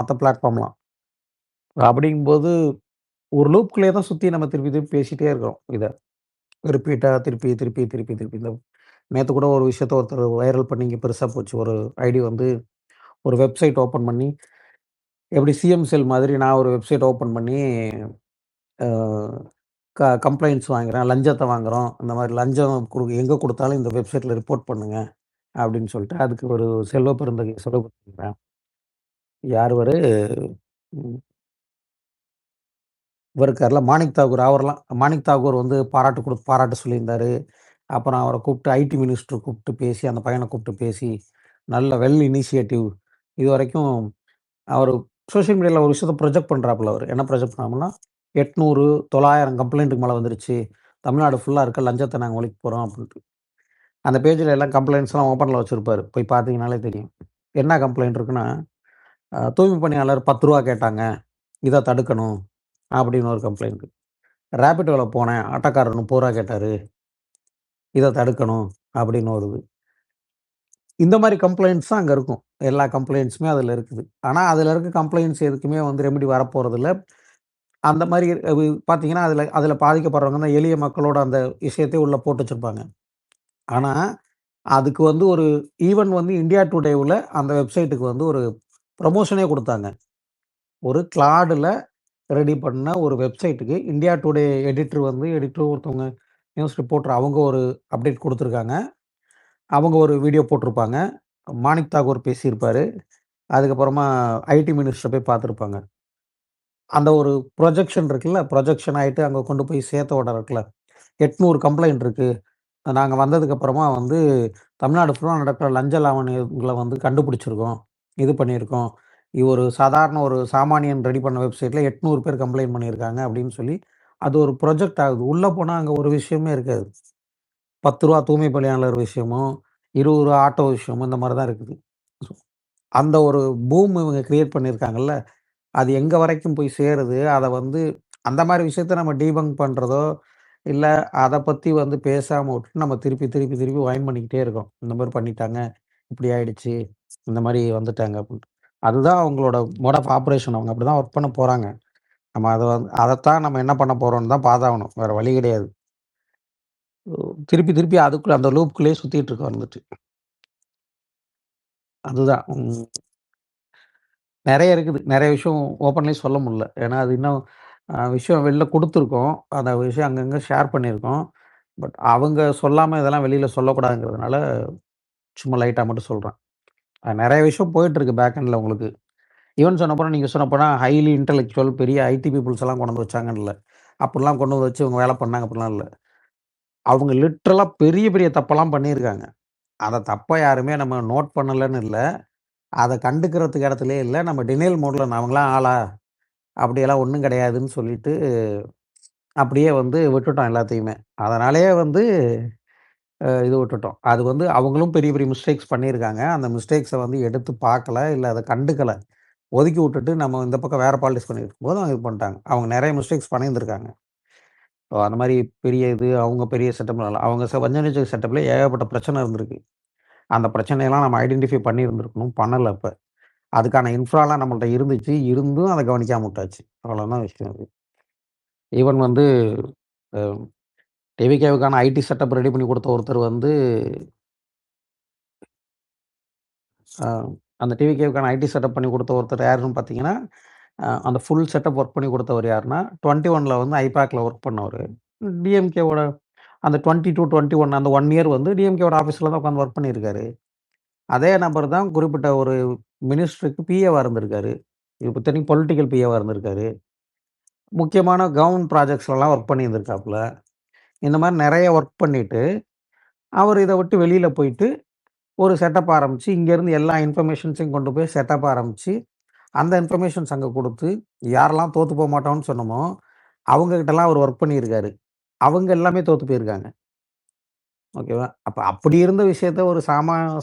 மத்த பிளாட்ஃபார்ம்லாம். அப்படிங்கும்போது ஒரு லூப்குள்ளேயே தான் சுத்தி நம்ம திருப்பி திருப்பி பேசிட்டே இருக்கிறோம் இத. ரிப்பீட்டா திருப்பி, திருப்பி, திருப்பி, திருப்பி இந்த நேத்து கூட ஒரு விஷயத்த ஒருத்தர் வைரல் பண்ணி இங்க பெருசா போச்சு. ஒரு ஐடி வந்து ஒரு வெப்சைட் ஓப்பன் பண்ணி, எப்படி சிஎம் செல் மாதிரி நான் ஒரு வெப்சைட் ஓப்பன் பண்ணி, அ கம்ப்ளைண்ட்ஸ் வாங்குறேன், லஞ்சத்த வாங்குறோம். இந்த மாரி லஞ்சம் எங்க குடுத்தாலும் இந்த வெப்சைட்ல ரிப்போர்ட் பண்ணுங்க அப்படின்னு சொல்லிட்டு, அதுக்கு ஒரு செல்வ பெருந்தகை செலவு பண்ணியிருக்கிறேன். யார் இவரு? ம். இவர் இருக்கார்ல மாணிக் தாகூர் அவர்லாம் மாணிக் தாகூர் வந்து பாராட்டு சொல்லியிருந்தாரு. அப்புறம் அவர கூப்பிட்டு ஐடி மினிஸ்டர் கூப்பிட்டு பேசி, அந்த பையன கூப்பிட்டு பேசி, நல்ல வெல் இனிஷியேட்டிவ். இதுவரைக்கும் அவரு சோசியல் மீடியால ஒரு விஷயத்த ப்ரொஜெக்ட் பண்றாப்புல அவரு. என்ன ப்ரொஜெக்ட் பண்ணாமன்னா, 800, 900 கம்ப்ளைண்ட்டுக்கு மேல வந்துருச்சு. தமிழ்நாடு ஃபுல்லா இருக்க லஞ்சத்த நாங்க ஒழிக்க போறோம் அப்டின்ட்டு. அந்த பேஜ்ல எல்லாம் கம்ப்ளைண்ட்ஸ்லாம் ஓப்பன்ல வச்சிருப்பாரு. போய் பார்த்தீங்கனாலே தெரியும். என்ன கம்ப்ளைண்ட் இருக்குன்னா, தூய்மை பணியாளர் ரூ. 10 கேட்டாங்க. இத தடுக்கணும் அப்டின்னு ஒரு கம்ப்ளைண்ட். ரேபிடோல போனேன். ஆட்டோக்காரர் ரூ. 30 கேட்டாரு. இத தடுக்கணும் அப்டின்னு வருது. இந்த மாரி கம்ப்ளைண்ட்ஸ் தான் அங்க இருக்கும். எல்லா கம்ப்ளைண்ட்ஸுமே அதுல இருக்குது. ஆனா, அதுல இருக்க கம்ப்ளைண்ட்ஸ் எதுக்குமே வந்து ரெமெடி வரப்போறதில்ல. அந்த மாரி பார்த்தீங்கன்னா, அதுல அதுல பாதிக்கப்படுறவங்க தான் எளிய மக்களோட அந்த விஷயத்தையும் உள்ள போட்டு வச்சிருப்பாங்க. ஆனா, அதுக்கு வந்து ஒரு ஈவன் வந்து இந்தியா டுடேவுல அந்த வெப்சைட்டுக்கு வந்து ஒரு ப்ரமோஷனே குடுத்தாங்க. ஒரு கிளாடுல ரெடி பண்ண ஒரு வெப்சைட்டுக்கு இந்தியா டுடே எடிட்டர் ஒருத்தவங்க நியூஸ் ரிப்போர்ட்டர் அவங்க ஒரு அப்டேட் குடுத்துருக்காங்க. அவங்க ஒரு வீடியோ போட்டிருப்பாங்க. மாணிக் தாகூர் பேசியிருப்பாரு. அதுக்கப்புறமா ஐடி மினிஸ்டர் போய் பார்த்துருப்பாங்க. அந்த ஒரு ப்ரொஜெக்ஷன் இருக்குல்ல, ப்ரொஜெக்ஷன் ஆயிட்டு அங்க கொண்டு போய் சேர்த்த உடனே இருக்குல்ல, 800 கம்ப்ளைண்ட் இருக்கு. நாங்க வந்ததுக்கு அப்புறமா வந்து தமிழ்நாடு ஃபுல்லா நடக்கிற லஞ்ச லாவணியங்கள வந்து கண்டுபிடிச்சிருக்கோம். இது பண்ணியிருக்கோம். ஒரு சாதாரண ஒரு சாமானியன் ரெடி பண்ண வெப்சைட்ல 800 பேர் கம்ப்ளைண்ட் பண்ணியிருக்காங்க அப்படின்னு சொல்லி, அது ஒரு ப்ரொஜெக்ட் ஆகுது. உள்ள போனா அங்க ஒரு விஷயமே இருக்காது. ரூ. 10 தூய்மை பணியாளர் விஷயமும், ரூ. 20 ஆட்டோ விஷயமும் இந்த மாரி தான் இருக்குது. அந்த ஒரு பூம் இவங்க கிரியேட் பண்ணியிருக்காங்கல்ல, அது எங்க வரைக்கும் போய் சேருது, அத வந்து அந்த மாரி விஷயத்த நம்ம டீபங்க் பண்றதோ, இல்ல அத பத்தி வந்து பேசாம விட்டுட்டு நம்ம திருப்பி, திருப்பி, திருப்பி வொயின் பண்ணிக்கிட்டே இருக்கோம். இந்த மாரி பண்ணிட்டாங்க, இப்படி ஆயிடுச்சு, இந்த மாரி வந்துட்டாங்க அப்டின்ட்டு. அதுதான் அவங்களோட மோட் ஆஃப் ஆப்பரேஷன். அவங்க அப்படிதான் ஒர்க் பண்ண போறாங்க. நம்ம அதத்தான் நம்ம என்ன பண்ண போறோம்னு தான் பார்த்தாகணும். வேற வழி கிடையாது. திருப்பி, திருப்பி அதுக்குள்ள அந்த லூப்குள்ளேயே சுத்திட்டு இருக்கோம் வந்துட்டு. அதுதான். நெறைய இருக்குது. நெறைய விஷயம் ஓப்பன்லயே சொல்ல முடியல. ஏன்னா, அது இன்னும் விஷயம் வெளில குடுத்துருக்கோம். அந்த விஷயம் அங்கங்க ஷேர் பண்ணியிருக்கோம். பட் அவங்க சொல்லாம இதெல்லாம் வெளில சொல்லக்கூடாதுங்கிறதுனால, சும்மா லைட்டா மட்டும் சொல்றேன். நெறைய விஷயம் போயிட்டுருக்கு பேக் எண்ட்ல உங்களுக்கு. ஈவன் சொல்லப்போனா நீங்க சொல்லப்போனா ஹைலி இன்டலெக்சுவல் பெரிய ஐடி பீப்பிள்ஸ் எல்லாம் கொண்டு வந்து வச்சாங்கன்னு இல்ல. அப்படிலாம் கொண்டு வந்து வச்சு இவங்க வேலை பண்ணாங்க அப்படிலாம் இல்ல. அவங்க லிட்டரலா பெரிய பெரிய தப்பெல்லாம் பண்ணியிருக்காங்க. அத தப்ப யாருமே நம்ம நோட் பண்ணலன்னு இல்ல. அத கண்டுக்கிறதுக்கு இடத்திலேயே இல்ல. நம்ம டினையல் மோட்ல அவங்கலாம் ஆளா? அப்படியெல்லாம் ஒண்ணும் கிடையாதுன்னு சொல்லிட்டு, அப்படியே வந்து விட்டுட்டோம் எல்லாத்தையுமே. அதனாலேயே வந்து இது விட்டுட்டோம். அது வந்து அவங்களும் பெரிய பெரிய மிஸ்டேக்ஸ் பண்ணியிருக்காங்க. அந்த மிஸ்டேக்ஸ வந்து எடுத்து பார்க்கல, இல்ல அத கண்டுக்கல. ஒதுக்கி விட்டுட்டு நம்ம இந்த பக்கம் வேற பாலிடிக்ஸ் பண்ணிட்டு இருக்கும்போது அவங்க இது பண்ணிட்டாங்க. அவங்க நெறைய மிஸ்டேக்ஸ் பண்ணியிருந்திருக்காங்க. ஸோ அந்த மாரி பெரிய இது அவங்க பெரிய செட்டப்லாம் இல்ல. அவங்க வஞ்சனேஜர் செட்டப்ல ஏகப்பட்ட பிரச்சனை இருந்திருக்கு. அந்த பிரச்சனையெல்லாம் நம்ம ஐடென்டிஃபை பண்ணியிருந்திருக்கணும். பண்ணல அப்ப. அதுக்கான இன்ஃப்ராலாம் நம்மள்ட்ட இருந்துச்சு. இருந்தும் அத கவனிக்காம விட்டாச்சு. அவ்வளோதான் விஷயம் அது. ஈவன் வந்து அ டிவிகேவுக்கான ஐடி செட்டப் ரெடி பண்ணி குடுத்த ஒருத்தர் வந்து, அ அந்த டிவிகேவுக்கான ஐடி செட்டப் பண்ணி குடுத்த ஒருத்தர் யாருன்னு பார்த்தீங்கன்னா, அந்த ஃபுல் செட்டப் ஒர்க் பண்ணி குடுத்தவர் யாருன்னா, 21ல வந்து ஐபாக்ல ஒர்க் பண்ணவரு. டிஎம்கேவோட அந்த 20-21 அந்த 1 இயர் வந்து டிஎம்கேவோட ஆஃபீஸ்ல தான் உட்கார்ந்து ஒர்க் பண்ணியிருக்காரு. அதே நபர் தான் குறிப்பிட்ட ஒரு மினிஸ்டருக்கு பிஏவா இருந்திருக்காரு. இப்ப இத்தனைக்கும் பொலிட்டிக்கல் பிஏவா இருந்திருக்காரு. முக்கியமான கவர்ன்மென்ட் ப்ராஜெக்ட்ஸ்லலாம் ஒர்க் பண்ணியிருந்திருக்காப்ல. இந்த மாரி நெறைய ஒர்க் பண்ணிட்டு, அவரு இத விட்டு வெளியில போயிட்டு ஒரு செட்டப் ஆரம்பிச்சு, இங்கேருந்து எல்லா இன்ஃபர்மேஷன்ஸையும் கொண்டு போய் செட்டப் ஆரம்பிச்சு, அந்த இன்ஃபர்மேஷன்ஸ் அங்க குடுத்து, யாரெல்லாம் தோத்து போமாட்டோம்னு சொன்னோமோ, அவங்க கிட்டலாம் அவரு ஒர்க் பண்ணியிருக்காரு. அவங்க எல்லாமே தோத்து போயிருக்காங்க. ஓகேவா? அப்ப அப்படி இருந்த விஷயத்த ஒரு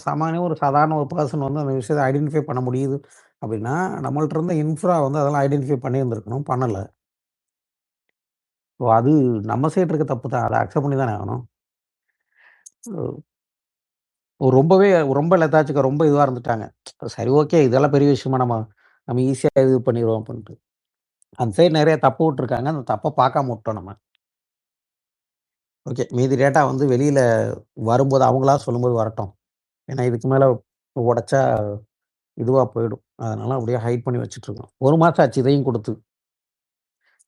சாமானிய ஒரு சாதாரண ஒரு பெர்சன் வந்து அந்த விஷயத்த ஐடென்டிஃபை பண்ண முடியுது அப்படின்னா, நம்மள்ட்ட இருந்த இன்ஃப்ரா வந்து அதெல்லாம் ஐடென்டிஃபை பண்ணியிருந்திருக்கணும். பண்ணல. ஸோ அது நம்ம சைடு இருக்க தப்பு தான். அத அக்செப்ட் பண்ணி தானே ஆகணும். ரொம்பவே ரொம்ப லெதாச்சிக்கா ரொம்ப இதுவா இருந்துட்டாங்க. சரி ஓகே. இதெல்லாம் பெரிய விஷயமா நம்ம நம்ம ஈஸியா இது பண்ணிருவோம் அப்படின்ட்டு. அந்த சைடு நெறைய தப்பு விட்டுருக்காங்க. அந்த தப்ப பார்க்காம விட்டோம் நம்ம. ஓகே. மீதி டேட்டா வந்து வெளியில வரும்போது அவங்களா சொல்லும்போது வரட்டும். ஏன்னா இதுக்கு மேல உடைச்சா இதுவா போயிடும். அதனால அப்படியே ஹைட் பண்ணி வச்சுட்டுருக்கோம். 1 மாசம் ஆச்சு இதையும் குடுத்து.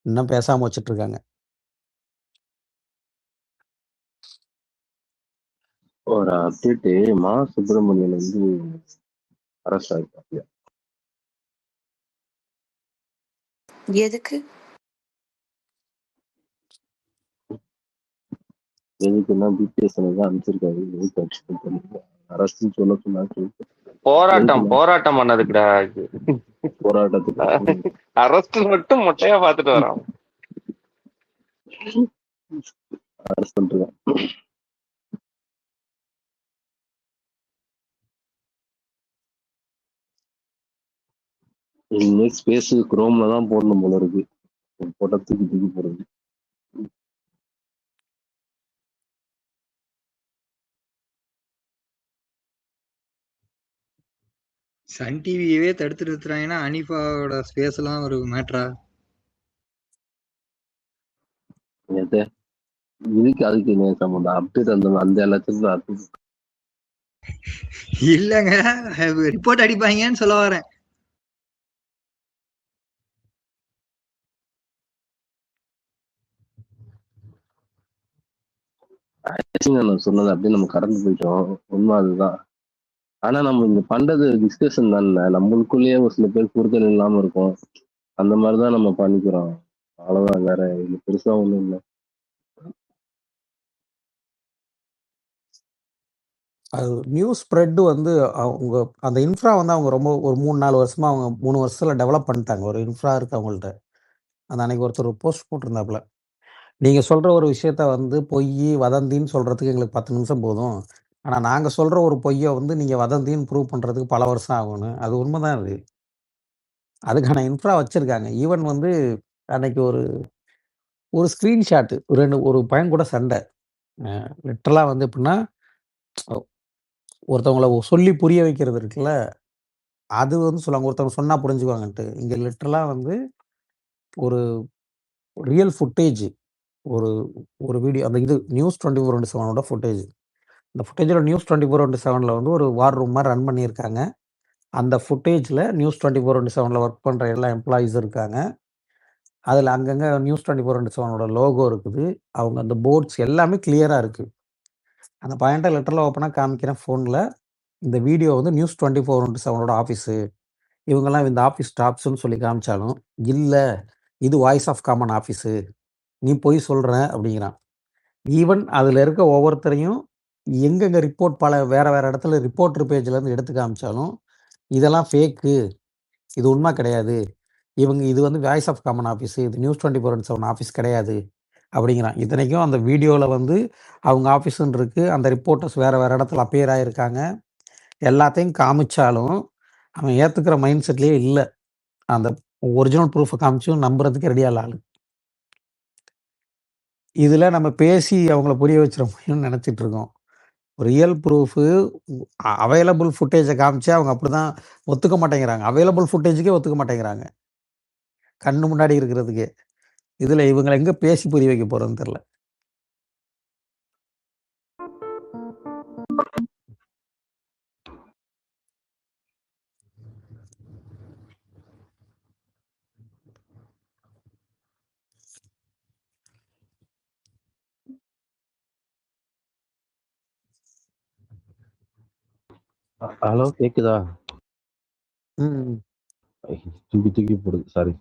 இன்னும் பேசாம வச்சுட்டுருக்காங்க. ஒரு அப்டேட்டு மா சுப்பிரமணியன் வந்து அரெஸ்ட் ஆயிருக்காப்ல. எதுக்கு? எதுக்குன்னா பிடிஎஸ்ல தான் அனுப்பிச்சிருக்காரு. எதுக்கு அரெஸ்ட் பண்ணி அரெஸ்ட்னு சொல்ல சொன்னாரு. போராட்டம் பண்ணதுக்குடா. போராட்டத்துக்கு அரெஸ்ட் மட்டும் மொட்டையா பாத்துட்டு வரான். அரெஸ்ட் பண்றான். இனிமே ஸ்பேஸ் குரோம்ல தான் போடணும் போல இருக்கு. போட்டோ தூக்கி போடுறது. சன் டிவியவே தடுத்து நிறுத்துறாங்கன்னா அனிஃபாவோட ஸ்பேஸ் எல்லாம் ஒரு மேட்ரா? இதுக்கு அதுக்கு என்ன சம்பந்தம்? அப்டேட் அந்த எல்லாத்துக்கும் அப்டேட் இல்லங்க, ரிப்போர்ட் அடிப்பாங்கன்னு சொல்ல வரேன். நான் சொன்னது அப்படியே நம்ம கடந்து போயிட்டோம். உண்மை அதுதான். ஆனா நம்ம இங்க பண்றது டிஸ்கஷன் தானே. நம்மளுக்குள்ளேயே ஒரு சில பேர் புரிதல் இல்லாம இருக்கும். அந்த மாதிரிதான் நம்ம பண்ணிக்கிறோம். அவ்வளவுதான், வேற இது பெருசா ஒண்ணும் இல்லை. அது நியூஸ் ஸ்ப்ரெட் வந்து அவங்க அந்த இன்ஃப்ரா வந்து அவங்க ரொம்ப ஒரு 3-4 வருஷமா அவங்க 3 வருஷத்துல டெவலப் பண்ணிட்டாங்க. ஒரு இன்ஃப்ரா இருக்கு அவங்கள்ட்ட. அந்த அன்னைக்கு ஒருத்தர் போஸ்ட் போட்டிருந்தாப்புல. நீங்க சொல்ற ஒரு விஷயத்த வந்து பொய்யி, வதந்தின்னு சொல்றதுக்கு எங்களுக்கு 10 நிமிஷம் போதும். ஆனா நாங்க சொல்ற ஒரு பொய்ய வந்து நீங்க வதந்தின்னு ப்ரூவ் பண்றதுக்கு பல வருஷம் ஆகும்னு. அது உண்மைதான் அது. அதுக்கான இன்ஃப்ரா வச்சிருக்காங்க. ஈவன் வந்து அன்னைக்கு ஒரு ஸ்கிரீன்ஷாட் ஒரு பையன் கூட சண்டை. லிட்டரலா வந்து எப்படின்னா, ஒருத்தவங்கள சொல்லி புரிய வைக்கிறது இருக்குல்ல, அது வந்து சொல்லுவாங்க. ஒருத்தவங்க சொன்னா புரிஞ்சுக்குவாங்கன்ட்டு. இங்க லிட்டரலா வந்து ஒரு ரியல் ஃபுட்டேஜ் ஒரு ஒரு வீடியோ அந்த இது நியூஸ் 24/7 ஃபுட்டேஜ். இந்த ஃபுட்டேஜ்ல நியூஸ் 24/7 வந்து ஒரு வார் ரூம் மாரி ரன் பண்ணியிருக்காங்க. அந்த ஃபுட்டேஜ்ல நியூஸ் 24/7 ஒர்க் பண்ற எல்லா எம்ப்ளாயீஸ் இருக்காங்க. அதுல அங்கங்க நியூஸ் 24/7 லோகோ இருக்குது. அவங்க அந்த போர்ட்ஸ் எல்லாமே கிளியரா இருக்கு. அந்த பையன்ட்ட லிட்டரலா ஓப்பனா காமிக்கிறேன் ஃபோன்ல. இந்த வீடியோ வந்து நியூஸ் 24/7 ஆஃபீஸு. இவங்கலாம் இந்த ஆஃபீஸ் ஸ்டாஃப்ஸ்ன்னு சொல்லி காமிச்சாலும், இல்ல இது வாய்ஸ் ஆஃப் காமன் ஆஃபீஸு. நீ பொய் சொல்ற அப்படிங்கிறான். ஈவன் அதுல இருக்க ஒவ்வொருத்தரையும் எங்கெங்க ரிப்போர்ட் வேற வேற இடத்துல ரிப்போர்ட்டர் பேஜ்லேருந்து எடுத்து காமிச்சாலும், இதெல்லாம் ஃபேக்கு. இது உண்மை கிடையாது. இது வந்து வாய்ஸ் ஆஃப் காமன் ஆஃபீஸு. இது நியூஸ் 24/7 ஆஃபீஸ் கிடையாது அப்படிங்கிறான். இத்தனைக்கும் அந்த வீடியோல வந்து அவங்க ஆஃபீஸுன்னு இருக்கு. அந்த ரிப்போர்ட்டர்ஸ் வேற வேற இடத்துல அப்பியர் ஆயிருக்காங்க. எல்லாத்தையும் காமிச்சாலும், அவன் ஏத்துக்கிற மைண்ட் செட்லயே இல்ல. அந்த ஒரிஜினல் ப்ரூஃப காமிச்சும் நம்புறதுக்கு ரெடியா இல்ல ஆளு. இதுல நம்ம பேசி அவங்கள புரிய வச்சிட முடியும்னு நெனச்சிட்டு இருக்கோம். ரியல் ப்ரூஃபு அவைலபிள் ஃபுட்டேஜ காமிச்சா அவங்க அப்படிதான் ஒத்துக்க மாட்டேங்கிறாங்க. அவைலபிள் ஃபுட்டேஜுக்கே ஒத்துக்க மாட்டேங்கிறாங்க. கண்ணு முன்னாடி இருக்கிறதுக்கே. இதுல இவங்கள எங்க பேசி புரிய வைக்க போறோம்னு தெரியல. ஹலோ, கேக்குதா? ம். தூக்கி போடுது. சாரி.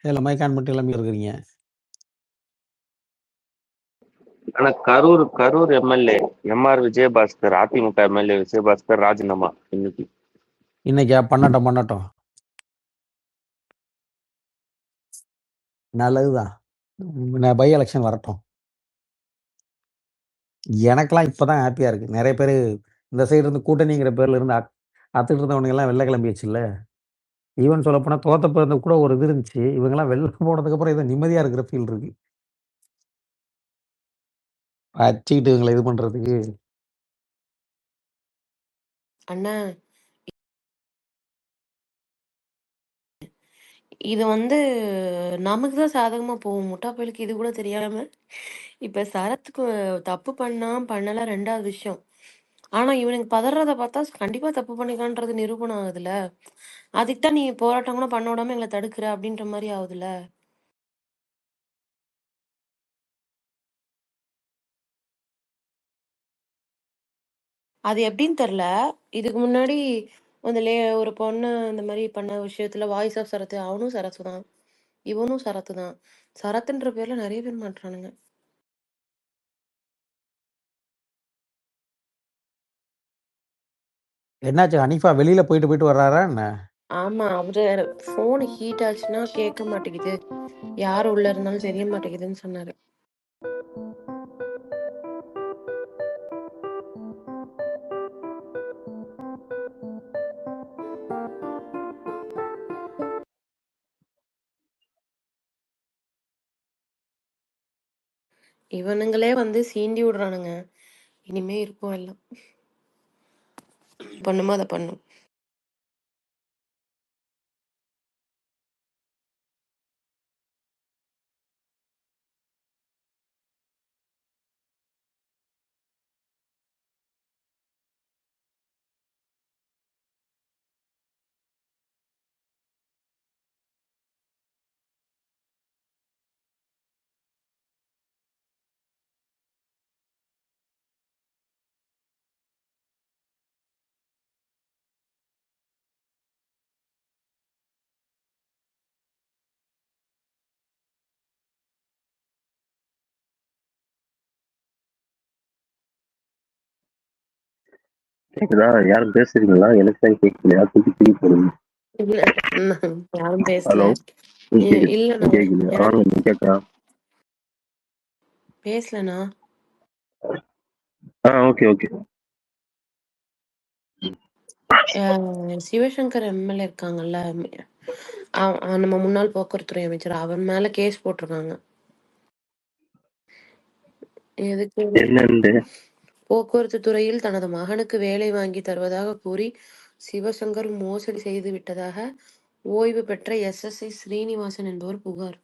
இதுல மைக் ஆன் பண்ணிட்டு எல்லாமே இருக்கிறீங்க. ஆனா Karur MLA MR Vijayabaskar, AIADMK MLA Vijayabaskar ராஜினாமா இன்னைக்கு. இன்னைக்கா? பண்ணட்டும். நல்லதுதான். பை எலக்ஷன் வரட்டும். எனக்கெல்லாம் இப்பதான் ஹேப்பியா இருக்கு. நெறைய பேரு இந்த சைடு இருந்து கூட்டணிங்கிற பேர்ல இருந்து அத்துட்டு இருந்தவனுங்கலாம் வெளில கிளம்பியாச்சுல்ல. ஈவன் சொல்லப்போனா தோத்த பிறந்த கூட ஒரு இது இருந்துச்சு. இவங்கலாம் வெளில போனதுக்கப்புறம் ஏதோ நிம்மதியா இருக்கிற ஃபீல் இருக்கு. வச்சுக்கிட்டு இவங்கள இது பண்றதுக்கு. அண்ணா இது வந்து நமக்கு தான் சாதகமா போகும். முட்டா பயலுக்கு இது கூட தெரியாம இப்ப சரத்துக்கு தப்பு பண்ணல 2வது விஷயம். ஆனா இவனுக்கு பதறத பார்த்தா கண்டிப்பா தப்பு பண்ணிருக்கான்றது நிரூபணம் ஆகுதுல்ல. அதுக்கு தான் நீ போராட்டம் கூட பண்ண விடாம எங்கள தடுக்குற அப்படின்ற மாரி ஆகுதுல்ல. அது எப்படின்னு தெரியல. இதுக்கு முன்னாடி ஒரு பொண்ணு இந்த மாரி பண்ண விஷயத்துல வாய்ஸ் ஆஃப் சரத்து அவனும் சரத்து தான். இவனும் சரத்து தான். சரத்துன்ற பேர்ல நெறைய பேர் மாட்றானுங்க. என்னாச்சு ஹனீஃபா வெளியில போயிட்டு வர்றாரா என்ன? ஆமா. அவரு ஃபோன் ஹீட் ஆச்சுன்னா கேட்க மாட்டேங்குது. யார் உள்ள இருந்தாலும் தெரிய மாட்டேங்குதுன்னு சொன்னாரு. இவனுங்களே வந்து சீண்டி விடுறானுங்க. இனிமே இருக்கும் எல்லாம். பண்ணுமோ அத பண்ணும். கேக்குதா? யாரும் பேசுறீங்களா? எனக்கு தான் கேட்கலையா? தூக்கி போடுங்க. இல்ல யாரும் பேசல. ஹலோ, கேக்குது இல்லண்ணா கேக்குது. எனக்கு கேட்கா? பேசலண்ணா. ஓகே. சிவசங்கர் எம்எல்ஏ இருக்காங்கல்ல, நம்ம முன்னாள் போக்குவரத்துறை அமைச்சர், அவர் மேல கேஸ் போட்டிருக்காங்க. எதுக்கு? என்னண்டு? போக்குவரத்து துறையில் தனது மகனுக்கு வேலை வாங்கி தருவதாக கூறி சிவசங்கர் மோசடி செய்து விட்டதாக ஓய்வு பெற்ற SSI ஸ்ரீனிவாசன் என்பவர் புகார்.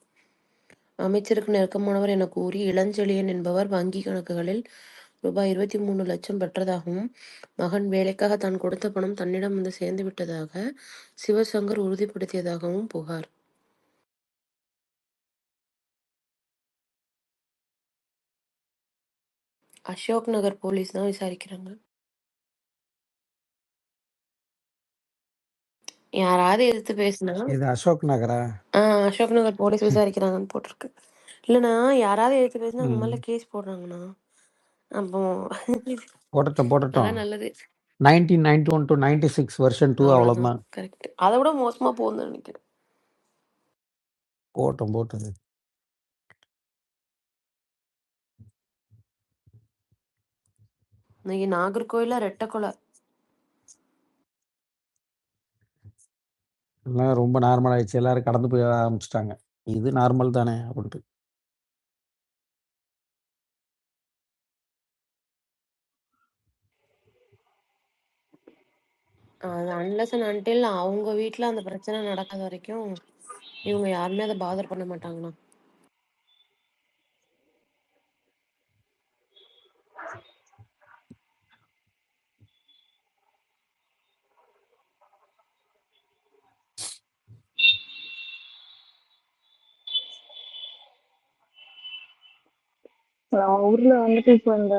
அமைச்சருக்கு நெருக்கமானவர் என கூறி இளஞ்செழியன் என்பவர் வங்கி கணக்குகளில் ரூபாய் 23 லட்சம் பெற்றதாகவும், மகன் வேலைக்காக தான் கொடுத்த பணம் தன்னிடம் வந்து சேர்ந்து விட்டதாக சிவசங்கர் உறுதிப்படுத்தியதாகவும் புகார். அசோக் நகர் போலீஸ் தான் விசாரிக்கிறாங்க. யாராவது எதிர்த்து பேசினா இது அசோக் நகரா? அசோக் நகர் போலீஸ் விசாரிக்கிறாங்கன்னு போட்டிருக்கு. இல்லைண்ணா, யாராவது எடுத்து பேசினா அவங்க மேல ம். கேஸ் போடுறாங்கண்ணா. அப்போ போடட்டும். அதான் நல்லது. 1991 to 96 வெர்ஷன் 2 அவ்வளவுதான். அவ்வளவுதான். கரெக்ட். அதை விட மோசமா போகுதுன்னு நினைக்கிறேன். போட்டது. இன்னைக்கு நாகர்கோயில ரெட்டை கொலை. எல்லாம் ரொம்ப நார்மல் ஆயிடுச்சு. எல்லாரும் கடந்து போய் ஆரம்பிச்சிட்டாங்க. இது நார்மல் தானே அப்படின்ட்டு. அது அன்லெஸ் அண்ட் அன்டில் அவங்க வீட்டுல அந்த பிரச்சனை நடக்காத வரைக்கும் இவங்க யாருமே அதை பாதர் பண்ண மாட்டாங்கண்ணா. ஊர்ல வந்துட்டு இப்ப இந்த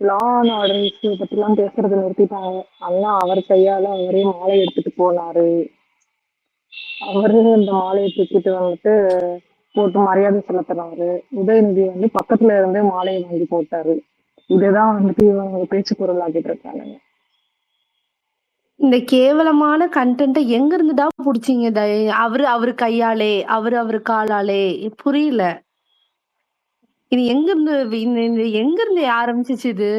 லா அண்ட் ஆர்டர் இஷ்யூ பத்திலாம் பேசுறதை நிறுத்திட்டாங்க. அதெல்லாம் அவர் கையால அவரே மாலை எடுத்துட்டு போனாரு. அவரு இந்த மாலையை தூக்கிட்டு வந்துட்டு போட்டு மரியாதை செலுத்தினாரு. உதயநிதி வந்து பக்கத்துல இருந்தே மாலையை வாங்கி போட்டாரு. இதுதான் வந்துட்டு இவங்க பேச்சு பொருள் ஆகிட்டு இருக்காங்க. இந்த கேவலமான கன்டென்ட்ட எங்க இருந்துடா புடிச்சீங்க? அவரு அவரு கையாலே, அவரு காலாலே புரியல. இது எங்கிருந்து இந்த இந்த எங்கிருந்து ஆரம்பிச்சுச்சு இது?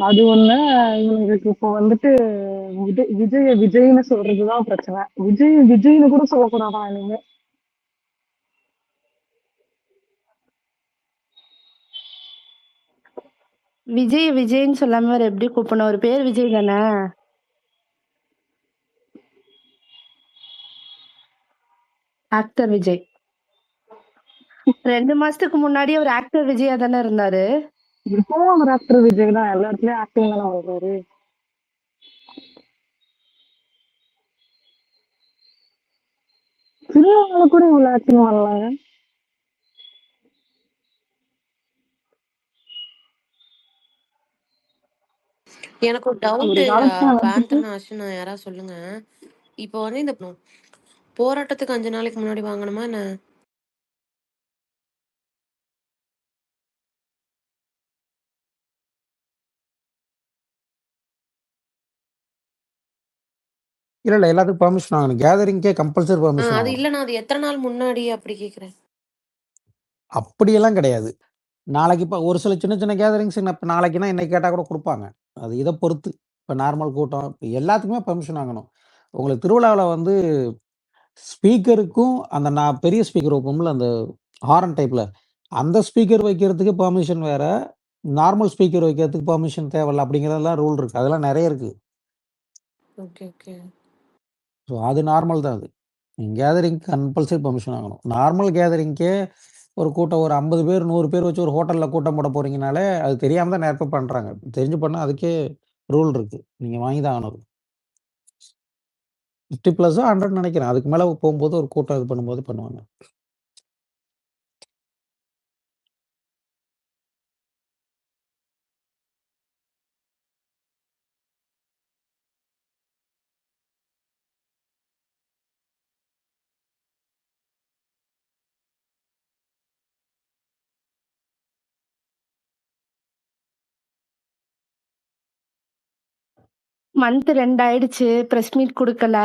அது ஒண்ணு. இவங்களுக்கு இப்போ வந்துட்டு விஜய்னு சொல்றதுதான் பிரச்சனை. விஜய்னு கூட சொல்லக்கூடாதா இனிமே. விஜய்ன்னு சொல்லாம வேற எப்படி கூப்பிடணும்? அவர் பேர் விஜய் தானே? ஆக்டர் விஜய். 2 மாசத்துக்கு முன்னாடி அவர் ஆக்டர் விஜயா தானே இருந்தாரு. இப்பவும் அவர் ஆக்டர் விஜய் தான். எல்லா இடத்துலயும் ஆக்டிங் தானே பண்றாரு. சினிமாவில கூட இவ்வளவு ஆக்டிங் பண்ணலாங்க. எனக்கு ஒரு டவுட், ஒரு காலத்துல வந்துட்டு பேந்தன் ஆஷன் யாராவது சொல்லுங்க. இப்போ வந்து இந்த போராட்டத்துக்கு 5 நாளைக்கு முன்னாடி வாங்கணுமா என்ன? இல்ல எல்லாத்துக்கும் பெர்மிஷன் வாங்கணும். கேதரிங்க்கே கம்பல்சரி பெர்மிஷன் அது வாங்கணும். இல்ல, அது எத்தனை நாள் முன்னாடி அப்படி கேக்குறேன். அப்படியெல்லாம் கிடையாது. நாளைக்கு இப்போ ஒரு சில சின்ன சின்ன கேதரிங்ஸ் இப்போ நாளைக்குன்னா இன்னைக்கு கேட்டால் கூட கொடுப்பாங்க. அது இதை பொறுத்து. இப்போ நார்மல் கூட்டம் இப்போ எல்லாத்துக்குமே பெர்மிஷன் வாங்கணும். உங்களுக்கு திருவிழாவில் வந்து ஸ்பீக்கருக்கும் அந்த நான் பெரிய ஸ்பீக்கர் வைப்போம்ல, அந்த ஹாரன் டைப்பில், அந்த ஸ்பீக்கர் வைக்கிறதுக்கு பெர்மிஷன் வேற, நார்மல் ஸ்பீக்கர் வைக்கிறதுக்கு பெர்மிஷன் தேவையில்ல அப்படிங்கிறதெல்லாம் ரூல் இருக்குது. அதெல்லாம் நிறைய இருக்குது. Okay okay. ஸோ அது நார்மல் தான். அது கேதரிங் கம்பல்சரி பெர்மிஷன் வாங்கணும். நார்மல் கேதரிங்க்கே ஒரு கூட்டம் ஒரு 50 பேர் 100 பேர் வச்சு ஒரு ஹோட்டலில் கூட்டம் போட போகிறீங்கனாலே அது தெரியாமல் தான் நிறைய பேர் பண்ணுறாங்க. தெரிஞ்சு பண்ணால் அதுக்கே ரூல் இருக்குது. நீங்கள் வாங்கி தான் ஆகணும். 50 + 100 நினைக்கிறேன். அதுக்கு மேலே போகும்போது ஒரு கூட்டம் இது பண்ணும்போது பண்ணுவாங்க. மந்த் 2 ஆயிடுச்சு. பிரஸ் மீட் குடுக்கல.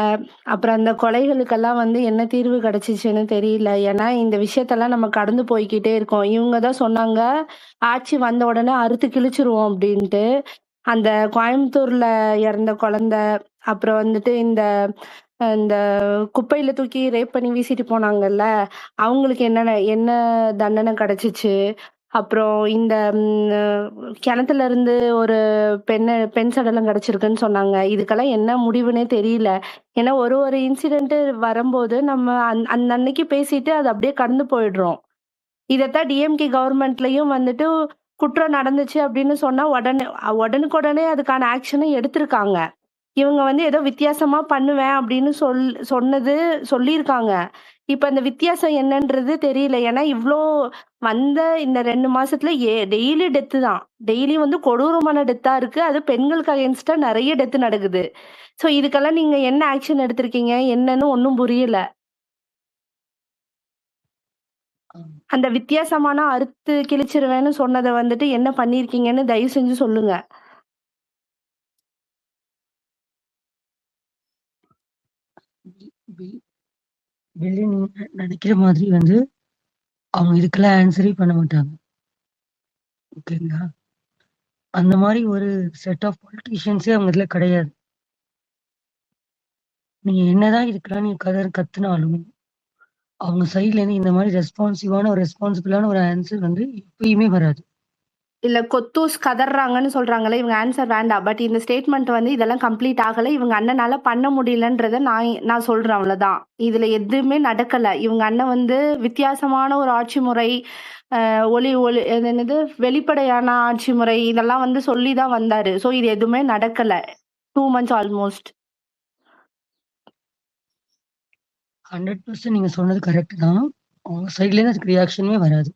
அப்புறம் அந்த கொலைகளுக்கெல்லாம் வந்து என்ன தீர்வு கிடைச்சுச்சுன்னு தெரியல. ஏன்னா இந்த விஷயத்தெல்லாம் நம்ம கடந்து போய்க்கிட்டே இருக்கோம். இவங்க தான் சொன்னாங்க, ஆட்சி வந்த உடனே அறுத்து கிழிச்சிருவோம் அப்படின்ட்டு. அந்த கோயம்புத்தூர்ல இறந்த குழந்தை, அப்புறம் வந்துட்டு இந்த இந்த குப்பையில தூக்கி ரேப் பண்ணி வீசிட்டு போனாங்கல்ல, அவங்களுக்கு என்ன தண்டனை கிடைச்சுச்சு. அப்புறம் இந்த கிணத்துல இருந்து ஒரு பெண் சடலம் கிடைச்சிருக்குன்னு சொன்னாங்க. இதுக்கெல்லாம் என்ன முடிவுன்னே தெரியல. ஏன்னா ஒரு இன்சிடென்ட் வரும்போது நம்ம அந்த அன்னைக்கு பேசிட்டு அது அப்படியே கடந்து போயிடுறோம். இதத்தான் டிஎம்கே கவர்மெண்ட்லயும் வந்துட்டு குற்றம் நடந்துச்சு அப்படின்னு சொன்னா உடனுக்குடனே அதுக்கான ஆக்ஷனும் எடுத்திருக்காங்க. இவங்க வந்து ஏதோ வித்தியாசமா பண்ணுவேன் அப்படின்னு சொல்லியிருக்காங்க. இப்ப இந்த வித்தியாசம் என்னன்றது தெரியல. ஏன்னா இவ்ளோ வந்த இந்த 2 மாசத்துல டெய்லி டெத்து தான். டெய்லி வந்து கொடூரமான டெத்தா இருக்கு. அது பெண்களுக்கு அகைன்ஸ்டா நெறைய டெத் நடக்குது. சோ இதுக்கெல்லாம் நீங்க என்ன ஆக்ஷன் எடுத்திருக்கீங்க? என்னன்னு ஒண்ணும் புரியல. அந்த வித்தியாசமான அறுத்து கிழிச்சிருவேன்னு சொன்னத வந்துட்டு என்ன பண்ணியிருக்கீங்கன்னு தயவு செஞ்சு சொல்லுங்க. வெளி நீங்க நினைக்கிற மாதிரி வந்து அவங்க இதுக்கெல்லாம் ஆன்சரே பண்ண மாட்டாங்க. ஓகேங்களா? அந்த மாதிரி ஒரு செட் ஆஃப் பொலிட்டீஷியன்ஸே அவங்க இதுல கிடையாது. நீங்க என்னதான் இதுக்கெல்லாம் நீங்க கத்துனாலும் அவங்க சைட்ல இருந்து இந்த மாதிரி ரெஸ்பான்சிவான ஒரு ரெஸ்பான்சிபிளான ஒரு ஆன்சர் வந்து எப்பயுமே வராது. இல்ல கொத்தூஸ் கதறாங்கன்னு சொல்றாங்கல்ல, இவங்க ஆன்சர் வேண்டாம். பட் இந்த ஸ்டேட்மெண்ட் வந்து இதெல்லாம் கம்ப்ளீட் ஆகல. இவங்க அண்ணனால பண்ண முடியலன்றத நான் சொல்றேன் அவ்வளவுதான். இதுல எதுவுமே நடக்கல. இவங்க அண்ணன் வந்து வித்தியாசமான ஒரு ஆட்சி முறை, ஒளி அது என்னது வெளிப்படையான ஆட்சி முறை இதெல்லாம் வந்து சொல்லிதான் வந்தாரு. சோ இது எதுவுமே நடக்கல. 2 months ஆல்மோஸ்ட். 100% நீங்க சொன்னது கரெக்ட் தான். அவங்க சைட்ல இருந்து அதுக்கு ரியாக்ஷனே வராது.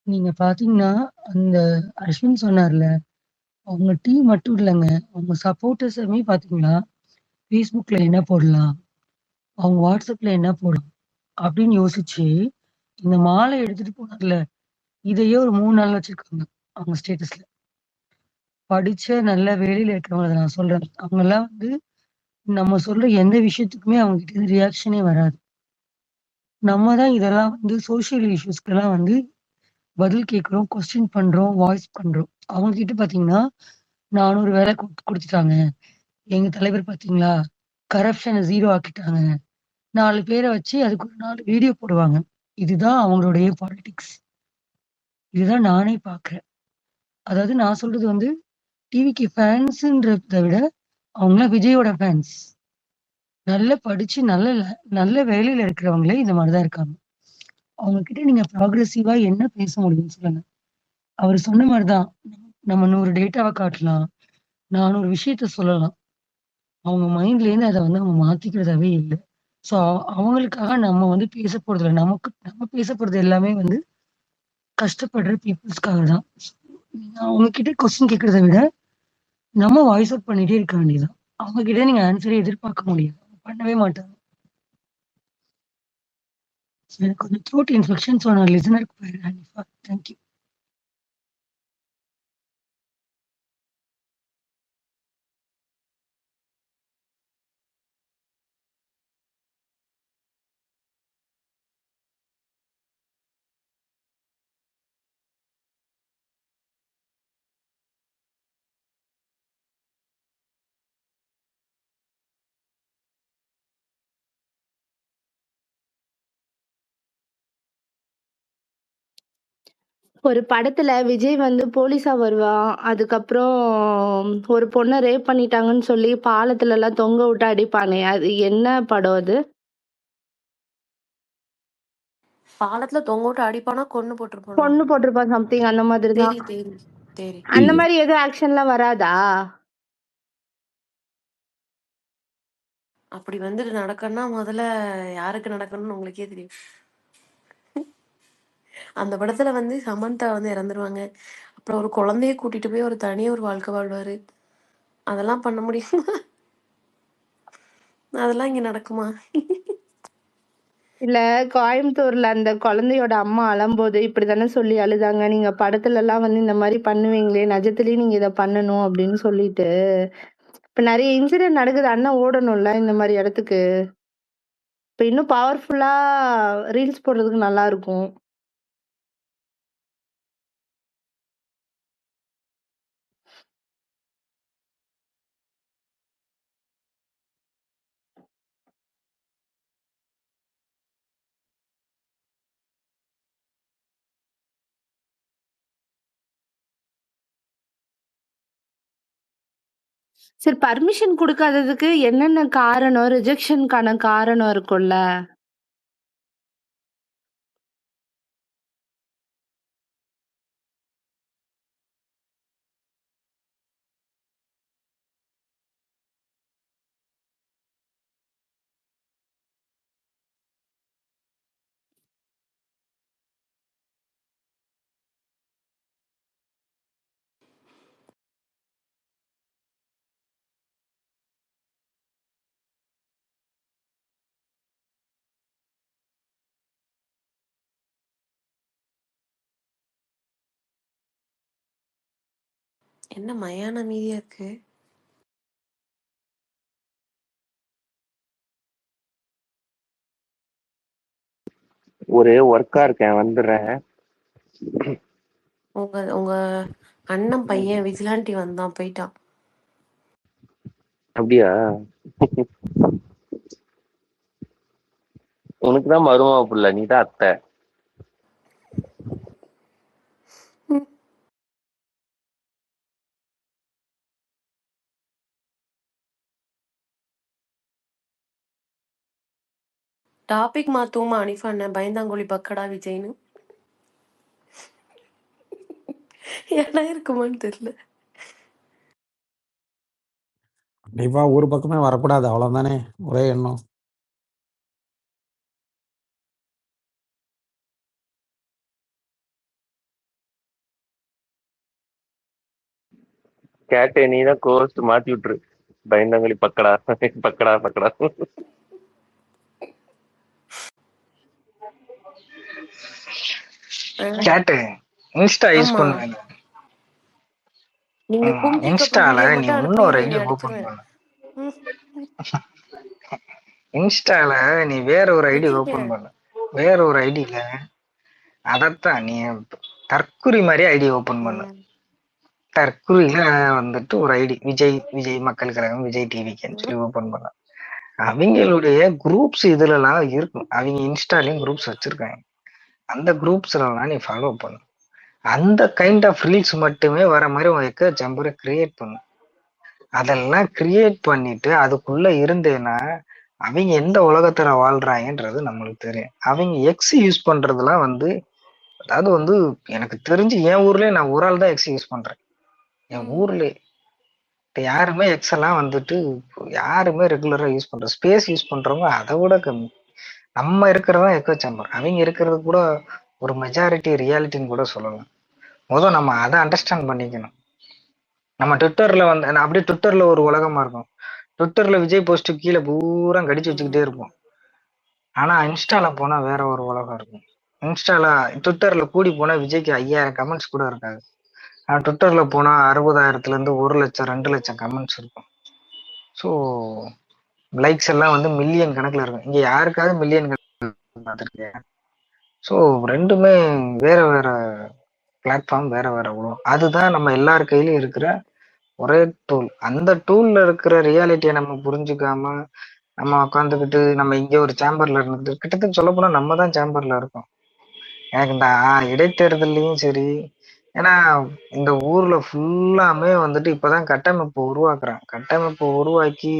நீங்க பாத்தீங்கன்னா அந்த அஸ்வின் சொன்னார்ல, அவங்க டீம் மட்டும் இல்லைங்க, அவங்க சப்போர்ட்டர்ஸுமே பாத்தீங்களா Facebookல என்ன போடலாம்? அவங்க WhatsAppல என்ன போடலாம்? அப்படின்னு யோசிச்சு, இந்த மாலை எடுத்துட்டு போனார்ல, இதையே ஒரு 3 நாள் வச்சிருக்காங்க. அவங்க ஸ்டேட்டஸ்ல. படிச்ச நல்ல வேலையில இருக்கிறவங்கள நான் சொல்றேன். அவங்கலாம் வந்து நம்ம சொல்ற எந்த விஷயத்துக்குமே அவங்க கிட்ட இருந்து ரியாக்ஷனே வராது. நம்ம தான் இதெல்லாம் வந்து சோசியல் இஷ்யூஸ்க்கெல்லாம் வந்து பதில் கேட்கிறோம், கொஸ்டின் பண்றோம், வாய்ஸ் பண்றோம். அவங்க கிட்ட பார்த்தீங்கன்னா, 400 வேலை குடுத்துட்டாங்க. எங்க தலைவர் பார்த்தீங்களா, கரப்ஷன 0 ஆக்கிட்டாங்க. 4 பேர வச்சு அதுக்கு ஒரு 4 வீடியோ போடுவாங்க. இதுதான் அவங்களுடைய பாலிடிக்ஸ். இதுதான் நானே பார்க்குறேன். அதாவது நான் சொல்றது வந்து டிவிக்கு ஃபேன்ஸ்ன்றத விட, அவங்கலாம் விஜயோட ஃபேன்ஸ். நல்லா படிச்சு நல்ல வேலையில இருக்கிறவங்களே இந்த மாரி தான் இருக்காங்க. அவங்க கிட்ட நீங்க ப்ராக்ரசிவா என்ன பேச முடியும்னு சொல்லுங்க. அவரு சொன்ன மாரி தான். நம்ம 100 டேட்டாவ காட்டலாம். 400 விஷயத்த சொல்லலாம். அவங்க மைண்ட்லேருந்து அத வந்து அவங்க மாத்திக்கிறதாவே இல்ல. ஸோ அவங்களுக்காக நம்ம வந்து பேச போறதில்ல. நம்ம பேச போறது எல்லாமே வந்து கஷ்டப்படுற பீப்பிள்ஸ்க்காக தான். நீங்க அவங்க கிட்ட கொஸ்டின் கேட்கிறத விட, நம்ம வாய்ஸ் அவுட் பண்ணிட்டே இருக்க வேண்டியதுதான். அவங்க கிட்ட நீங்க ஆன்ஸரே எதிர்பார்க்க முடியாது. அவங்க பண்ணவே மாட்டாங்க. எனக்கு கொஞ்சம் த்ரோட் இன்ஃபெக்ஷன். ஸோ நான் லிசனருக்கு போயிடுறேன் ஹனிஃபா. Thank you. ஒரு படத்துல விஜய் வந்து போலீஸா வருவான். அதுக்கப்புறம் ஒரு பொண்ண ரேப் பண்ணிட்டாங்கன்னு சொல்லி பாலத்துலலாம் தொங்க விட்டு அடிப்பானே! அது என்ன படம் அது? பாலத்துல தொங்க விட்டு அடிப்பானா கொன்னு போட்டிருப்பானா? கொன்னு போட்டிருப்பான் சம்திங் அந்த மாதிரி தான். தேரி அந்த மாரி எதுவும் ஆக்ஷன்லாம் வராதா? அப்படி வந்து நடக்கணும்னா முதல்ல யாருக்கு நடக்கணும்னு உங்களுக்கே தெரியும். அந்த படத்துல வந்து சமந்தா வந்து இறந்துருவாங்க. அப்புறம் ஒரு குழந்தைய கூட்டிட்டு போய் ஒரு தனியா ஒரு வாழ்க்கை வாழ்வாரு. அதெல்லாம் பண்ண முடியுமா? அதெல்லாம் இங்க நடக்குமா? இல்ல கோயம்புத்தூர்ல அந்த குழந்தையோட அம்மா அழும்போது இப்படித்தானே சொல்லி அழுதாங்க. நீங்க படத்துலலாம் வந்து இந்த மாரி பண்ணுவீங்களே, நிஜத்திலேயே நீங்க இத பண்ணணும் அப்படின்னு சொல்லிட்டு. இப்ப நெறைய இன்சிடென்ட் நடக்குது. அண்ணன் ஓடணும்ல இந்த மாரி இடத்துக்கு. இப்ப இன்னும் பவர்ஃபுல்லா ரீல்ஸ் போடுறதுக்கு நல்லா இருக்கும். சரி பர்மிஷன் குடுக்காததுக்கு என்னென்ன காரணம்? ரிஜெக்ஷனுக்கான காரணம் இருக்கும்ல? என்ன மயான மீதியா இருக்கு? ஒரு ஒர்க்கா இருக்கேன், வந்துடுறேன். உங்க உங்க அண்ணன் பையன் விஜிலாண்டி வந்தான், போயிட்டான். அப்படியா? உனக்குதான் மருமக புள்ள, நீதான் அத்தை. டாபிக் மாத்துவோமா அனிஃபா அண்ணன்? பயந்தாங்கோலி பக்கடா விஜய்னு. இடம் இருக்குமான்னு தெரியல. கண்டிப்பா ஒரு பக்கமே வரக்கூடாது. அவ்வளவுதானே ஒரே எண்ணம். கேட்டே, நீதான் கோஸ்ட் மாத்தி விட்டுரு. பயந்தாங்கொழி பக்கடா பக்கடா பக்கடா. கேட்டு இன்ஸ்டா யூஸ் ஆமா பண்ணுவேன். நீங்க கும்கி கப்பு இன்ஸ்டால வீடியோ நீ மட்டும் இன்னொரு அனுப்புனீங்க ஐடி ஓபன் அடிச்சிருவேன். பண்ணு. ம், இன்ஸ்டால நீ வேற ஒரு ஐடி ஓபன் வச்சிருக்கேன். பண்ணு. வேற ஒரு ஐடியில அதத்தான் நீ தற்குறி மாதிரி ஐடி ஓபன் பண்ணு. ம், தற்குறியில வந்துட்டு ஒரு ஐடி விஜய் மக்கள் கழகம் விஜய் டிவிக்குன்னு சொல்லி ம், ஓபன் பண்ண. அவங்களுடைய குரூப்ஸ் இதுலலாம் இருக்கும். அவங்க இன்ஸ்டாலையும் குரூப்ஸ் வச்சிருக்காங்க. அந்த குரூப்ஸ்லாம் நீ ஃபாலோ பண்ணு. அந்த கைண்ட் ஆஃப் ரீல்ஸ் மட்டுமே வர மாதிரி உனக்கு ஜம்பரை கிரியேட் பண்ணு. அதெல்லாம் கிரியேட் பண்ணிட்டு அதுக்குள்ள இருந்தேன்னா அவங்க எந்த உலகத்துல வாழ்றாங்கன்றது நம்மளுக்கு தெரியும். அவங்க எக்ஸ் யூஸ் பண்றதுலாம் வந்து அதாவது வந்து எனக்கு தெரிஞ்சு என் ஊர்லயே நான் ஒரு ஆள் தான் எக்ஸ் யூஸ் பண்றேன். என் ஊர்ல யாருமே எக்ஸ் எல்லாம் வந்துட்டு யாருமே ரெகுலரா யூஸ் பண்ற ஸ்பேஸ் யூஸ் பண்றவங்க அதை விட கம்மி. நம்ம இருக்கிறதா எக்கோ சேம்பர். அவங்க இருக்கிறது கூட ஒரு மெஜாரிட்டி ரியாலிட்டின்னு கூட சொல்லலாம். முதல் நம்ம அதை அண்டர்ஸ்டாண்ட் பண்ணிக்கணும். நம்ம ட்விட்டர்ல வந்து அப்படியே ட்விட்டர்ல ஒரு உலகமா இருக்கும். ட்விட்டர்ல விஜய் போஸ்ட் கீழே பூரா கடிச்சு வச்சுக்கிட்டே இருப்போம். ஆனா இன்ஸ்டால போனா வேற ஒரு உலகம் இருக்கும். ட்விட்டர்ல கூடி போனா விஜய்க்கு 5000 கமெண்ட்ஸ் கூட இருக்காது. ஆனா ட்விட்டர்ல போனா 60,000 இருந்து 1,00,000 2,00,000 கமெண்ட்ஸ் இருக்கும். ஸோ லைக்ஸ் எல்லாம் வந்து மில்லியன் கணக்குல இருக்கும். இங்க யாருக்காவது மில்லியன் பார்த்துருக்கேன். ஸோ ரெண்டுமே வேற வேற பிளாட்ஃபார்ம், வேற வேற உலகம். அதுதான் நம்ம எல்லார் கையிலும் இருக்கிற ஒரே டூல். அந்த டூல்ல இருக்கிற ரியாலிட்டியை நம்ம புரிஞ்சுக்காம நம்ம உட்காந்துக்கிட்டு நம்ம இங்க ஒரு சேம்பர்ல இருந்துட்டு கிட்டத்தட்ட சொல்ல போனா நம்ம தான் சேம்பர்ல இருக்கோம். எனக்கு இந்த இடைத்தேர்தல்லையும் சரி, ஏன்னா இந்த ஊர்ல ஃபுல்லாமே வந்துட்டு இப்பதான் கட்டமைப்பு உருவாக்குறேன். கட்டமைப்பு உருவாக்கி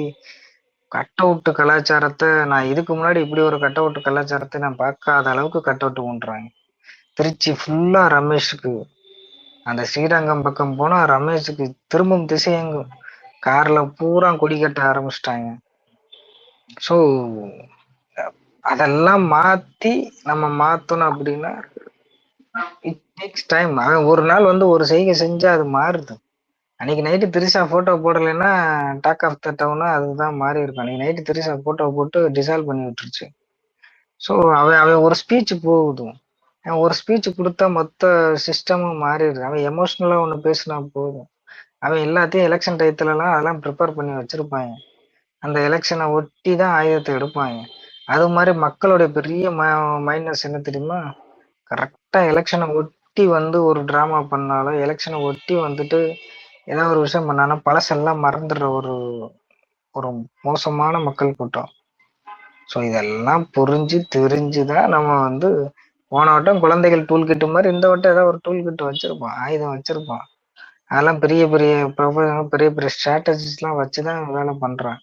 கட் அவுட் கலாச்சாரத்தை நான் இதுக்கு முன்னாடி இப்படி ஒரு கட் அவுட் கலாச்சாரத்தை நான் பார்க்காத அளவுக்கு கட் அவுட் பண்றாங்க. திருச்சி ஃபுல்லா ரமேஷுக்கு, அந்த ஸ்ரீரங்கம் பக்கம் போனா ரமேஷுக்கு திரும்பும் திசை எங்கும் கார்ல பூரா கொடி கட்ட ஆரம்பிச்சிட்டாங்க. ஸோ அதெல்லாம் மாத்தி நம்ம மாத்தணும் அப்படின்னா இட் டேக்ஸ் டைம். அவன் ஒரு நாள் வந்து ஒரு செய்கை செஞ்சா அது மாறுது. அன்னைக்கு நைட்டு திரிஷா போட்டோ போடலைன்னா டாக் ஆஃப் த டவுனா அதுதான் மாறி இருக்கும். அன்னைக்கு நைட்டு திரிஷா போட்டோ போட்டு டிசால்வ் பண்ணி விட்டுருச்சு. ஸோ அவன் ஒரு ஸ்பீச் போகுது. ஒரு ஸ்பீச் கொடுத்தா மொத்த சிஸ்டமும் மாறிடுது. அவன் எமோஷ்னலா ஒன்று பேசினா போதும். அவன் எல்லாத்தையும் எலெக்ஷன் டயத்துலலாம் அதெல்லாம் ப்ரிப்பேர் பண்ணி வச்சிருப்பாங்க. அந்த எலெக்ஷனை ஒட்டி தான் ஆயுதத்தை எடுப்பாங்க. அது மாதிரி மக்களுடைய பெரிய மைனஸ் என்ன தெரியுமா? கரெக்டா எலெக்ஷனை ஒட்டி வந்து ஒரு டிராமா பண்ணாலும் எலெக்ஷனை ஒட்டி வந்துட்டு ஏதாவது ஒரு விஷயம் பண்ணாலும் பழசெல்லாம் மறந்துடுற ஒரு ஒரு மோசமான மக்கள் கூட்டம். ஸோ இதெல்லாம் புரிஞ்சு தெரிஞ்சுதான் நம்ம வந்து போன வட்டம் குழந்தைகள் டூல் கிட்டு மாதிரி இந்த வட்டம் ஏதாவது ஒரு டூல் கிட்டு வச்சிருப்போம், ஆயுதம் வச்சிருப்போம். அதெல்லாம் பெரிய பெரிய பெரிய பெரிய ஸ்ட்ராட்டஜிஸ்லாம் வச்சுதான் வேலை பண்றான்.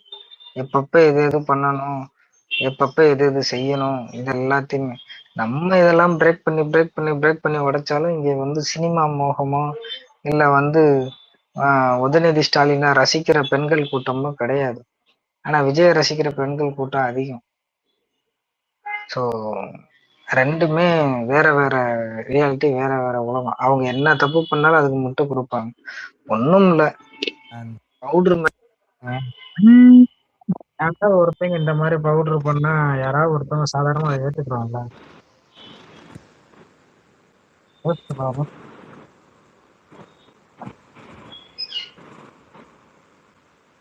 எப்பப்ப எது எது பண்ணணும், எப்பப்ப எது எது செய்யணும், இது எல்லாத்தையுமே நம்ம இதெல்லாம் பிரேக் பண்ணி உடைச்சாலும் இங்க வந்து சினிமா மோகமோ இல்ல வந்து உதயநிதி ஸ்டாலினை ரசிக்கிற பெண்கள் கூட்டமும் கிடையாது. ஆனா விஜய ரசிக்கிற பெண்கள் கூட்டம் அதிகம். ஸோ ரெண்டுமே வேற வேற ரியாலிட்டி, வேற வேற உலகம். அவங்க என்ன தப்பு பண்ணாலும் அதுக்கு முட்டு கொடுப்பாங்க. ஒன்றும் இல்லை, பவுடர் யாராவது ஒருத்தங்க இந்த மாதிரி பவுடர் பண்ணா யாராவது ஒருத்தவங்க சாதாரணமா அதை ஏத்துக்குறாங்களா?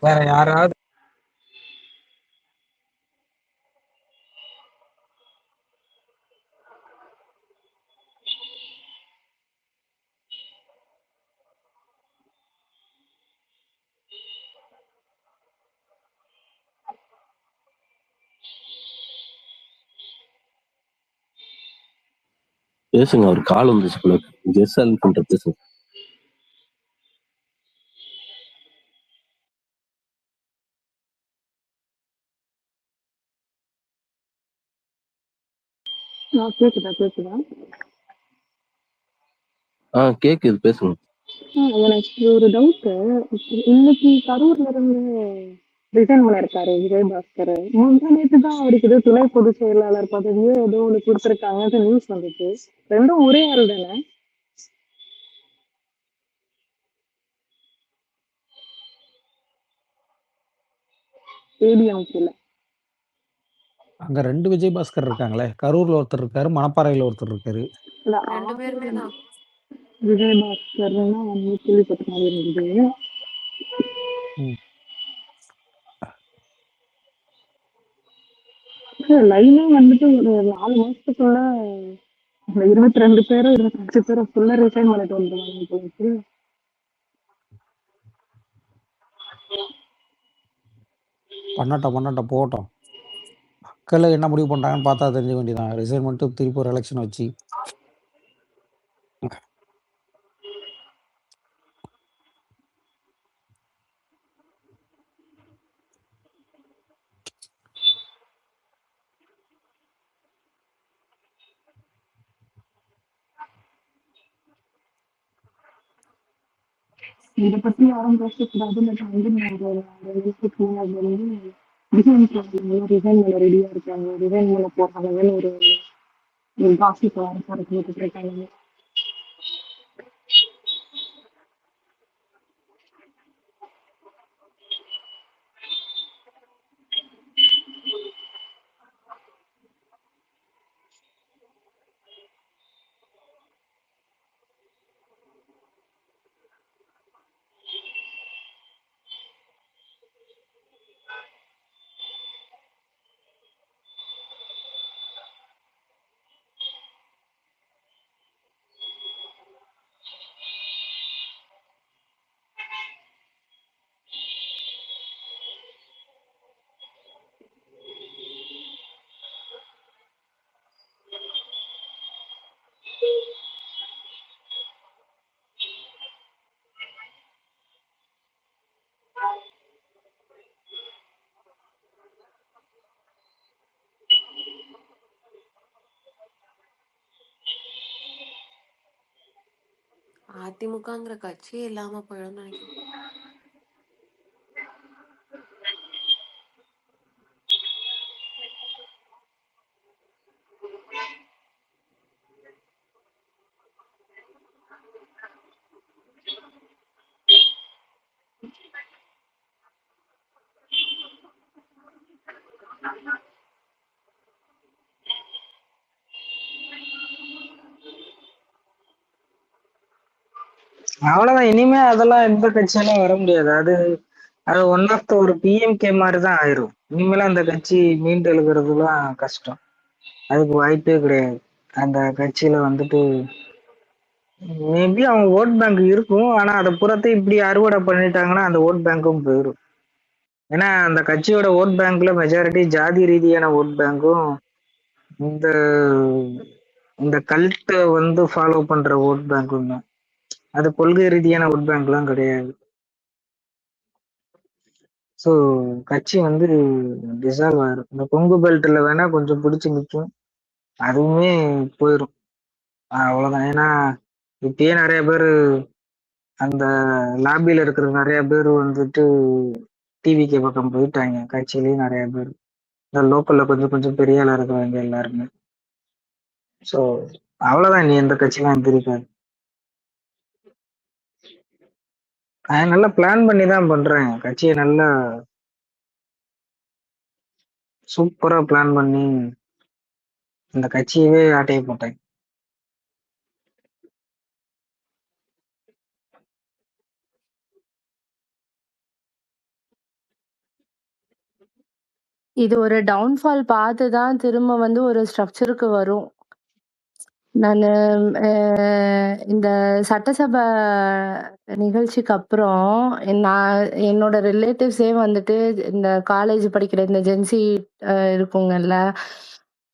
வேற யாராவது பேசுங்க. ஒரு கால் வந்துச்சு போல. கெஸ் பண்ற பேசுங்க. கேக்குதா? கேக்குது, பேசுங்க. எனக்கு ஒரு டவுட். இன்னைக்கு கரூர்ல இருந்து ரிசைன் பண்ணிருக்காரு விஜயபாஸ்கர். முந்தா நேத்து தான் அவருக்கு ஏதோ துணை பொதுச் செயலாளர் பதவியோ ஏதோ ஒண்ணு கொடுத்திருக்காங்கன்னு நியூஸ் வந்துச்சு. ரெண்டும் ஒரே ஆள் தானே? ஏடிஎம்கேல. அங்க 2 விஜயபாஸ்கர் இருக்காங்களே. கரூர்ல ஒருத்தர் இருக்காரு, மணப்பாறையில ஒருத்தர் இருக்காரு. இல்ல 2 பேருமே தான். விஜயபாஸ்கர்னா வந்து கேள்விப்பட்ட மாதிரி இருந்தது. ம். லைனா வந்துட்டு ஒரு 4 மாசத்துக்குள்ள இந்த 22 பேரோ 25 பேரோ ஃபுல்லா ரிசைன் பண்ணிட்டு வந்துருவாங்க போல இருக்கு. பண்ணட்டும் போகட்டும். மக்கள் என்ன முடிவு பண்றாங்கன்னு பார்த்தா தெரிஞ்சுக்க வேண்டியதான். ரிசைன் பண்ணிட்டு திருப்பி ஒரு எலெக்ஷன் வச்சு இதை பத்தி யாரும் பேசக்கூடாது. பட் வந்து நான் ஒரு 2 வீட்டுக்கு முன்னாடி வந்து ரிசைன் பண்ண ரெடியா இருக்காங்க, ரிசைன் பண்ண போறாங்கன்னு ஒரு காசிப் பரப்பிட்டு இருக்காங்க. அதிமுகங்கிற கட்சியே இல்லாம போயிடும்னு நினைக்கிறேன். அவ்வளவுதான். இனிமே அதெல்லாம் எந்த கட்சியெல்லாம் வர முடியாது. அது அது ஒன் ஆஃப் த ஒரு பிஎம்கே மாதிரி தான் ஆயிரும். இனிமேலாம் அந்த கட்சி மீண்டு எழுதுறதுலாம் கஷ்டம். அதுக்கு வாய்ப்பே கிடையாது. அந்த கட்சியில வந்துட்டு மேபி அவங்க ஓட் பேங்க் இருக்கும். ஆனா அதை புறத்தை இப்படி அறுவடை பண்ணிட்டாங்கன்னா அந்த ஓட் பேங்க்கும் போயிடும். ஏன்னா அந்த கட்சியோட ஓட் பேங்க்ல மெஜாரிட்டி ஜாதி ரீதியான ஓட் பேங்க்கும் இந்த இந்த கல்ட்டை வந்து ஃபாலோ பண்ற ஓட் பேங்க்கும் தான். அது கொள்கை ரீதியான ஓட் பேங்க்லாம் கிடையாது. ஸோ கட்சி வந்து டிசால்வ் ஆயிரும். இந்த கொங்கு பெல்ட்ல வேணா கொஞ்சம் பிடிச்சி நிற்கும், அதுவுமே போயிடும். அவ்வளவுதான். ஏன்னா இப்பயே நிறைய பேர் அந்த லாபியில இருக்கிற நிறைய பேர் வந்துட்டு டிவிகே பக்கம் போயிட்டாங்க. கட்சியிலயும் நிறைய பேர் இந்த லோக்கல்ல கொஞ்சம் கொஞ்சம் பெரிய ஆளா இருக்கிறவங்க எல்லாருமே. ஸோ அவ்வளவுதான். நீ எந்த கட்சியெல்லாம் எந்திரிக்காது. நான் நல்லா பிளான் பண்ணி தான் பண்றேன். கட்சியை நல்லா சூப்பரா பிளான் பண்ணி இந்த கட்சியவே ஆட்டைய போட்டேன். இது ஒரு டவுன்ஃபால் பார்த்து தான் திரும்ப வந்து ஒரு ஸ்ட்ரக்சருக்கு வரும். நானு இந்த சட்டசபை நிகழ்ச்சிக்கு அப்புறம் நான் என்னோட ரிலேட்டிவ்ஸே வந்துட்டு இந்த காலேஜ் படிக்கிற இந்த ஜென்சி இருக்குங்கல்ல,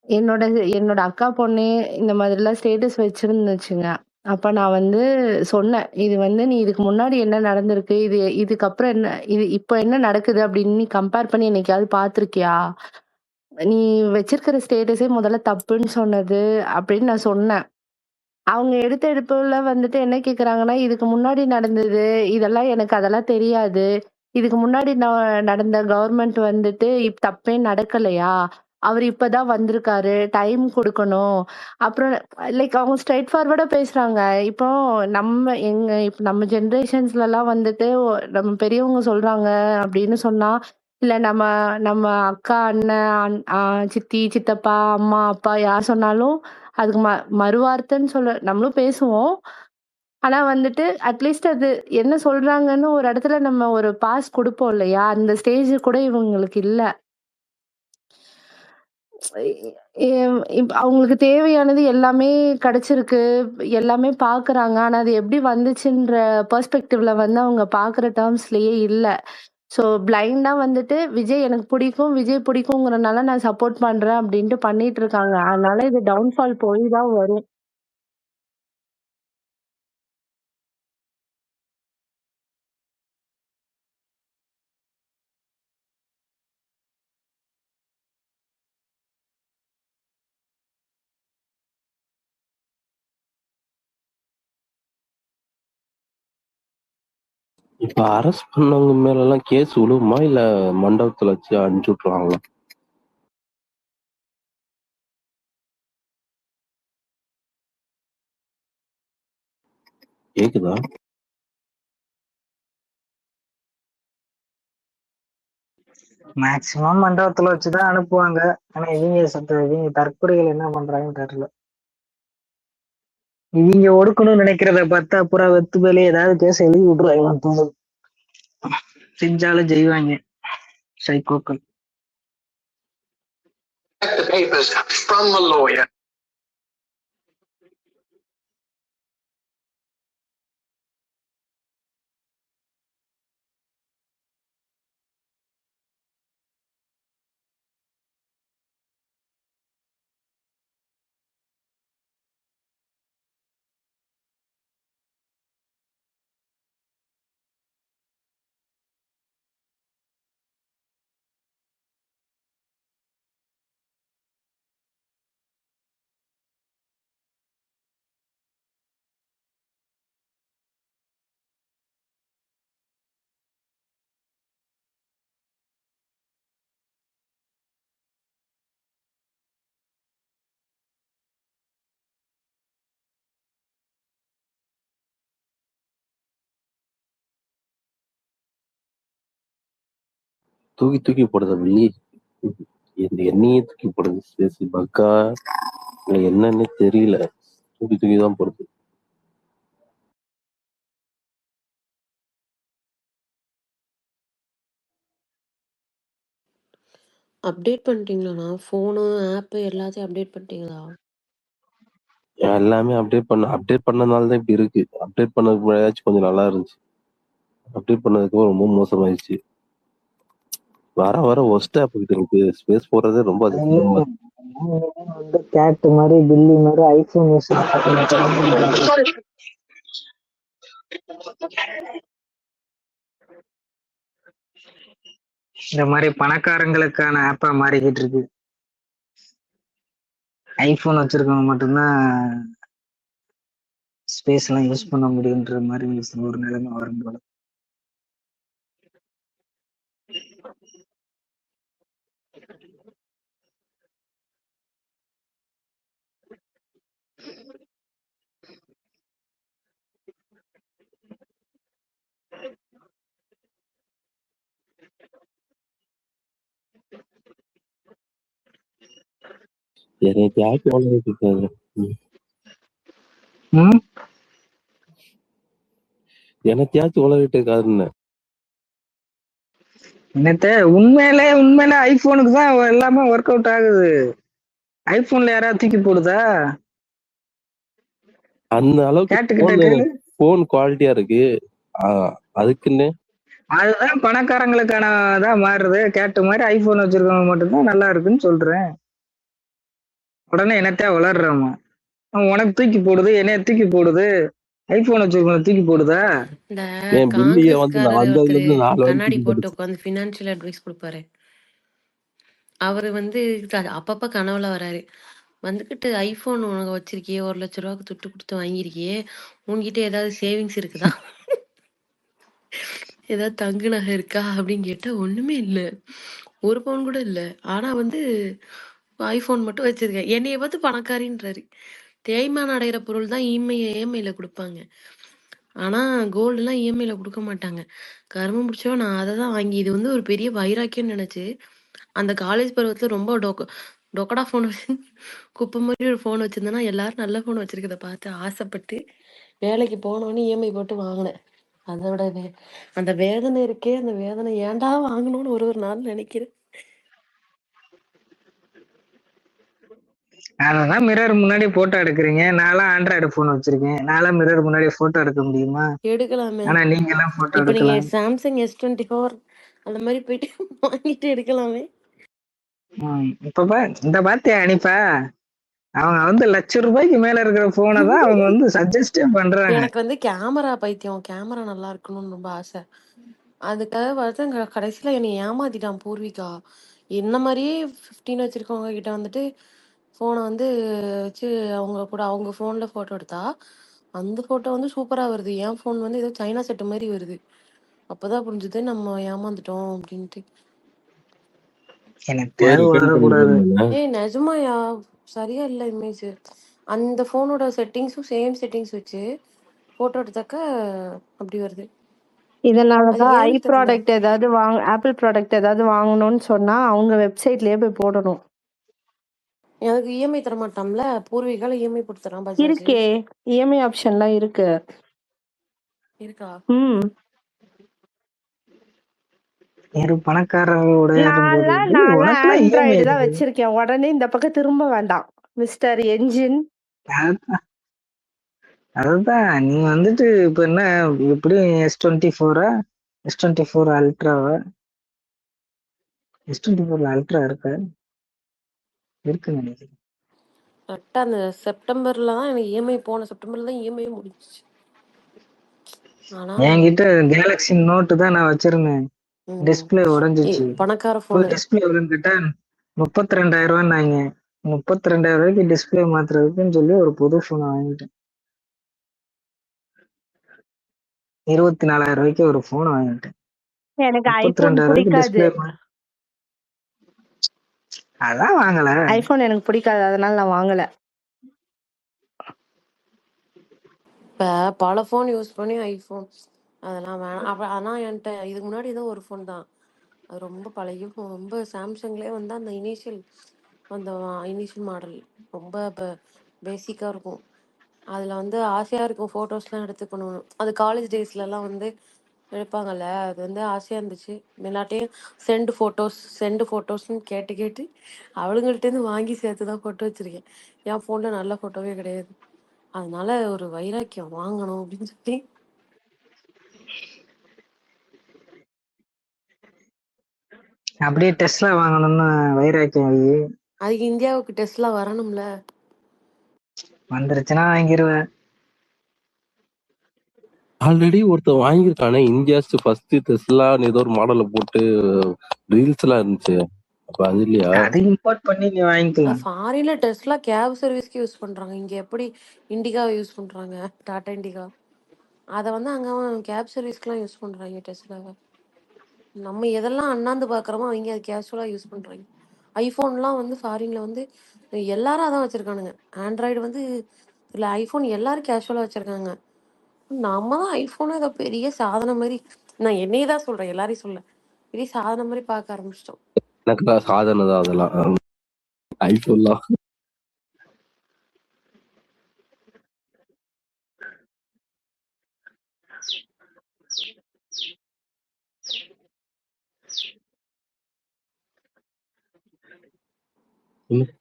என்னோட என்னோட அக்கா பொண்ணே இந்த மாதிரிலாம் ஸ்டேட்டஸ் வச்சிருந்துச்சுங்க. அப்ப நான் வந்து சொன்னேன், இது வந்து நீ இதுக்கு முன்னாடி என்ன நடந்திருக்கு, இதுக்கப்புறம் என்ன, இது இப்போ என்ன நடக்குது அப்படின்னு நீ கம்பேர் பண்ணி என்னைக்காவது பார்த்திருக்கியா? நீ வச்சிருக்கிற ஸ்டேட்டஸே முதல்ல தப்புன்னு சொன்னது அப்படின்னு நான் சொன்னேன். அவங்க எடுத்த எடுப்புல வந்துட்டு என்ன கேக்குறாங்கன்னா, இதுக்கு முன்னாடி நடந்தது இதெல்லாம் எனக்கு அதெல்லாம் தெரியாது. இதுக்கு முன்னாடி நடந்த கவர்மெண்ட் வந்துட்டு தப்பே நடக்கலையா? அவரு இப்பதான் வந்திருக்காரு. டைம் குடுக்கணும். அப்புறம் லைக் அவங்க ஸ்ட்ரெய்ட் ஃபார்வர்டா பேசுறாங்க. இப்போ இப்ப நம்ம ஜெனரேஷன்ஸ்லலாம் வந்துட்டு நம்ம பெரியவங்க சொல்றாங்க அப்படின்னு சொன்னா, இல்ல நம்ம நம்ம அக்கா, அண்ணன், சித்தி, சித்தப்பா, அம்மா, அப்பா யார் சொன்னாலும் அதுக்கு மறுவார்த்தைன்னு நம்மளும் பேசுவோம். ஆனா வந்துட்டு அட்லீஸ்ட் அது என்ன சொல்றாங்கன்னு ஒரு இடத்துல நம்ம ஒரு பாஸ் குடுப்போம் இல்லையா? அந்த ஸ்டேஜ் கூட இவங்களுக்கு இல்ல. அவங்களுக்கு தேவையானது எல்லாமே கிடைச்சிருக்கு. எல்லாமே பார்க்குறாங்க. ஆனா அது எப்படி வந்துச்சுன்ற பெர்ஸ்பெக்டிவ்ல வந்து அவங்க பார்க்குற டெர்ம்ஸ்லயே இல்ல. ஸோ பிளைண்டா வந்துட்டு விஜய் எனக்கு பிடிக்கும், விஜய் பிடிக்குங்கிறனால நான் சப்போர்ட் பண்றேன் அப்படின்ட்டு பண்ணிட்டு இருக்காங்க. அதனால இது டவுன்ஃபால் போய் தான் வரும். இப்ப அரெஸ்ட் பண்ணவங்க மேல எல்லாம் கேஸ் விழுவுமா இல்ல மண்டபத்துல வச்சு அனுப்பிச்சு விட்டுருவாங்களா? கேக்குதா? மேக்சிமம் மண்டபத்துல வச்சுதான் அனுப்புவாங்க. ஆனா இவங்க தற்கொலைகள் என்ன பண்றாங்கன்னு தெரியல. இவங்க ஒடுக்கணும்னு நினைக்கிறத பார்த்தா அப்புறம் வெத்து மேலே ஏதாவது கேஸ் எழுதி விட்டுருவாங்களான்னு தோணுது. செஞ்சாலும் செய்வாங்க சைக்கோக்கள். The papers from the lawyer. தூக்கி தூக்கி போடுது வெள்ளி. இந்த எண்ணெயே தூக்கி போடுது. பேசி பக்கா இல்ல என்னன்னு தெரியல. தூக்கி தூக்கி தான் போடுது. அப்டேட் பண்ணிட்டீங்களாண்ணா? ஃபோனு, ஆப்பு எல்லாத்தையும் அப்டேட் பண்ணிட்டீங்களா? எல்லாமே அப்டேட் பண்ணனால தான் இப்படி இருக்கு. அப்டேட் பண்ணதுக்கு முன்னாடியாச்சும் கொஞ்சம் நல்லா இருந்துச்சு. அப்டேட் பண்ணதுக்கு ரொம்ப மோசமாயிடுச்சு. வர வர ஒஸ்டா போயிட்டு இருக்கு. ஸ்பேஸ் போடுறதே ரொம்ப அதிகமா இருக்கு. வந்து கேட் மாதிரி பில்லி மாதிரி ஐபோன் யூஸ் இந்த மாதிரி பணக்காரங்களுக்கான ஆப்பா மாறிக்கிட்டு இருக்கு. ஐபோன் வச்சிருக்கவங்க மட்டும்தான் ஸ்பேஸ் எல்லாம் யூஸ் பண்ண முடியுன்ற மாதிரி ஒரு நிலைமை வரும் போல. என்னைக்காச்சும் வளரிட்டு இருக்காது. என்னத்தையாச்சும் வளரிட்டு இருக்காதுன்னு. என்னத்த உண்மையில ஐபோனுக்கு தான் எல்லாமே ஒர்க் அவுட் ஆகுது. ஐபோன்ல யாராவது தூக்கி போடுதா? அந்த அளவுக்கு போன் குவாலிட்டியா இருக்கு. அதுக்குன்னு அதுதான் பணக்காரங்களுக்கான தான் மாறுது. கேட்டு மாதிரி ஐபோன் வச்சிருக்கவங்க மட்டும்தான் நல்லா இருக்குன்னு சொல்றேன். உடனே என்னத்தையா வளர்றோமா? உனக்கு தூக்கி போடுது, என்னைய தூக்கி போடுது. ஐபோன் வச்சிருக்கவங்க தூக்கி போடுதா? இந்த என் பில்லிய வந்து காங்கிரஸ்காரர் வந்ததுல இருந்து 4 ஒருத்தர் வரைக்கும் கண்ணாடி தூக்கி போட்டு போட்டுச்சு. உட்காந்து ஃபினான்ஷியல் அட்வைஸ் கொடுப்பாரு. அவர் வந்து அப்பப்ப கனவுல வராரு. வந்துகிட்டு ஐபோன் உனக்கு வச்சிருக்கியே, 1 லட்ச ரூபாய்க்கு துட்டு கொடுத்து வாங்கியிருக்கியே, உன்கிட்ட ஏதாவது சேவிங்ஸ் இருக்குதா? ஏதாவது தங்கு நகை இருக்கா அப்படின்னு கேட்டா ஒண்ணுமே இல்லை, 1 பவுன் கூட இல்லை. ஆனா வந்து ஐபோன் மட்டும் வச்சிருக்கேன். என்னைய பார்த்து பணக்காரின்றாரு. தேய்மானம் அடைகிற பொருள் தான் இஎம்ஐல கொடுப்பாங்க. ஆனா கோல்டுலாம் இஎம்ஐல குடுக்க மாட்டாங்க. கருமம் பிடிச்சவன் நான் அத தான் வாங்கி இது வந்து ஒரு பெரிய வைராக்கியம்னு நெனச்சு, அந்த காலேஜ் பருவத்துல ரொம்ப டொக்கடா ஃபோன் வச்சு குப்பை மாரி ஒரு ஃபோன் வச்சிருந்தேன்னா, எல்லாரும் நல்ல ஃபோன் வச்சிருக்கத பார்த்து ஆசைப்பட்டு, வேலைக்கு போனோனே இஎம்ஐ போட்டு வாங்குனேன். அதோட அந்த வேதனை இருக்கே, அந்த வேதனை ஏன்டா வாங்குனோம்னு ஒரு ஒரு நாள் நெனைக்கிறேன். அததான் மிரர் முன்னாடி போட்டோ எடுக்கிறீங்க. நான்லாம் ஆண்ட்ராய்டு போன் வச்சிருக்கேன். நான்லாம் மிரர் முன்னாடி போட்டோ எடுக்க முடியுமா? எடுக்கலாமே. ஆனா நீங்க எல்லாம் போட்டோ இப்ப நீங்க எடுக்கலாம். Samsung S24 அந்த மாரி போயிட்டு வாங்கிட்டு எடுக்கலாமே. இப்ப இந்த பாத்தியா அனிப்பா, அவங்க வந்து ₹1,00,000 மேல இருக்கிற போனை தான் அவங்க வந்து சஜஸ்டே பண்றாங்க. எனக்கு வந்து கேமரா பைத்தியம். கேமரா நல்லா இருக்கணும்னு ரொம்ப ஆசை. அதுக்காக வந்து கடைசியில என்னை ஏமாத்திட்டான் பூர்விகா. என்ன மாதிரியே 15 வச்சிருக்கவங்க கிட்ட வந்துட்டு ஃபோனை வந்து வச்சு அவங்க கூட அவங்க ஃபோனில் ஃபோட்டோ எடுத்தா அந்த ஃபோட்டோ வந்து சூப்பராக வருது. என் ஃபோன் வந்து ஏதோ சைனா செட்டு மாதிரி வருது. அப்போதான் புரிஞ்சுது நம்ம ஏமாந்துட்டோம் அப்படின்ட்டு. எனக்கு போய் தேவை ரிட்டர்ன் வரக்கூடாது. பண்ணிடுவாங்க. ஏய் நிஜமாயா சரியா இல்லை இமேஜ். அந்த ஃபோனோட செட்டிங்ஸும் சேம் செட்டிங்ஸ் வச்சு ஃபோட்டோ எடுத்தாக்க அப்படி வருது. அது இதனாலதான் ஐ ஏன்னு தெரியல. ப்ராடக்ட் ஏதாவது ஆப்பிள் ப்ராடக்ட் ஏதாவது வாங்கணும்னு சொன்னா அவங்க வெப்சைட்லயே போய் போடணும். எனக்கு இஎம்ஐ தர மாட்டான்ல. பூர்வீகால இஎம்ஐ போட்டு தரான் பஜாஜ். இருக்கே, இஎம்ஐ ஆப்ஷன்லாம் இருக்கு. இருக்கா? ஒரு பணக்காரர்களுடைய நான்லாம் உனக்கெல்லாம் இஎம்ஐ ஆண்ட்ராய்டு தான் இருக்குது. வச்சிருக்கேன். உடனே இந்த பக்கம் திரும்ப வேண்டாம் மிஸ்டர் என்ஜின். அதுதான் நீ வந்துட்டு இப்ப என்ன எப்படி S24 S24 அல்ட்ராவா? S24 அல்ட்ரா இருக்கா? இருக்குன்னு நினைக்கிறேன். கரெக்டா அந்த செப்டம்பர்ல தான் எனக்கு இஎம்ஐ போன செப்டம்பர்ல தான் இஎம்ஐ முடிஞ்சிச்சு. ஆனா என்கிட்ட கேலக்ஸி நோட் தான் நான் வச்சிருந்தேன். டிஸ்பிளே உடைஞ்சிச்சு. பணக்கார போன். டிஸ்பிளே உடஞ்சிட்டா 32,000 32,000 டிஸ்பிளே மாத்துறதுக்குன்னு சொல்லி ஒரு புது போன் வாங்கிட்டேன். 24,000 ஒரு போன் வாங்கிட்டேன். எனக்கு ஐபோன் 32,000 பிடிக்காது. டிஸ்பிளே அதான் வாங்கல. ஐபோன் எனக்கு பிடிக்காது, அதனால நான் வாங்கல. இப்ப பல போன் யூஸ் பண்ணி ஐபோன் அதெல்லாம் வேணாம். ஆனா என்கிட்ட இதுக்கு முன்னாடி ஏதோ ஒரு ஃபோன் தான், அது ரொம்ப பழைய ஃபோன். ரொம்ப சாம்சங்லேயே வந்து அந்த இனிஷியல் மாடல் ரொம்ப பேசிக்காக இருக்கும். அதில் வந்து ஆசையாக இருக்கும் ஃபோட்டோஸ்லாம் எடுத்துக்கணும். அது காலேஜ் டேஸ்லலாம் வந்து எடுப்பாங்கல்ல, அது வந்து ஆசையாக இருந்துச்சு. எல்லாட்டையும் சென்டு ஃபோட்டோஸ்ன்னு கேட்டு கேட்டு அவளுங்கள்ட்டேருந்து வாங்கி சேர்த்து தான் ஃபோட்டோ வச்சுருக்கேன். என் ஃபோனில் நல்ல ஃபோட்டோவே கிடையாது. அதனால ஒரு வைராக்கியம் வாங்கணும் அப்படின்னு சொல்லி. அப்படியே டெஸ்லா வாங்கணும்னு வைராக்கியம். அதுக்கு இந்தியாவுக்கு டெஸ்ட்லாம் வரணும்ல. வந்துருச்சுன்னா வாங்கிடுவேன். ஆல்ரெடி ஒருத்தர் வாங்கியிருக்கானே, இந்தியாஸ் ஃபர்ஸ்ட் டெஸ்லான்னு ஏதோ ஒரு மாடலை போட்டு ரீல்ஸ் எல்லாம் இருந்துச்சு. அப்ப அது இல்லையா? அது இம்போர்ட் பண்ணி நீ வாங்கிக்கலாம். ஃபாரின்ல டெஸ்லா கேப் சர்வீஸ்க்கு யூஸ் பண்றாங்க. இங்க எப்படி இண்டிகாவை யூஸ் பண்றாங்க, டாடா இண்டிகா, அதை வந்து அங்க கேப் சர்வீஸ்க்குலாம் யூஸ் பண்றாங்க டெஸ்லாவை. நம்ம எதெல்லாம் அண்ணாந்து பாக்குறோமோ அவங்க அது கேஷுவலா யூஸ் பண்றாங்க. ஐபோன்லாம் வந்து ஃபாரின்ல வந்து எல்லாரும் அதான் வச்சிருக்கானுங்க. ஆண்ட்ராய்டு வந்து இல்ல, ஐபோன் எல்லாரும் கேஷுவலா வச்சிருக்காங்க. நம்ம தான் ஐபோன் இதை பெரிய சாதனை மாதிரி, நான் என்னையே தான் சொல்றேன், எல்லாரையும் சொல்ல, பெரிய சாதனை மாதிரி பார்க்க ஆரம்பிச்சிட்டோம். எனக்கு சாதனை தான் அதெல்லாம். ஐபோன்லாம்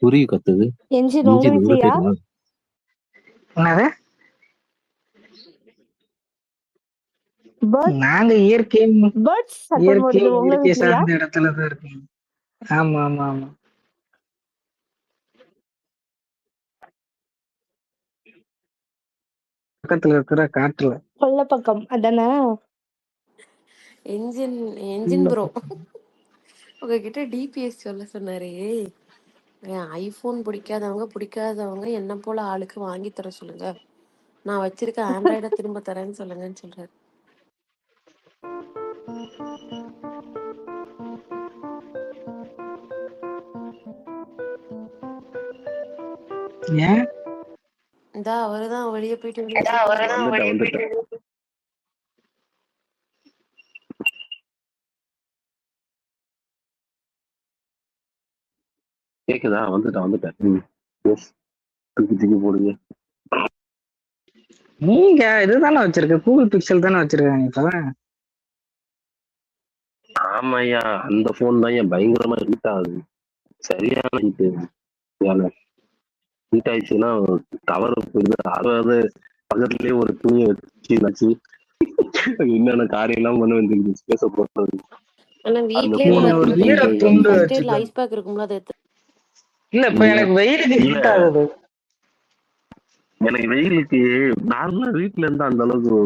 புரிய கத்துது. என்ஜின் உங்க வீட்லயா? என்னது? நாங்க இயற்கை சார்ந்த இடத்துலதான் இருக்கோம். ஆமா ஆமா ஆமா. பக்கத்துல இருக்கிற காட்டுல கொல்ல பக்கம் அதானே? என்ஜின் ப்ரோ உங்ககிட்ட டிபிஎஸ் சொல்ல சொன்னாரே, ஐபோன் பிடிக்காதவங்க என்ன போல ஆளுக்கு வாங்கி தர சொல்லுங்க, நான் வச்சிருக்க ஆண்ட்ராய்டை திரும்ப தரேன்னு சொல்லுங்கன்னு சொல்றாரு. ஏன் இந்தா அவருதான் வெளியே போயிட்டு கேக்குதா? வந்துட்டேன். எஸ், தூக்கி போடுங்க. நீங்க இதுதானே வச்சிருக்க, கூகுள் பிக்சல் தானே வச்சிருக்காங்க இப்ப. ஆமாய்யா, அந்த போன் தான் ஏன் பயங்கரமா ஹீட் ஆகுது. சரியான ஹீட். ஹீட் ஆயிடுச்சுன்னா கவர் போயிடுது. அதாவது பக்கத்துலயே ஒரு துணியை வச்சு என்னென்ன காரியம் எல்லாம் பண்ண வேண்டியது ஸ்பேஸ போறது. ஆனா அந்த வீட்லயே நீங்க போனை ஒரு பாத்தீங்கன்னா ஈர துண்டு ஃபர்ஸ்ட் எய்ட்ல வச்சுக்கோங்க. ஐஸ் பேக் இருக்கும்ல, அதை எடுத்து இல்ல இப்ப எனக்கு வெயிலுக்கு இல்ல, ஹீட் ஆகுது. எனக்கு வெயிலுக்கு நார்மலா வீட்டுல இருந்து அந்த அளவுக்கு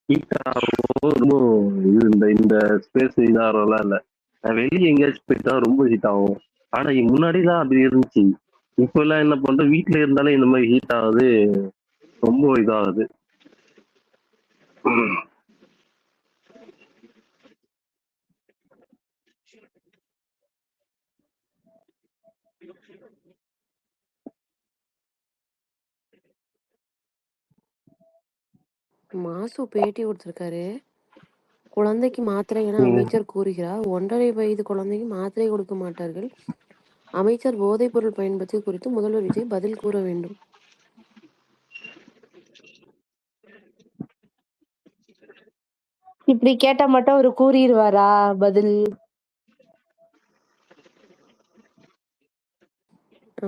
ஹீட் ஆகும். ரொம்ப இந்த ஸ்பேஸ் இதாகிறதெல்லாம் இல்ல. நான் வெளியே எங்கேயாச்சும் போயிட்டா ரொம்ப ஹீட் ஆகும். ஆனா முன்னாடிதான் அப்படி இருந்துச்சு. இப்ப எல்லாம் என்ன பண்றேன், வீட்டுல இருந்தாலே இந்த மாதிரி ஹீட் ஆகுது, ரொம்ப இதாகுது. மாசு பேட்டி கொடுத்திருக்காரு. குழந்தைக்கு மாத்திரை என அமைச்சர் கூறுகிறார். 1.5 வயது குழந்தைக்கு மாத்திரை கொடுக்க மாட்டார்கள். அமைச்சர் போதைப் பொருள் பயன்படுத்தி குறித்து முதல்வர் விஜய் பதில் கூற வேண்டும். இப்படி கேட்டா மட்டும் அவரு கூறிடுவாரா பதில்?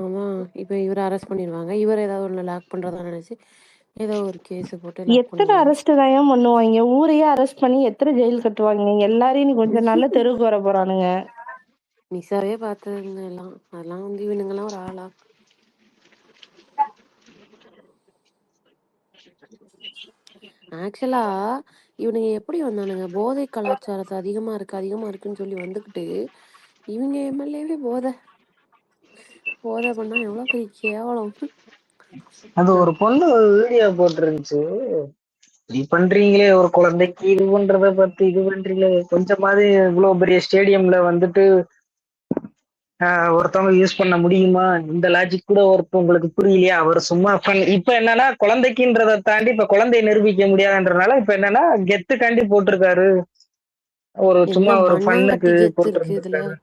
ஆமா, இப்ப இவரை அரெஸ்ட் பண்ணிடுவாங்க. இவர் ஏதாவது ஒண்ணு லாக் பண்றதா நினைச்சு ஏதோ ஒரு கேஸ் போட்டு லாக் எத்தனை பண்ணுவாங்க. அரெஸ்ட் தான் பண்ணுவாங்க? ஊரையே அரெஸ்ட் பண்ணி எத்தனை ஜெயில் கட்டுவாங்க? எல்லாரையும் நீ கொஞ்ச நாள்ல தெருவுக்கு வர போறானுங்க. நிசாவே பார்த்ததுங்க எல்லாம். அதெல்லாம் வந்து இவனுங்கெல்லாம் ஒரு ஆளா? ஆக்சுவலா இவனுங்க எப்படி வந்தானுங்க? போதை கலாச்சாரத்தை அதிகமா இருக்குன்னு சொல்லி வந்துகிட்டு இவங்க எம்எல்ஏவே போதை பண்ணா எவ்வளவு பெரிய கேவலம். அது ஒரு பொண்ணு வீடியோ போட்டிருந்துச்சு. இப்படி பண்றீங்களே ஒரு குழந்தைக்கு, இது பண்றத பத்தி இது பண்றீங்களே, கொஞ்சமாவது இவ்வளவு பெரிய ஸ்டேடியம்ல வந்துட்டு ஒருத்தவங்க யூஸ் பண்ண முடியுமா? இந்த லாஜிக் கூட உங்களுக்கு புரியலையா? அவர் சும்மா இப்ப என்னன்னா குழந்தைக்குன்றதை தாண்டி இப்ப குழந்தையை நிரூபிக்க முடியாதுன்றனால இப்ப என்னன்னா கெத்துக்காண்டி போட்டிருக்காரு. ஒரு சும்மா என்ன ஒரு மண்ணாங்கட்டி ஃபன்னுக்கு கெத்து இருக்கு இதுல. போட்டிருந்திருக்காரு.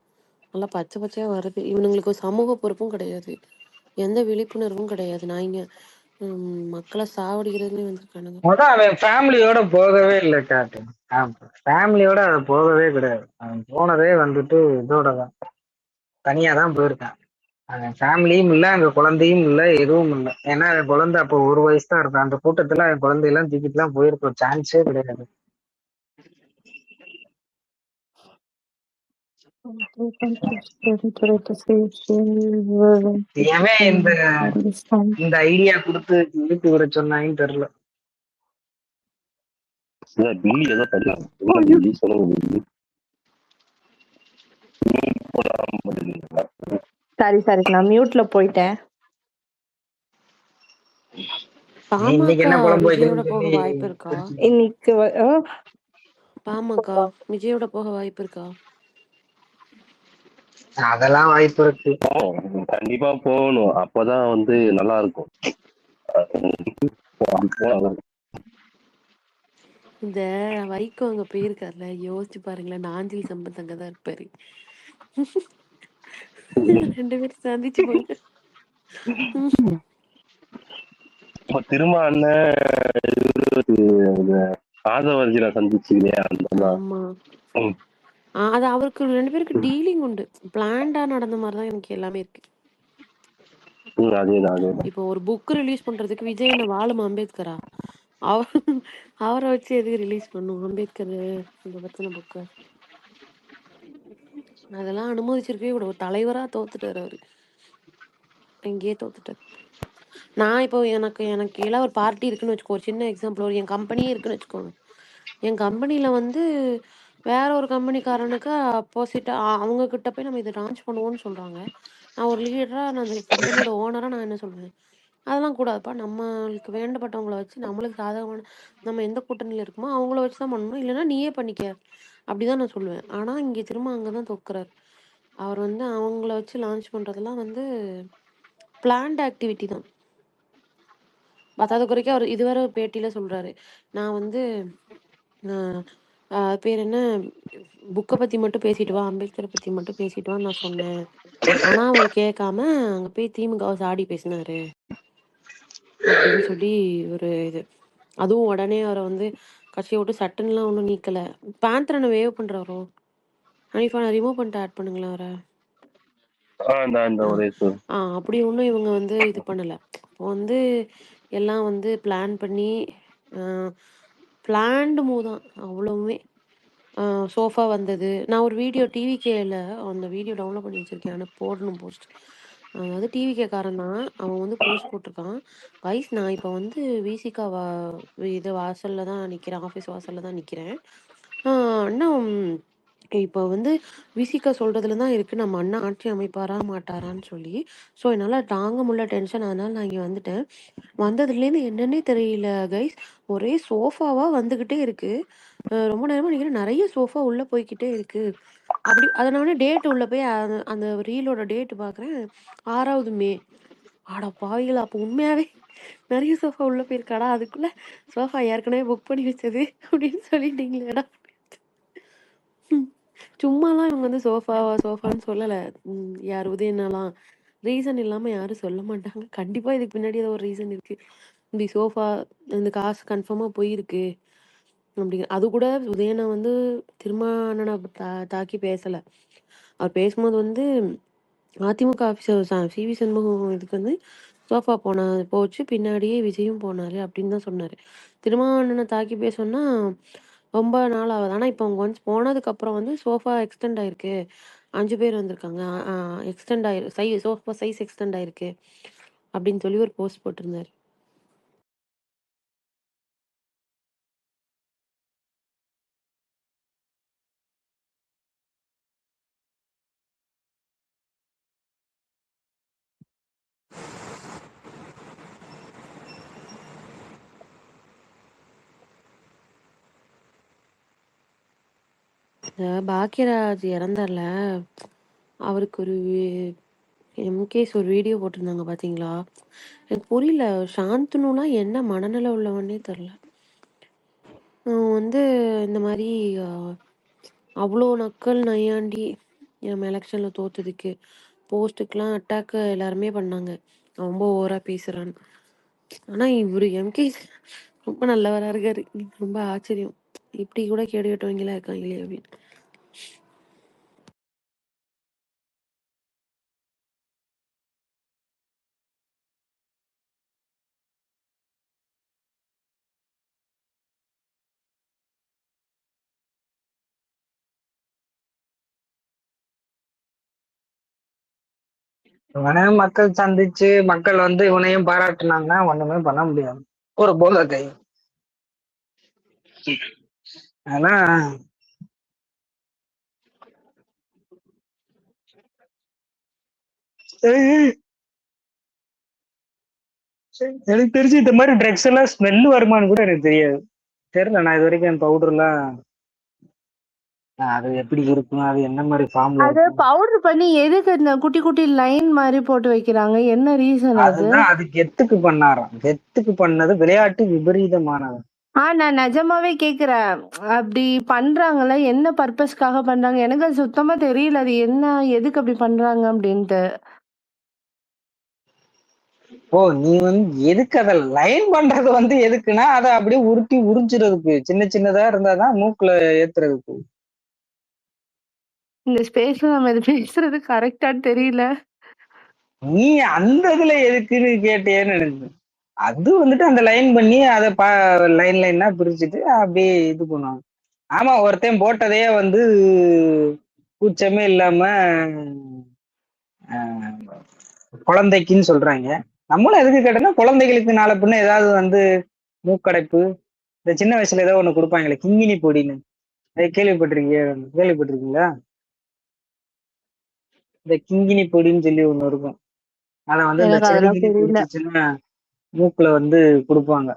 நல்லா பச்சையா வருது. இவனுங்களுக்கு ஒரு சமூக பொறுப்பும் கிடையாது, எந்த விழிப்புணர்வும் கிடையாது. நான் இங்க மக்களை சாவடிக்கிறதுலயே வந்திருக்கானுங்க. அவன் ஃபேமிலியோட போகவே இல்லை காட்டு. ஃபேமிலியோட அதை போகவே கிடையாது. அவன் போனதே வந்துட்டு இதோட தான், தனியா தான் போயிருக்கான். அவன் ஃபேமிலியும் இல்லை, அங்க குழந்தையும் இல்லை, எதுவும் இல்லை. ஏன்னா அவன் குழந்தை அப்போ 1 வயசு தான் இருக்கான். அந்த கூட்டத்துல அவன் குழந்தையெல்லாம் தூக்கிட்டுலாம் போயிருக்க சான்ஸே கிடையாது. ஏன் இந்த ஐடியா கொடுத்து இழுத்து விட சொன்னாங்கன்னு தெரியல. பில்லி ஏதோ பண்ணலாம். என்ன பில்லி சொல்லுங்க. சரி நான் மியூட்ல போயிட்டேன். இன்னைக்கு என்ன குழம்பு விஜயோட போக வாய்ப்பு இருக்கா? இன்னைக்கு பாமக விஜயோட போக வாய்ப்பு இருக்கா? அதெல்லாம் வாய்ப்பு இருக்கு. கண்டிப்பா போகணும், அப்பதான் வந்து நல்லா இருக்கும். இந்த வைகோ அங்க போயிருக்காருல, யோசிச்சு பாருங்களேன். நாஞ்சில் சம்பத் அங்கதான் இருப்பாரு. 2 பேரும் சந்திச்சு போங்க. திரும்ப அண்ணன் ஆதவர்ஜினை சந்திச்சு இல்லையா? ஆமா, அது அவருக்கு 2 பேருக்கு டீலிங் உண்டு. பிளான்டா நடந்த மாதிரிதான் எனக்கு எல்லாமே இருக்கு. இப்போ ஒரு புக் ரிலீஸ் பண்றதுக்கு விஜய் என்ன வாழும் அம்பேத்கரா? அவரை வச்சு எதுக்கு ரிலீஸ் பண்ணும்? அம்பேத்கர் இந்த பத்தின புக்கு அதெல்லாம் அனுமதிச்சிருக்கவே கூட. ஒரு தலைவரா தோத்துட்டாரு அவரு, இங்கேயே தோத்துட்டாரு. நான் இப்போ எனக்கு எல்லாம் ஒரு பார்ட்டி இருக்குன்னு வச்சுக்கோ, ஒரு சின்ன எக்ஸாம்பிள், ஒரு என் கம்பெனியே இருக்குன்னு வச்சுக்கோங்க. என் கம்பெனில வந்து வேற ஒரு கம்பெனிக்காரனுக்கு அப்போசிட்டா அவங்க கிட்ட போய் நம்ம இதை லான்ச் பண்ணுவோம்னு சொல்றாங்க. நான் ஒரு லீடரா, நான் அந்த கம்பெனியோட ஓனரா நான் என்ன சொல்றேன்? அதெல்லாம் கூடாதுப்பா. நம்மளுக்கு வேண்டப்பட்டவங்கள வச்சு, நம்மளுக்கு சாதகமான, நம்ம எந்த கூட்டணியில இருக்குமோ அவங்கள வச்சுதான் பண்ணணும், இல்லைன்னா நீயே பண்ணிக்க, அப்படிதான் நான் சொல்லுவேன். ஆனா இங்க திரும்ப அங்கதான் தொக்குறாரு. அவர் வந்து அவங்கள வச்சு லான்ச் பண்றதெல்லாம் வந்து பிளான்ட் ஆக்டிவிட்டி தான். பத்தாவது குறைக்க அவர் இதுவரை பேட்டியில சொல்றாரு, நான் வந்து பேர் என்ன, புக்கை பத்தி மட்டும் பேசிட்டு வா, அம்பேத்கரை பத்தி மட்டும் பேசிட்டு வான்னு நான் சொன்னேன். ஆனா அவர் கேட்காம அங்க போய் திமுகவை சாடி பேசினாரு அப்படின்னு சொல்லி ஒரு இது. அதுவும் உடனே அவரை வந்து கட்சியை விட்டு சட்டன்லாம் ஒன்றும் நீக்கல. பேந்தரனை வேவ் பண்றாரோ ஹனிஃபா, நான் ரிமூவ் பண்ணிட்டு ஆட் பண்ணுங்களேன் அவரை. இந்த ஒரே அப்படி ஒன்றும் இவங்க வந்து இது பண்ணல. இப்போ வந்து எல்லாம் வந்து பிளான் பண்ணி பிளான்டு மூவ் தான் அவ்வளவுமே. சோஃபா வந்தது. நான் ஒரு வீடியோ டிவிகேல அந்த வீடியோ டவுன்லோட் பண்ணி வச்சிருக்கேன். ஆனால் போடணும் போஸ்ட். அதாவது டிவிகேக்காரன் தான், அவன் வந்து போஸ்ட் போட்டிருக்கான். கைஸ், நான் இப்போ வந்து விசிகா இது வாசல்ல தான் நிற்கிறேன், ஆஃபீஸ் வாசல்ல தான் நிற்கிறேன். அண்ணா இப்போ வந்து விசிகா சொல்றதுல தான் இருக்கு நம்ம அண்ணா ஆட்சி அமைப்பாரா மாட்டாரான்னு சொல்லி. ஸோ என்னால் தாங்க முடியல டென்ஷன், அதனால நான் இங்கே வந்துட்டேன். வந்ததுலேருந்து என்னன்னே தெரியல கைஸ், ஒரே சோஃபாவா வந்துகிட்டே இருக்கு. ரொம்ப நேரமா நினைக்கிறேன், நிறைய சோஃபா உள்ள போய்கிட்டே இருக்கு. அப்படி அதனால டேட் உள்ள போய் அந்த ரீலோட டேட் பார்க்குறேன், 6வது மே. ஆடா பாவிகளா, அப்போ உண்மையாவே நிறைய சோஃபா உள்ள போயிருக்காடா, அதுக்குள்ள சோஃபா ஏற்கனவே புக் பண்ணி வச்சது அப்படின்னு சொல்லிட்டீங்களேடா. சும்மாலாம் இவங்க வந்து சோஃபான்னு சொல்லலை. யார் உதயனாலாம் ரீசன் இல்லாமல் யாரும் சொல்ல மாட்டாங்க. கண்டிப்பாக இதுக்கு பின்னாடி ஏதோ ஒரு ரீசன் இருக்கு. இந்த சோஃபா இந்த காசு கன்ஃபார்மாக போயிருக்கு அப்படிங்க. அது கூட உதயனா வந்து திருமாவளவனை தாக்கி பேசலை. அவர் பேசும்போது வந்து அதிமுக ஆஃபீஸர் சிவி சண்முகம் இதுக்கு வந்து சோஃபா போச்சு, பின்னாடியே விஜயும் போனாரு அப்படின்னு தான் சொன்னார். திருமாவளவனை தாக்கி பேசணும்னா ரொம்ப நாள் ஆகுது. ஆனால் இப்போ அவங்க ஒன்ஸ் போனதுக்கப்புறம் வந்து சோஃபா எக்ஸ்டெண்ட் ஆயிருக்கு, 5 பேர் வந்திருக்காங்க, எக்ஸ்டெண்ட் சோஃபா சைஸ் எக்ஸ்டெண்ட் ஆயிருக்கு அப்படின்னு சொல்லி ஒரு போஸ்ட் போட்டிருந்தாரு. பாக்கியராஜ் இறந்தார்ல, அவருக்கு ஒரு எம்கேஸ் ஒரு வீடியோ போட்டிருந்தாங்க பார்த்தீங்களா? எனக்கு புரியல, சாந்தனுலாம் என்ன மனநிலை உள்ளவனே தெரில. வந்து இந்த மாதிரி அவ்வளோ நக்கல் நையாண்டி நம்ம எலெக்ஷனில் தோத்ததுக்கு போஸ்ட்டுக்கெலாம் அட்டாக்கு எல்லாருமே பண்ணாங்க, ரொம்ப ஓவராக பேசுகிறான்னு. ஆனால் இவர் எம்கே ரொம்ப நல்லவராக இருக்காரு. ரொம்ப ஆச்சரியம், இப்படி கூட கேடு கட்டுவீங்களா இருக்காங்களே அப்படின்னு. இவனை மக்கள் சந்திச்சு மக்கள் வந்து இவனையும் பாராட்டுனாங்கன்னா ஒண்ணுமே பண்ண முடியாது. ஒரு போல கை. ஆனா எனக்கு தெரிஞ்சு இந்த மாதிரி ட்ரக்ஸ் எல்லாம் ஸ்மெல் வருமானு கூட எனக்கு தெரியாது. தெரியல, நான் இது வரைக்கும் என் பவுடர்லாம் அது எப்படி இருக்கும், அது என்ன மாதிரி ஃபார்ம்ல அது இருக்கும். பவுடர் பண்ணி எதுக்கு இந்த குட்டி குட்டி லைன் மாதிரி போட்டு வைக்கிறாங்க, என்ன ரீசன் அது? அதுதான் அது கெத்துக்கு பண்ணாராம். கெத்துக்கு பண்ணது விளையாட்டு விபரீதமானது. நான் நிஜமாவே கேக்குறேன், அப்படி பண்றாங்கல்ல, என்ன பர்பஸ்க்காக பண்றாங்க எனக்கு அது சுத்தமா தெரியல. அது என்ன, எதுக்கு அப்படி பண்றாங்க அப்படின்ட்டு. ஓ, நீ வந்து எதுக்கு அதை லைன் பண்றது வந்து எதுக்குன்னா அதை அப்படியே உருட்டி உறிஞ்சுறதுக்கு, சின்ன சின்னதா இருந்தாதான் மூக்குல ஏத்துறதுக்கு. இந்த ஸ்பேஸ்ல நம்ம இது பேசுறது கரெக்டான்னு தெரியல. நீ அந்த இதுல எதுக்குன்னு கேட்டேன்னு நினைச்சேன். அது வந்துட்டு அந்த லைன் பண்ணி அதை லைன் லைனா பிரிச்சுட்டு அப்படியே இது பண்ணுவாங்க. ஆமா, ஒருத்தன் போட்டதையே வந்து கூச்சமே இல்லாம குழந்தைக்குன்னு சொல்றாங்க. நம்மளும் எதுக்கு கேட்டோம்னா குழந்தைகளுக்கு நாளை பின்ன ஏதாவது வந்து மூக்கடைப்பு, இந்த சின்ன வயசுல ஏதோ ஒண்ணு கொடுப்பாங்களே கிங்கினி பொடின்னு, அதை கேள்விப்பட்டிருக்கீங்களா? இந்த கிங்கினி பொடின்னு சொல்லி ஒண்ணு இருக்கும். அதை வந்து இந்த எனக்கு அதெல்லாம் செருகினி தெரியல. பிடிச்சிச்சுன்னா மூக்குல வந்து கொடுப்பாங்க.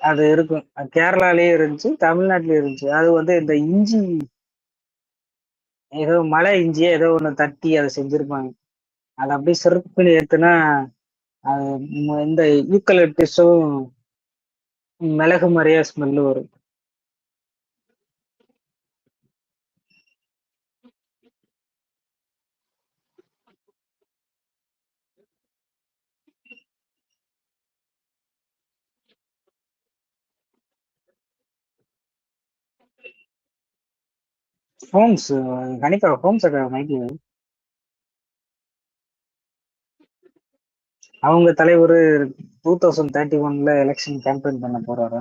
அது இருக்கும், கேரளாலயே இருந்துச்சு, தமிழ்நாட்டிலயும் இருந்துச்சு. அது வந்து இந்த இஞ்சி, ஏதோ மலை இஞ்சியே ஏதோ ஒண்ணு தட்டி அதை செஞ்சிருப்பாங்க. அதை அப்படியே செருப்புன்னு ஏத்துனா அது இந்த யூக்கலிப்டஸும் மிளகு மாதிரியா ஸ்மெல் வரும். ஹோம்ஸ் கணிப்பா ஹோம்ஸ் மைக்கு அவங்க தலைவர் 2031 எலெக்ஷன் கேம்பெயின் பண்ண போறாரு.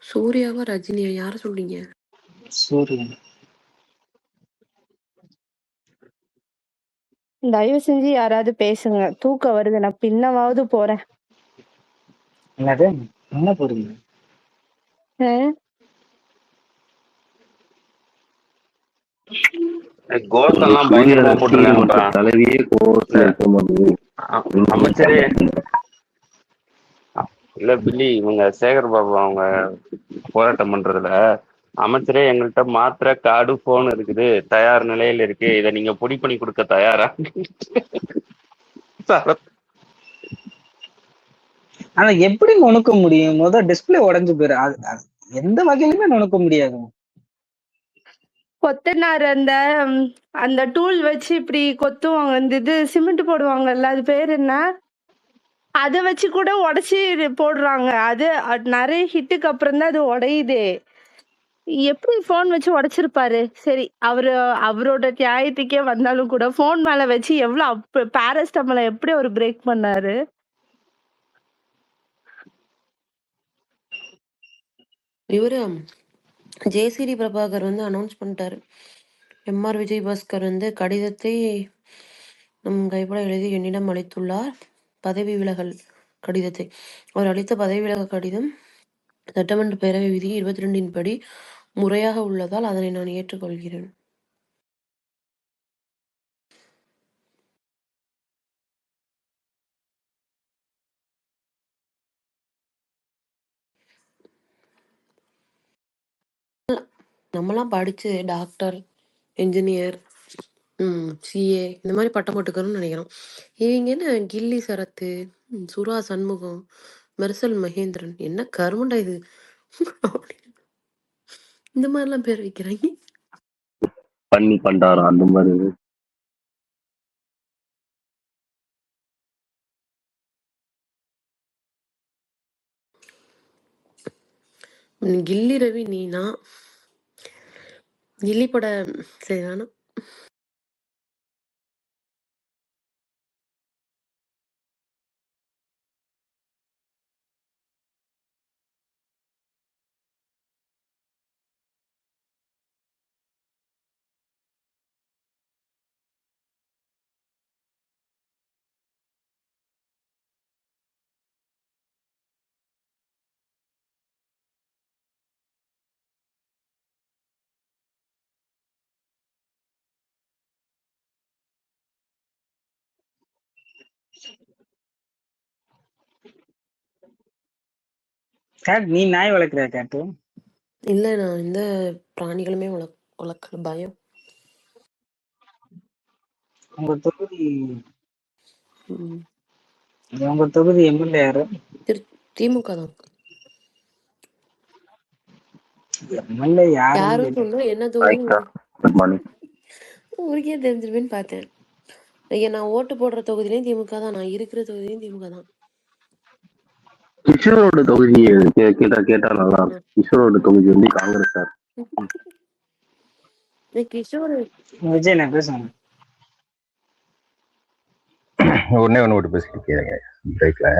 சூர்யாவா ரஜினியா யார சொல்றீங்க? சூரியன். தயவு செஞ்சு யாராவது பேசுங்க, தூக்கம் வருது, நான் பின்னவாவது போறேன். என்னது என்ன போறீங்க? கோஷம்லாம் பயங்கரமா போட்டிருக்காங்கப்பா. தலைவியே கோவத்துல இருக்க மாதிரி அமைச்சரே இல்ல பில்லி, இவங்க சேகர் பாபு அவங்க போராட்டம் பண்றதுல அமைச்சரே எங்கள்கிட்ட மாத்திரை கார்டு போன் இருக்குது, தயார் நிலையில இருக்கு, இதை நீங்க பொடி பண்ணி கொடுக்க தயாரா? ஆனா எப்படி நுணுக்க முடியும்? டிஸ்பிளே உடைஞ்சு போயிரு, எந்த வகையிலுமே நுணுக்க முடியாது. கொத்தனார் அந்த டூல் வச்சு இப்படி கொத்துவாங்க, இந்த இது சிமெண்ட் போடுவாங்கல்ல, அது பேர் என்ன, அதை வச்சு கூட உடைச்சி போடுறாங்க. அது நிறைய ஹிட்டுக்கு அப்புறம் தான் அது உடையுதே. எப்படி போன் வச்சு உடைச்சிருப்பாரு? சரி, அவரோட நியாயத்துக்கே வந்தாலும் கூட போன் மேல வச்சு எவ்வளவு பாராஸ்டமலை எப்படி அவர் பிரேக் பண்ணாரு? இவரு ஜேசிடி பிரபாகர் அனௌன்ஸ் பண்ணிட்டாரு. எம்ஆர் விஜயபாஸ்கர் கடிதத்தை நம் கைப்பட எழுதி என்னிடம் அளித்துள்ளார். பதவி விலகல் கடிதத்தை அவர் அளித்த பதவி விலகல் கடிதம் சட்டமன்ற பேரவை விதி 22 படி முறையாக உள்ளதால் அதனை நான் ஏற்றுக்கொள்கிறேன். நம்மலாம் படிச்சு டாக்டர், இன்ஜினியர், சிஏ இந்த மாதிரி பட்டம் போட்டுக்கணும்னு நினைக்கிறோம். இவங்க என்ன கில்லி சரத்து, சுரா சண்முகம், மெர்சல் மகேந்திரன், என்ன கருமண்டா இது இந்த மாதிரிலாம் பேர் வைக்கிறாங்க. பண்ணி பண்டாரம் அந்த மாதிரி. கில்லி ரவி நீனா கில்லி பட சரிதானா? நீ நாய் வளர்க்குற கேட்டு? இல்ல, நான் இந்த பிராணிகளுமே வளர்க்கல, பயம். உங்க தொகுதி எம்எல்ஏ யாரு? திமுக தான். எம்எல்ஏ யாரும் சொன்னா என்ன தொகுதி ஊருக்கே தெரிஞ்சிருவேன்னு பார்த்தேன். நான் ஓட்டு போடுற தொகுதியிலையும் திமுக தான், நான் இருக்கிற தொகுதியிலையும் திமுக தான். கிஷோரோட தொகுதி கேட்டா நல்லா இருக்கும். கிஷோரோட தொகுதி காங்கிரஸ் சார். கிஷோர் விஜய் நான் பேசுறேன். ஒன்னே ஒன்று மட்டும் பேசிட்டு கேளுங்க பிரேக்ல.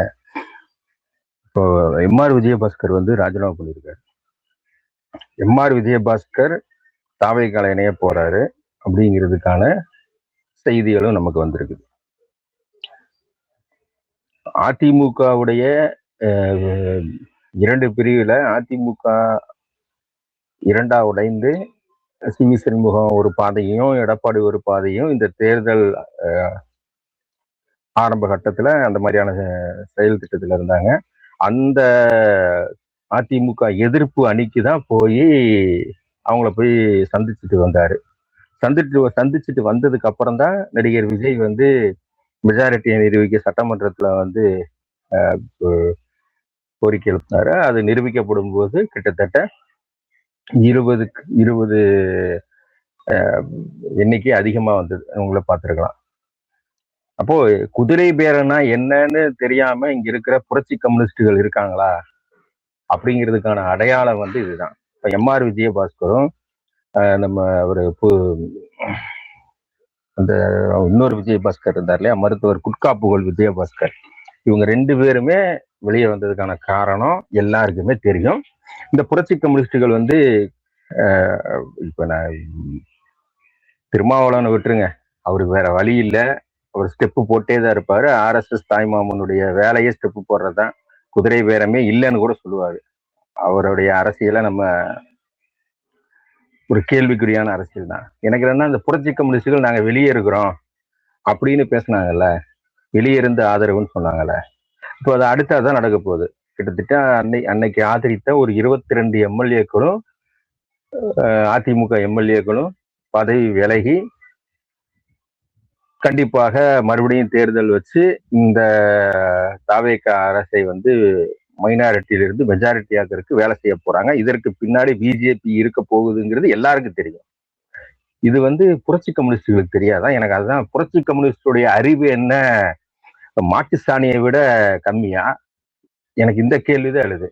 இப்போ எம்ஆர் விஜயபாஸ்கர் ராஜினாமா பண்ணியிருக்காரு. எம்ஆர் விஜயபாஸ்கர் தாவேக்கால இணைய போறாரு அப்படிங்கிறதுக்கான செய்திகளும் நமக்கு வந்திருக்குது. அதிமுகவுடைய 2 பிரிவுல அதிமுக 2ஆ உடைந்து சி.வி. சண்முகம் ஒரு பாதையும் எடப்பாடி ஒரு பாதையும் இந்த தேர்தல் ஆரம்ப கட்டத்துல அந்த மாதிரியான செயல் திட்டத்துல இருந்தாங்க. அந்த அதிமுக எதிர்ப்பு அணிக்கு தான் போய் அவங்கள போய் சந்திச்சுட்டு வந்தாரு. சந்திச்சுட்டு வந்ததுக்கு அப்புறம் தான் நடிகர் விஜய் மெஜாரிட்டியை நிரூபிக்க சட்டமன்றத்துல வந்து கோரிக்கை எழுப்பினாரு. அது நிரூபிக்கப்படும் போது கிட்டத்தட்ட 20 எண்ணிக்கை அதிகமா வந்தது. உங்களை பார்த்துருக்கலாம். அப்போ குதிரை பேரனா என்னன்னு தெரியாம இங்க இருக்கிற புரட்சி கம்யூனிஸ்டுகள் இருக்காங்களா அப்படிங்கிறதுக்கான அடையாளம் வந்து இதுதான். இப்ப எம்ஆர் விஜயபாஸ்கரும் நம்ம ஒரு அந்த இன்னொரு விஜயபாஸ்கர் இருந்தார் இல்லையா, மருத்துவர் குட்காப்புகழ் விஜயபாஸ்கர், இவங்க 2 பேருமே வெளியே வந்ததுக்கான காரணம் எல்லாருக்குமே தெரியும். இந்த புரட்சி கம்யூனிஸ்டுகள் வந்து இப்ப நான் திருமாவளவனை விட்டுருங்க, அவருக்கு வேற வழி இல்லை, அவர் ஸ்டெப்பு போட்டே தான் இருப்பாரு. RSS தாய்மாமனுடைய வேலையே ஸ்டெப்பு போடுறதுதான், குதிரை பேரமே இல்லைன்னு கூட சொல்லுவாரு. அவருடைய அரசியலை நம்ம ஒரு கேள்விக்குறியான அரசியல் தான். எனக்கு என்னன்னா, இந்த புரட்சி கம்யூனிஸ்டுகள் நாங்க வெளியே இருக்கிறோம் அப்படின்னு பேசினாங்கல்ல, வெளியே இருந்து ஆதரவுன்னு சொன்னாங்கல்ல, இப்போ அது அடுத்ததான் நடக்க போகுது. கிட்டத்தட்ட அன்னைக்கு ஆதரித்த ஒரு 22 எம்எல்ஏக்களும் அதிமுக எம்எல்ஏக்களும் பதவி விலகி கண்டிப்பாக மறுபடியும் தேர்தல் வச்சு இந்த தாவேக அரசை வந்து மைனாரிட்டியிலிருந்து மெஜாரிட்டி ஆக்கிறதுக்கு வேலை செய்ய போறாங்க. இதற்கு பின்னாடி பிஜேபி இருக்க போகுதுங்கிறது எல்லாருக்கும் தெரியும். இது வந்து புரட்சி கம்யூனிஸ்டுகளுக்கு தெரியாதான்? எனக்கு அதுதான் புரட்சி கம்யூனிஸ்டுடைய அறிவு என்ன மாட்டு சாணியை விட கம்மியா? எனக்கு இந்த கேள்விதான் எழுது.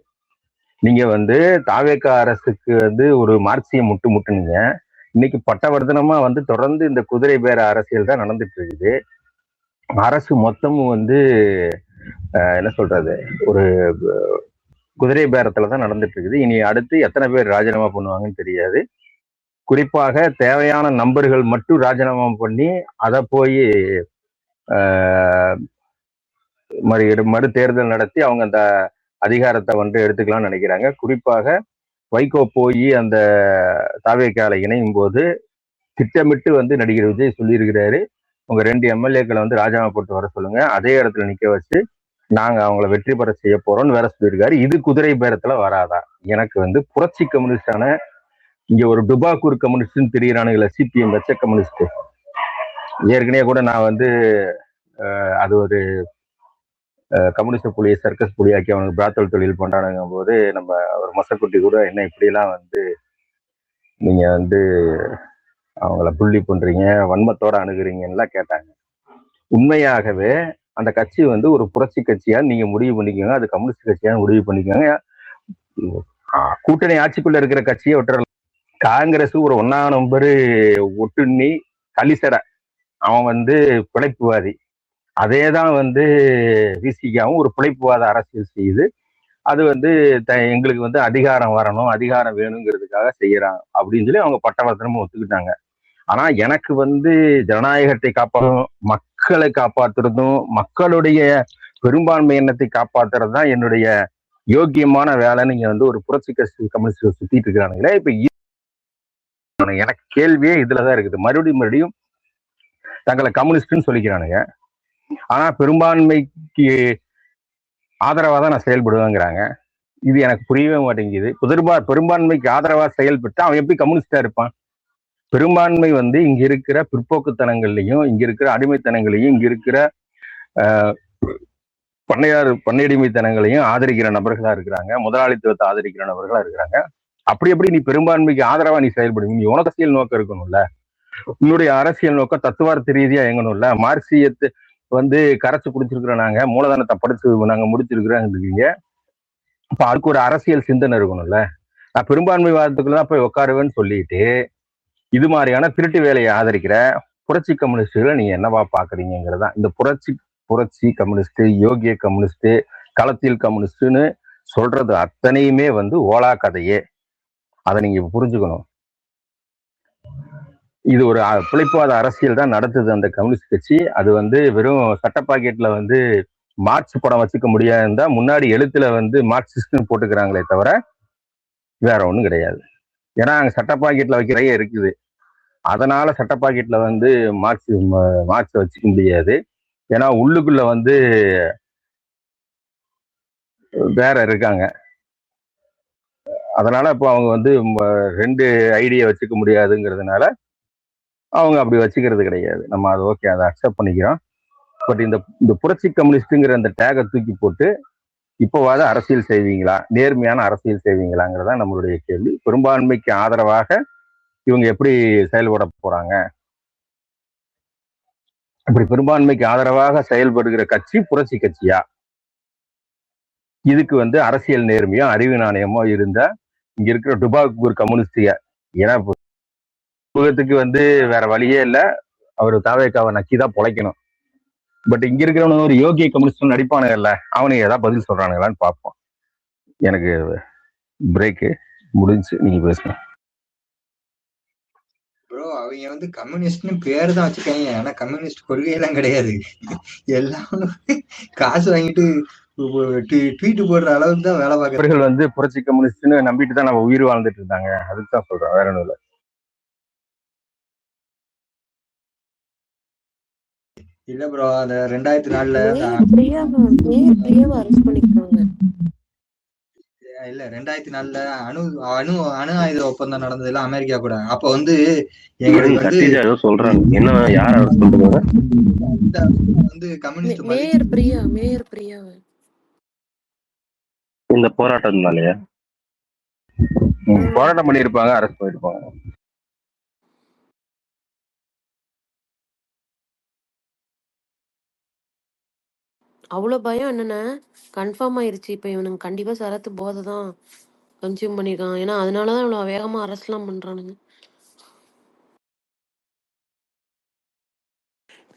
நீங்க வந்து தாவேக அரசுக்கு வந்து ஒரு மார்க்சியம் முட்டுனீங்க. இன்னைக்கு பட்டவர்த்தனமா வந்து தொடர்ந்து இந்த குதிரை பேர அரசியல் தான் நடந்துட்டு இருக்குது. அரசு மொத்தமும் வந்து என்ன சொல்றது, ஒரு குதிரை பேரத்துலதான் நடந்துட்டு இருக்குது. இனி அடுத்து எத்தனை பேர் ராஜினாமா பண்ணுவாங்கன்னு தெரியாது. குறிப்பாக தேவையான நம்பர்கள் மட்டும் ராஜினாமா பண்ணி அதை போய் மறு தேர்தல் நடத்தி அவங்க அந்த அதிகாரத்தை வந்து எடுத்துக்கலாம்னு நினைக்கிறாங்க. குறிப்பாக வைகோ போய் அந்த தாவேகால இணையும் போது திட்டமிட்டு வந்து நடிகர் விஜய் சொல்லியிருக்கிறாரு, உங்க 2 எம்எல்ஏக்களை வந்து ராஜினாமா போட்டு வர சொல்லுங்க, அதே இடத்துல நிக்க வச்சு நாங்க அவங்கள வெற்றி பெற செய்ய போறோம்னு வேற சொல்லியிருக்காரு. இது குதிரை பேரத்துல வராதா? எனக்கு வந்து புரட்சி கம்யூனிஸ்டான இங்க ஒரு டுபாக்கூர் கம்யூனிஸ்ட்னு தெரியுறானுங்கள, சிபிஎம் வெச்ச கம்யூனிஸ்ட். ஏற்கனவே கூட நான் வந்து அது ஒரு கம்யூனிஸ்ட் புலியை சர்க்கஸ் புலியாக்கி அவனுக்கு பிராத்தல் தொழில் பண்றானுங்கும் போது நம்ம ஒரு மசக்குட்டி கூட என்ன இப்படிலாம் வந்து நீங்க வந்து அவங்கள புள்ளி பண்றீங்க, வன்மத்தோட அணுகுறீங்கன்னு கேட்டாங்க. உண்மையாகவே அந்த கட்சி வந்து ஒரு புரட்சி கட்சியா நீங்க முடிவு பண்ணிக்கோங்க, அது கம்யூனிஸ்ட் கட்சியா முடிவு பண்ணிக்கோங்க. கூட்டணி ஆட்சிக்குள்ள இருக்கிற கட்சியை விட்டுற. காங்கிரஸ் ஒரு 1ஆம் நம்பர் ஒட்டுண்ணி கலிசடை, அவன் வந்து பிழைப்புவாதி. அதேதான் வந்து விசிகாவும் ஒரு பிழைப்புவாத அரசியல் செய்யுது. அது வந்து எங்களுக்கு வந்து அதிகாரம் வரணும், அதிகாரம் வேணுங்கிறதுக்காக செய்யறாங்க அப்படின்னு சொல்லி அவங்க பட்டவர்த்தனமும் ஒத்துக்கிட்டாங்க. ஆனா எனக்கு வந்து ஜனநாயகத்தை காப்பாற்றணும், மக்களை காப்பாற்றுறதும் மக்களுடைய பெரும்பான்மை எண்ணத்தை காப்பாற்றுறது தான் என்னுடைய யோக்கியமான வேலைன்னு இங்க வந்து ஒரு புரட்சி கம்யூனிஸ்ட் சுத்திட்டு இருக்கிறானுங்களே. இப்ப எனக்கு கேள்வியே இதுலதான் இருக்குது. மறுபடியும் தங்களை கம்யூனிஸ்ட்னு சொல்லிக்கிறானுங்க, ஆனா பெரும்பான்மைக்கு ஆதரவா தான் நான் செயல்படுவேங்கிறாங்க. இது எனக்கு புரியவே மாட்டேங்குது. பெரும்பான்மைக்கு ஆதரவா செயல்பட்டு அவன் எப்படி கம்யூனிஸ்டா இருப்பான்? பெரும்பான்மை வந்து இங்க இருக்கிற பிற்போக்குத்தனங்கள்லையும், இங்க இருக்கிற அடிமைத்தனங்களையும், இங்க இருக்கிற பண்ணையடிமைத்தனங்களையும் ஆதரிக்கிற நபர்களா இருக்கிறாங்க, முதலாளித்துவத்தை ஆதரிக்கிற நபர்களா இருக்கிறாங்க. அப்படி எப்படி நீ பெரும்பான்மைக்கு ஆதரவா நீ செயல்படுவீங்க? நீ உனக்கு அரசியல் நோக்கம் இருக்கணும்ல, உன்னுடைய அரசியல் நோக்கம் தத்துவார்த்த ரீதியா இயங்கணும்ல. மார்க்சியத்தை வந்து கரைச்சு குடிச்சிருக்கிற நாங்க, மூலதனத்தை படிச்சு நாங்க முடிச்சிருக்கிறோங்க. அப்ப அதுக்கு ஒரு அரசியல் சிந்தனை இருக்கணும்ல. நான் பெரும்பான்மைவாதத்துக்குள்ளதான் போய் உட்காருவேன்னு சொல்லிட்டு இது மாதிரியான திருட்டு வேலையை ஆதரிக்கிற புரட்சி கம்யூனிஸ்டுகளை நீங்க என்னவா பாக்குறீங்கிறதா. இந்த புரட்சி கம்யூனிஸ்ட், யோகிய கம்யூனிஸ்ட், களத்தில் கம்யூனிஸ்ட்னு சொல்றது அத்தனையுமே வந்து ஓலா கதையே. அதை நீங்க புரிஞ்சுக்கணும். இது ஒரு பிழைப்புவாத அரசியல் தான் நடத்துது அந்த கம்யூனிஸ்ட் கட்சி. அது வந்து வெறும் சட்ட பாக்கெட்ல வந்து மார்க்ஸ் படம் வச்சுக்க முடியாதுன்னா முன்னாடி எழுத்துல வந்து மார்க்சிஸ்ட்னு போட்டுக்கிறாங்களே தவிர வேற ஒண்ணும் கிடையாது. ஏன்னா அங்க சட்ட பாக்கெட்ல வைக்கிறதே இருக்குது. அதனால சட்ட பாக்கெட்ல வந்து மார்க்ஸ் வச்சுக்க முடியாது. ஏன்னா உள்ளுக்குள்ள வந்து வேற இருக்காங்க. அதனால இப்போ அவங்க வந்து 2 ஐடியா வச்சுக்க முடியாதுங்கிறதுனால அவங்க அப்படி வச்சுக்கிறது கிடையாது. நம்ம அது ஓகே, அதை அக்செப்ட் பண்ணிக்கிறோம். பட் இந்த இந்த புரட்சி கம்யூனிஸ்டுங்கிற அந்த டேகை தூக்கி போட்டு இப்போவாத அரசியல் செய்வீங்களா, நேர்மையான அரசியல் செய்வீங்களாங்கிறதா நம்மளுடைய கேள்வி. பெரும்பான்மைக்கு ஆதரவாக இவங்க எப்படி செயல்பட போறாங்க? அப்படி பெரும்பான்மைக்கு ஆதரவாக செயல்படுகிற கட்சி புரட்சி கட்சியா? இதுக்கு அரசியல் நேர்மையோ அறிவு நாணயமோ இருந்தா இங்க இருக்கிற டுபாக்கூர் கம்யூனிஸ்டிய, ஏன்னா உலகத்துக்கு வேற வழியே இல்லை, அவர் தாவேக்காவை நக்கிதான் பொழைக்கணும். பட் இங்க இருக்கிறவனு ஒரு யோகிய கம்யூனிஸ்ட் நடிப்பானுங்கல்ல, அவனுக்கு ஏதாவது பதில் சொல்றானுங்களான்னு பார்ப்போம். எனக்கு பிரேக்கு முடிஞ்சு, நீங்க பேசுங்க. ப்ரோ அவங்க கம்யூனிஸ்ட்னு பேரு தான் வச்சுக்காங்க, ஆனா கம்யூனிஸ்ட் கொள்கையெல்லாம் கிடையாது. எல்லாம் காசு வாங்கிட்டு ட்வீட் போடுற அளவுக்கு தான் வேலை பார்க்கறவர்கள் புரட்சி கம்யூனிஸ்ட்னு நம்பிட்டு தான் நம்ம உயிர் வாழ்ந்துட்டு இருந்தாங்க. அதுக்கு தான் சொல்றேன், வேற ஒன்றும் இல்லை. இல்ல ப்ரோ, அந்த 2004 அரெஸ்ட் பண்ணிருக்காங்க. இல்ல 2004 அணு அணு அணு ஆயுத ஒப்பந்தம் நடந்ததுல அமெரிக்கா கூட. அப்ப எங்களுக்கு சொல்றாங்க என்ன, யார் அரெஸ்ட் பண்றாங்க? கம்யூனிஸ்ட் மேயர் பிரியா இந்த போராட்டம்னாலயா போராட்டம் பண்ணிருப்பாங்க, அரெஸ்ட் பண்ணிருப்பாங்க. அவ்வளவு பயம் என்னன்னா கன்ஃபார்ம் ஆயிருச்சு. இப்ப இவனுங்க கண்டிப்பா சரத்து போதை தான் கன்சியூம் பண்ணிருக்காங்க. ஏன்னா அதனாலதான் இவ்வளவு வேகமா அரெஸ்ட் எல்லாம் பண்றானுங்க.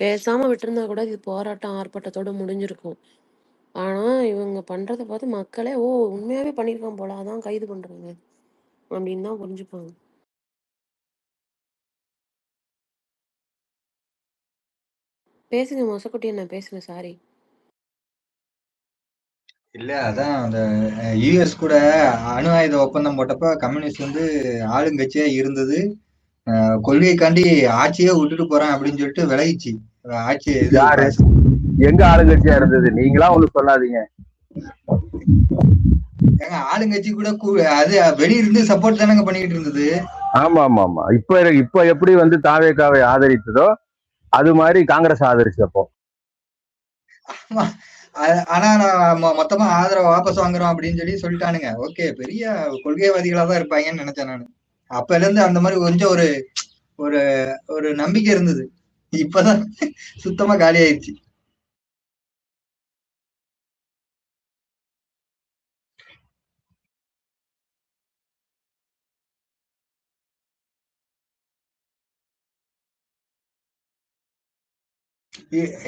பேசாம விட்டுருந்தா கூட இது போராட்டம் ஆர்ப்பாட்டத்தோட முடிஞ்சிருக்கும். ஆனா இவங்க பண்றதை பார்த்து மக்களே உண்மையாவே பண்ணிருக்கான் போல, அதான் கைது பண்றாங்க அப்படின்னு தான் புரிஞ்சுப்பாங்க. பேசுங்க மொசக்குட்டி, என்ன பேசுங்க, சாரி. இல்ல அதான் அந்த யுஎஸ் கூட அணு ஆயுத ஒப்பந்தம் போட்டப்ப கம்யூனிஸ்ட் ஆளுங்கட்சியா இருந்தது. கொள்கைக்காண்டி ஆட்சியே விட்டுட்டு போறேன் அப்படின்னு சொல்லிட்டு விலகிச்சு. ஆட்சி எங்க ஆளுங்கட்சியா இருந்தது? நீங்களா ஒண்ணு சொல்லாதீங்க. ஏங்க ஆளுங்கட்சி கூட அது வெளியிருந்து சப்போர்ட் தானங்க பண்ணிக்கிட்டு இருந்தது. ஆமா ஆமா ஆமா. இப்ப எப்படி தாவேக்காவை ஆதரித்ததோ அது மாதிரி காங்கிரஸ் ஆதரிச்சப்போ. ஆனா நான் மொத்தமா ஆதரவு வாபஸ் வாங்குறோம் அப்படின்னு சொல்லிட்டானுங்க. ஓகே, பெரிய கொள்கைவாதிகளா தான் இருப்பாங்கன்னு நினைச்சேன் நானு. அப்பல இருந்து அந்த மாதிரி கொஞ்சம் ஒரு ஒரு ஒரு நம்பிக்கை இருந்தது. இப்பதான் சுத்தமா காலி ஆயிடுச்சு.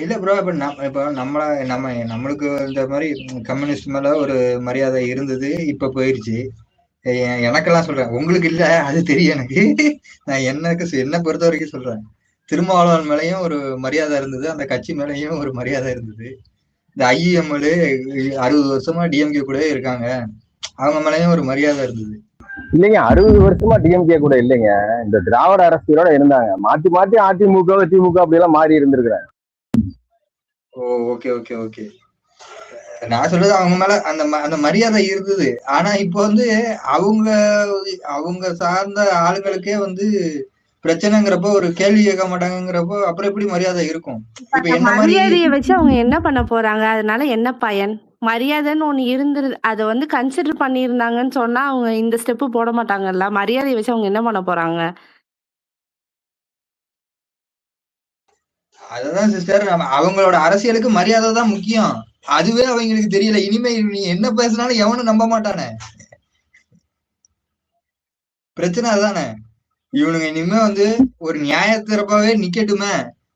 இல்ல ப்ரோ, இப்ப நம்மளுக்கு இந்த மாதிரி கம்யூனிஸ்ட் மேல ஒரு மரியாதை இருந்தது, இப்ப போயிருச்சு. எனக்கெல்லாம் சொல்றேன், உங்களுக்கு இல்ல அது தெரியும் எனக்கு. நான் என்ன பொறுத்த வரைக்கும் சொல்றேன், திருமாவளவன் மேலயும் ஒரு மரியாதை இருந்தது, அந்த கட்சி மேலயும் ஒரு மரியாதை இருந்தது. இந்த ஐஎம்எல் 60 வருஷமா டிஎம்கே கூட இருக்காங்க, அவங்க மேலயும் ஒரு மரியாதை இருந்தது. இல்லைங்க, 60 வருஷமா டிஎம்கே கூட இல்லைங்க, இந்த திராவிட அரசியலோட இருந்தாங்க. மாத்தி மாத்தி அதிமுக திமுக அப்படி எல்லாம் மாறி இருந்திருக்கிறேன். Okay okay okay. நான் சொல்றது அவங்க மேல அந்த மரியாதை இருந்தது. ஆனா இப்ப அவங்க சார்ந்த ஆளுங்களுக்கே பிரச்சனைங்கிறப்போ ஒரு கேள்வி கேட்க மாட்டாங்கிறப்போ அப்புறம் எப்படி மரியாதை இருக்கும்? இப்ப என்ன மாதிரி மரியாதையை வச்சு அவங்க என்ன பண்ண போறாங்க? அதனால என்ன பயன்? மரியாதைன்னு ஒண்ணு இருந்துருது, அதை கன்சிடர் பண்ணியிருந்தாங்கன்னு சொன்னா அவங்க இந்த ஸ்டெப்பு போட மாட்டாங்கல்ல. மரியாதையை வச்சு அவங்க என்ன பண்ண போறாங்க? அதுதான் சிஸ்டர், அவங்களோட அரசியலுக்கு மரியாதை தான் முக்கியம். அதுவே அவங்களுக்கு தெரியல. இனிமே நீ என்ன பேசினாலும் எவனும் நம்ப மாட்டானே. பிரச்சனை அதுதானே. இவனுங்க இனிமே ஒரு நியாயத்திறப்பாவே நிக்கட்டுமே,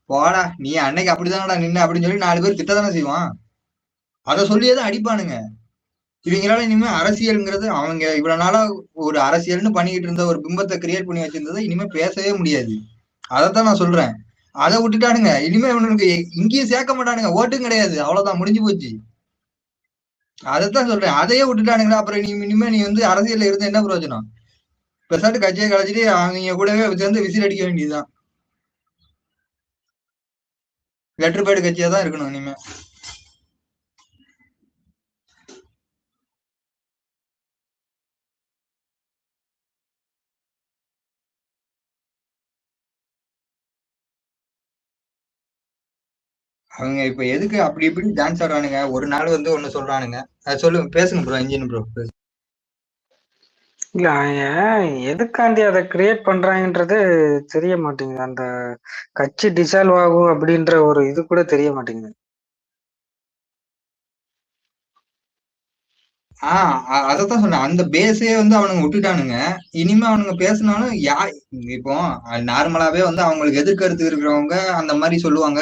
போடா நீ அன்னைக்கு அப்படிதானடா நின்ன அப்படின்னு சொல்லி 4 பேர் திட்டதானே செய்வான். அதை சொல்லியேதான் அடிப்பானுங்க. இவங்களால இனிமே அரசியல்ங்கிறது, அவங்க இவ்வளவு நாளா ஒரு அரசியல்னு பண்ணிக்கிட்டு இருந்த ஒரு பிம்பத்தை கிரியேட் பண்ணி வச்சிருந்ததை இனிமே பேசவே முடியாது. அதைத்தான் நான் சொல்றேன். அதை விட்டுட்டானுங்க. இனிமே இவனுக்கு இங்கேயும் சேர்க்க மாட்டானுங்க, ஓட்டும் கிடையாது, அவ்வளவுதான், முடிஞ்சு போச்சு. அதைத்தான் சொல்றேன், அதையே விட்டுட்டானுங்களா. அப்புறம் இனிமே நீ அரசியல்ல இருந்து என்ன பிரயோஜனம்? பெருசாட்டு கட்சியை கழிச்சிட்டு அவங்க கூடவே சேர்ந்து விசில் அடிக்க வேண்டியதுதான். லெட்டர் பேடு கட்சியா தான் இருக்கணும் இனிமே. அவங்க இப்ப எதுக்கு அப்படி இப்படி டான்ஸ் ஆடுறானுங்க? ஒரு நாள் வந்து ஒண்ணு சொல்றானுங்க. சொல்லுங்க, பேசுங்க ப்ரோ, இன்ஜின் ப்ரோ. இல்ல எதுக்காண்டி அதை கிரியேட் பண்றாங்கன்றது தெரிய மாட்டேங்குது. அந்த கட்சி டிசால்வ் ஆகும் அப்படின்ற ஒரு இது கூட தெரிய மாட்டேங்குது. அதத்தான் சொன்னேன். அந்த பேஸே வந்து அவனுங்க விட்டுட்டானுங்க. இனிமே அவனுங்க பேசினாலும் இப்போ நார்மலாவே வந்து அவங்களுக்கு எதிர்கருத்து இருக்கிறவங்க அந்த மாதிரி சொல்லுவாங்க,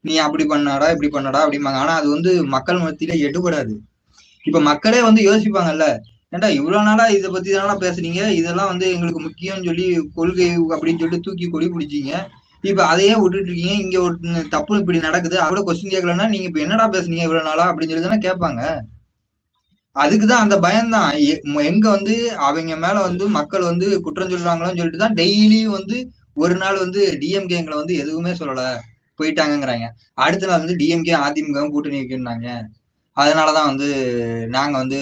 நீ அப்படி பண்ணாடா இப்படி பண்ணடா அப்படிம்பாங்க. ஆனா அது வந்து மக்கள் மத்தியில எடுபடாது. இப்ப மக்களே வந்து யோசிப்பாங்கல்ல, ஏன்டா இவ்வளவு நாளா இதை பத்தி தானடா பேசுறீங்க, இதெல்லாம் வந்து எங்களுக்கு முக்கியம்னு சொல்லி கொள்கை அப்படின்னு சொல்லிட்டு தூக்கி கொடி பிடிச்சீங்க, இப்ப அதையே விட்டுட்டு இருக்கீங்க, இங்க ஒரு தப்பு இப்படி நடக்குது, அவட கொஸ்டின் கேட்கலன்னா நீங்க இப்ப என்னடா பேசுனீங்க இவ்வளவு நாளா அப்படின்னு சொல்லி தானே கேட்பாங்க. அதுக்குதான் அந்த பயம்தான். எங்க வந்து அவங்க மேல வந்து மக்கள் வந்து குற்றம் சொல்றாங்களோன்னு சொல்லிட்டு தான் டெய்லியும் வந்து ஒரு நாள் வந்து டிஎம்கேங்களை வந்து எதுவுமே சொல்லல போயிட்டாங்கிறாங்க. அடுத்த நாள் வந்து டிஎம்கே அதிமுக கூட்டணி வைக்கிறாங்க, அதனாலதான் வந்து நாங்க வந்து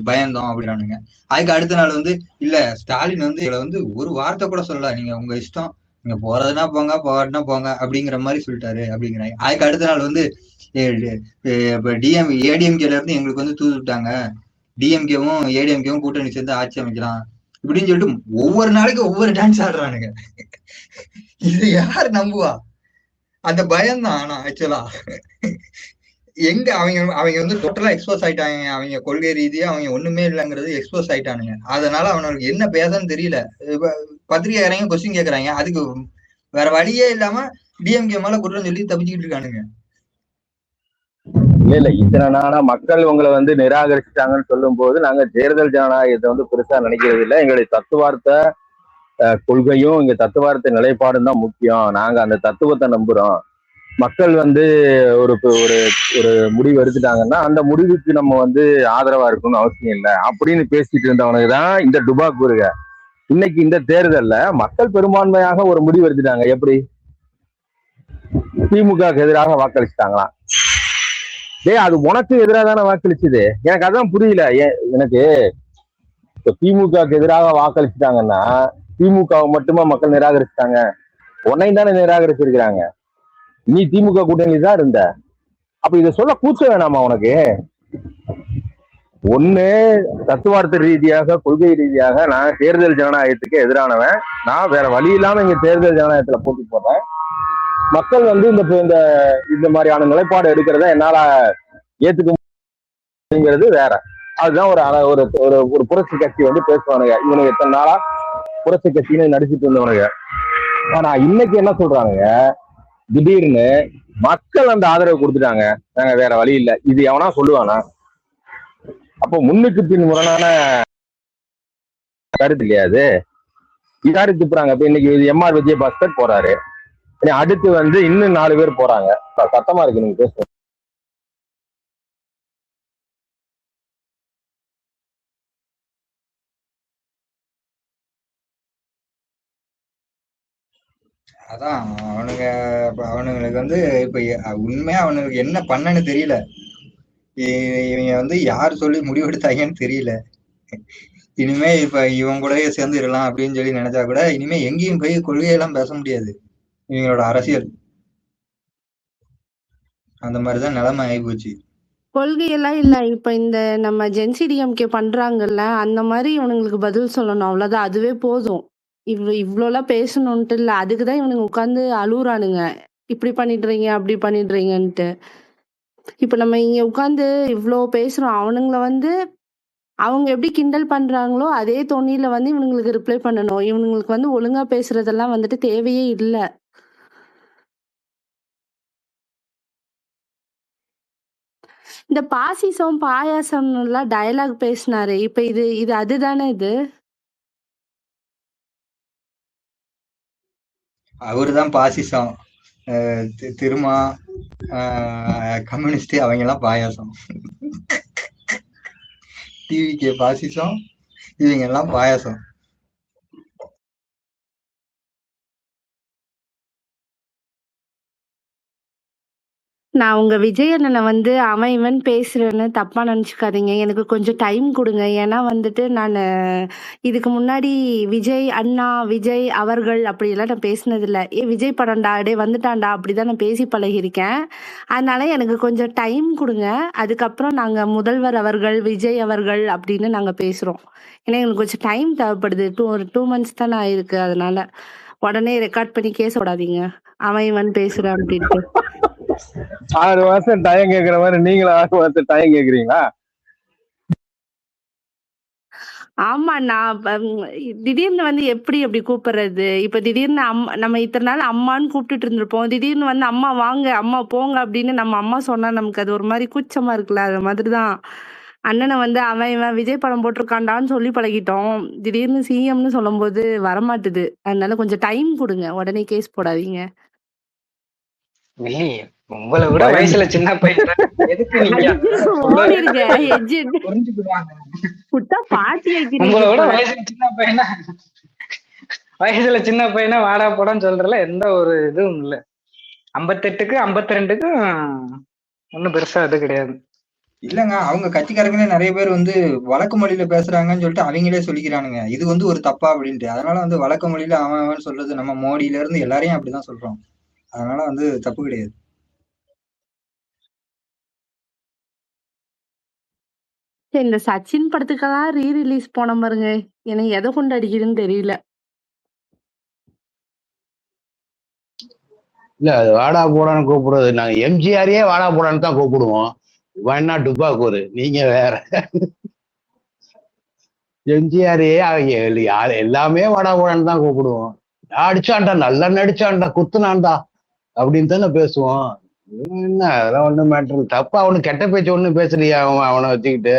பயந்தோம் அப்படின்னானுங்க. அதுக்கு அடுத்த நாள் வந்து இல்ல ஸ்டாலின் வந்து இதுல வந்து ஒரு வார்த்தை கூட சொல்லல, நீங்க உங்க இஷ்டம், நீங்க போறதுன்னா போங்க போகாட்டினா போங்க அப்படிங்கிற மாதிரி சொல்லிட்டாரு அப்படிங்கிறாங்க. அதுக்கு அடுத்த நாள் வந்து ஏடிஎம்கேல இருந்து எங்களுக்கு வந்து தூது விட்டாங்க, டிஎம்கேவும் ஏடிஎம்கேவும் கூட்டணி சேர்ந்து ஆட்சி அமைக்கலாம் இப்படின்னு சொல்லிட்டு ஒவ்வொரு நாளைக்கு ஒவ்வொரு டான்ஸ் ஆடுறானுங்க. இது யாரு நம்புவா? அந்த பயம் தான். ஆனா ஆக்சுவலா எங்க அவங்க வந்து டோட்டலா எக்ஸ்போஸ் ஆயிட்டாங்க. அவங்க கொள்கை ரீதியா அவங்க ஒண்ணுமே இல்லைங்கிறது எக்ஸ்போஸ் ஆயிட்டானுங்க. அதனால அவனுக்கு என்ன பேசன்னு தெரியல. பத்திரிகைக்காரங்க கொஸ்டின் கேக்குறாங்க, அதுக்கு வேற வழியே இல்லாம டிஎம்கே மேல குற்றம் சொல்லி தப்பிச்சுக்கிட்டு இருக்கானுங்க. இல்ல இத்தனை நாளா மக்கள் உங்களை வந்து நிராகரிச்சுட்டாங்கன்னு சொல்லும் போது நாங்க தேர்தல் ஜனநாயகத்தை வந்து பெருசா நினைக்கிறது இல்லை. எங்களுடைய தத்துவார்த்த கொள்கையும் இங்க தத்துவார்த்த நிலைப்பாடும் தான் முக்கியம். நாங்க அந்த தத்துவத்தை நம்புறோம். மக்கள் வந்து ஒரு ஒரு ஒரு முடிவு எடுத்துட்டாங்கன்னா அந்த முடிவுக்கு நம்ம வந்து ஆதரவா இருக்கணும்னு அவசியம் இல்லை அப்படின்னு பேசிட்டு இருந்தவனுக்கு தான் இந்த டுபாக் வருக. இன்னைக்கு இந்த தேர்தல்ல மக்கள் பெரும்பான்மையாக ஒரு முடிவு எடுத்துட்டாங்க. எப்படி? திமுகவுக்கு எதிராக வாக்களிச்சுட்டாங்களாம். அது உனக்கு எதிராக தானே வாக்களிச்சுது. எனக்கு அதான் புரியல. எனக்கு இப்ப திமுகவுக்கு எதிராக வாக்களிச்சுட்டாங்கன்னா திமுகவை மட்டுமா மக்கள் நிராகரிச்சுட்டாங்க? உன்னையும் தானே நிராகரிச்சிருக்கிறாங்க. நீ திமுக கூட்டணி தான் இருந்த. அப்ப இதை சொல்ல கூச்ச வேணாமா உனக்கு? ஒண்ணு தத்துவார்த்த ரீதியாக கொள்கை ரீதியாக நான் தேர்தல் ஜனநாயகத்துக்கு எதிரானவன், நான் வேற வழி இல்லாம இங்க தேர்தல் ஜனநாயகத்துல போட்டி போடுறேன். மக்கள் வந்து இந்த மாதிரியான நிலைப்பாடு எடுக்கிறத என்னால ஏத்துக்க முடியுங்கிறது வேற. அதுதான் ஒரு ஒரு புரட்சி கட்சி வந்து பேசுவானுங்க. இவனுக்கு எத்தனை நாளா புரட்சி கட்சின்னு நடிச்சுட்டு இருந்தவனுங்க. ஆனா இன்னைக்கு என்ன சொல்றானுங்க, திடீர்னு மக்கள் அந்த ஆதரவு கொடுத்துட்டாங்க, நாங்க வேற வழி இல்லை, இது எவனா சொல்லுவானா? அப்போ முன்னுக்கு பின் முரணான கருத்து இல்லையா அது? யாரு துப்புறாங்க? இப்ப இன்னைக்கு எம்ஆர் விஜயபாஸ்கர் போறாரு, அடுத்து வந்து இன்னும் 4 பேர் போறாங்க. சத்தமா இருக்கு நீங்க பேச. அதான் அவனுங்களுக்கு வந்து இப்ப உண்மையா அவனுக்கு என்ன பண்ணன்னு தெரியல. இவங்க வந்து யார் சொல்லி முடிவெடுத்தாங்கன்னு தெரியல. இனிமே இப்ப இவங்க கூடவே சேர்ந்துடலாம் அப்படின்னு சொல்லி நினைச்சா கூட இனிமே எங்கேயும் போய் கொள்கையெல்லாம் பேச முடியாது. இவங்களோட அரசியல் அந்த மாதிரிதான் நிலைமை ஆகி போச்சு. கொள்கையெல்லாம் இல்ல. இப்ப இந்த நம்ம ஜென்சிடிஎம்கே பண்றாங்கல்ல, அந்த மாதிரி இவனுங்களுக்கு பதில் சொல்லணும், அவ்வளவுதான். அதுவே போதும். இவ்வளோலாம் பேசணும்ட்டு இல்ல. அதுக்குதான் இவனுங்க உட்கார்ந்து அழுகுறானுங்க, இப்படி பண்ணிடுறீங்க அப்படி பண்ணிடுறீங்கன்ட்டு. இப்ப நம்ம இங்க உட்கார்ந்து இவ்வளோ பேசுறோம், அவனுங்கள வந்து அவங்க எப்படி கிண்டல் பண்றாங்களோ அதே தொனியில வந்து இவனுங்களுக்கு ரிப்ளை பண்ணணும். இவனுங்களுக்கு வந்து ஒழுங்கா பேசுறதெல்லாம் வந்துட்டு தேவையே இல்ல. இந்த பாசிசம் பாயாசம் எல்லாம் டயலாக் பேசினாரு. இப்ப இது இது அதுதானே இது? அவருதான் பாசிசம், திருமா கம்யூனிஸ்ட் அவங்க எல்லாம் பாயாசம். டிவிகே பாசிசம், இவங்க எல்லாம் பாயாசம். நான் உங்க விஜய் அண்ணனை வந்து அவன் இவன் பேசுறேன்னு தப்பா நினைச்சுக்காதீங்க. எனக்கு கொஞ்சம் டைம் கொடுங்க. ஏன்னா வந்துட்டு நான் இதுக்கு முன்னாடி விஜய் அண்ணா, விஜய் அவர்கள் அப்படியெல்லாம் நான் பேசினதில்ல. விஜய் படம்டா, டே வந்துட்டான்டா அப்படிதான் நான் பேசி பழகியிருக்கேன். அதனால எனக்கு கொஞ்சம் டைம் கொடுங்க. அதுக்கப்புறம் நாங்க முதல்வர் அவர்கள், விஜய் அவர்கள் அப்படின்னு நாங்க பேசுறோம். ஏன்னா எங்களுக்கு கொஞ்சம் டைம் தேவைப்படுது. ஒரு 2 மந்த்ஸ் தான் ஆயிருக்கு. அதனால உடனே ரெக்கார்ட் பண்ணி கேஸ் விடாதீங்க. அவன் இவன் பேசுறான் அப்படின்ட்டு. 6 மாசம் டைம் கேக்குற மாதிரி நீங்களும் 6 மாசம் டைம் கேக்குறீங்களா? ஆமா, நான் திடீர்னு வந்து எப்படி அப்படி கூப்பிடுறது? இப்ப திடீர்னு நம்ம இத்தனை நாள் அம்மான்னு கூப்பிட்டுட்டு இருந்திருப்போம். திடீர்னு வந்து அம்மா வாங்க, அம்மா போங்க அப்படின்னு நம்ம அம்மா சொன்னா நமக்கு அது ஒரு மாதிரி கூச்சமா இருக்குல்ல. அது மாதிரிதான் அண்ணனை வந்து அவன் இவன் விஜய் படம் போட்டிருக்காண்டான்னு சொல்லி பழகிட்டோம். திடீர்னு சிஎம்னு சொல்லும் போது வரமாட்டுது. அதனால கொஞ்சம் டைம் கொடுங்க. உடனே கேஸ் போடாதீங்க. வில்லி, உங்களை விட வயசுல சின்ன பையன் எதுக்கு நீங்க ஓடிருங்க. புரிஞ்சுக்குவாங்க. பாட்டி உங்களை விட வயசுல சின்ன பையனா வயசுல சின்ன பையனா வாடா போடான்னு சொல்றதுல எந்த ஒரு இதுவும் இல்ல. 58க்கு 52க்கும் ஒன்னும் பெருசா இது கிடையாது. இல்லங்க, அவங்க கட்சிக்காரங்களே நிறைய பேர் வந்து வழக்கு மொழியில பேசுறாங்கன்னு சொல்லிட்டு அவங்களே சொல்லிக்கிறானுங்க இது வந்து ஒரு தப்பா அப்படின்ட்டு. அதனால வந்து வழக்கு மொழியில அவன் சொல்றது நம்ம மோடியில இருந்து எல்லாரையும் அப்படிதான் சொல்றோம். அதனால வந்து தப்பு கிடையாது. இந்த சச்சின் படத்துக்கெல்லாம் ரீரிலீஸ் போன பாருங்க. எனக்கு எதை கொண்டு அடிக்குதுன்னு தெரியல. இல்ல அது வாடா போடான்னு கூப்பிடுறது. நாங்க எம்ஜிஆரையே வாடா போடான்னு தான் கூப்பிடுவோம். வேணா டுபாக்கூர், நீங்க வேற. எம்ஜிஆரையே அவங்க எல்லாமே வாடா போடான்னு தான் கூப்பிடுவோம். அடிச்சான்டா, நல்லா நடிச்சான்டா, குத்துனான்டா அப்படின்னு தானே பேசுவோம். என்ன அதெல்லாம் ஒண்ணும் மேட்டர் தப்பா. அவனுக்கு கெட்ட பேச்சு ஒண்ணும் பேசலையா? அவனை வச்சுக்கிட்டு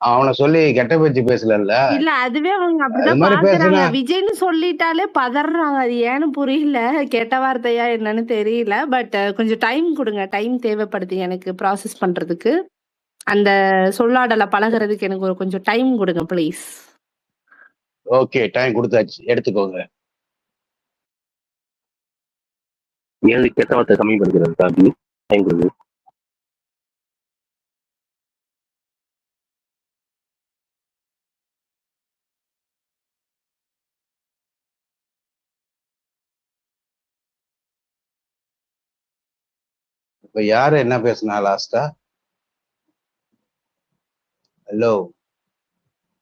அவனை சொல்லி கெட்ட பேச்சு பேசல. இல்ல அதுவே அவங்க அப்படிதான் பாக்குறாங்க. விஜய்னு சொல்லிட்டாலே பதறாங்க. அது ஏன்னு புரியல. கெட்ட வார்த்தையா என்னன்னு தெரியல. பட் கொஞ்சம் டைம் கொடுங்க. டைம் தேவைப்படுது எனக்கு ப்ராசஸ் பண்றதுக்கு. அந்த சொல்லாடல பழகிறதுக்கு எனக்கு ஒரு கொஞ்சம் டைம் கொடுங்க ப்ளீஸ். ஓகே, டைம் கொடுத்தாச்சு, எடுத்துக்கோங்க. ஏழு கெட்ட வார்த்தை கம்மி பண்ணிக்கிறது டைம் கொடுங்க. இப்ப யாரு என்ன பேசினா லாஸ்டா? ஹலோ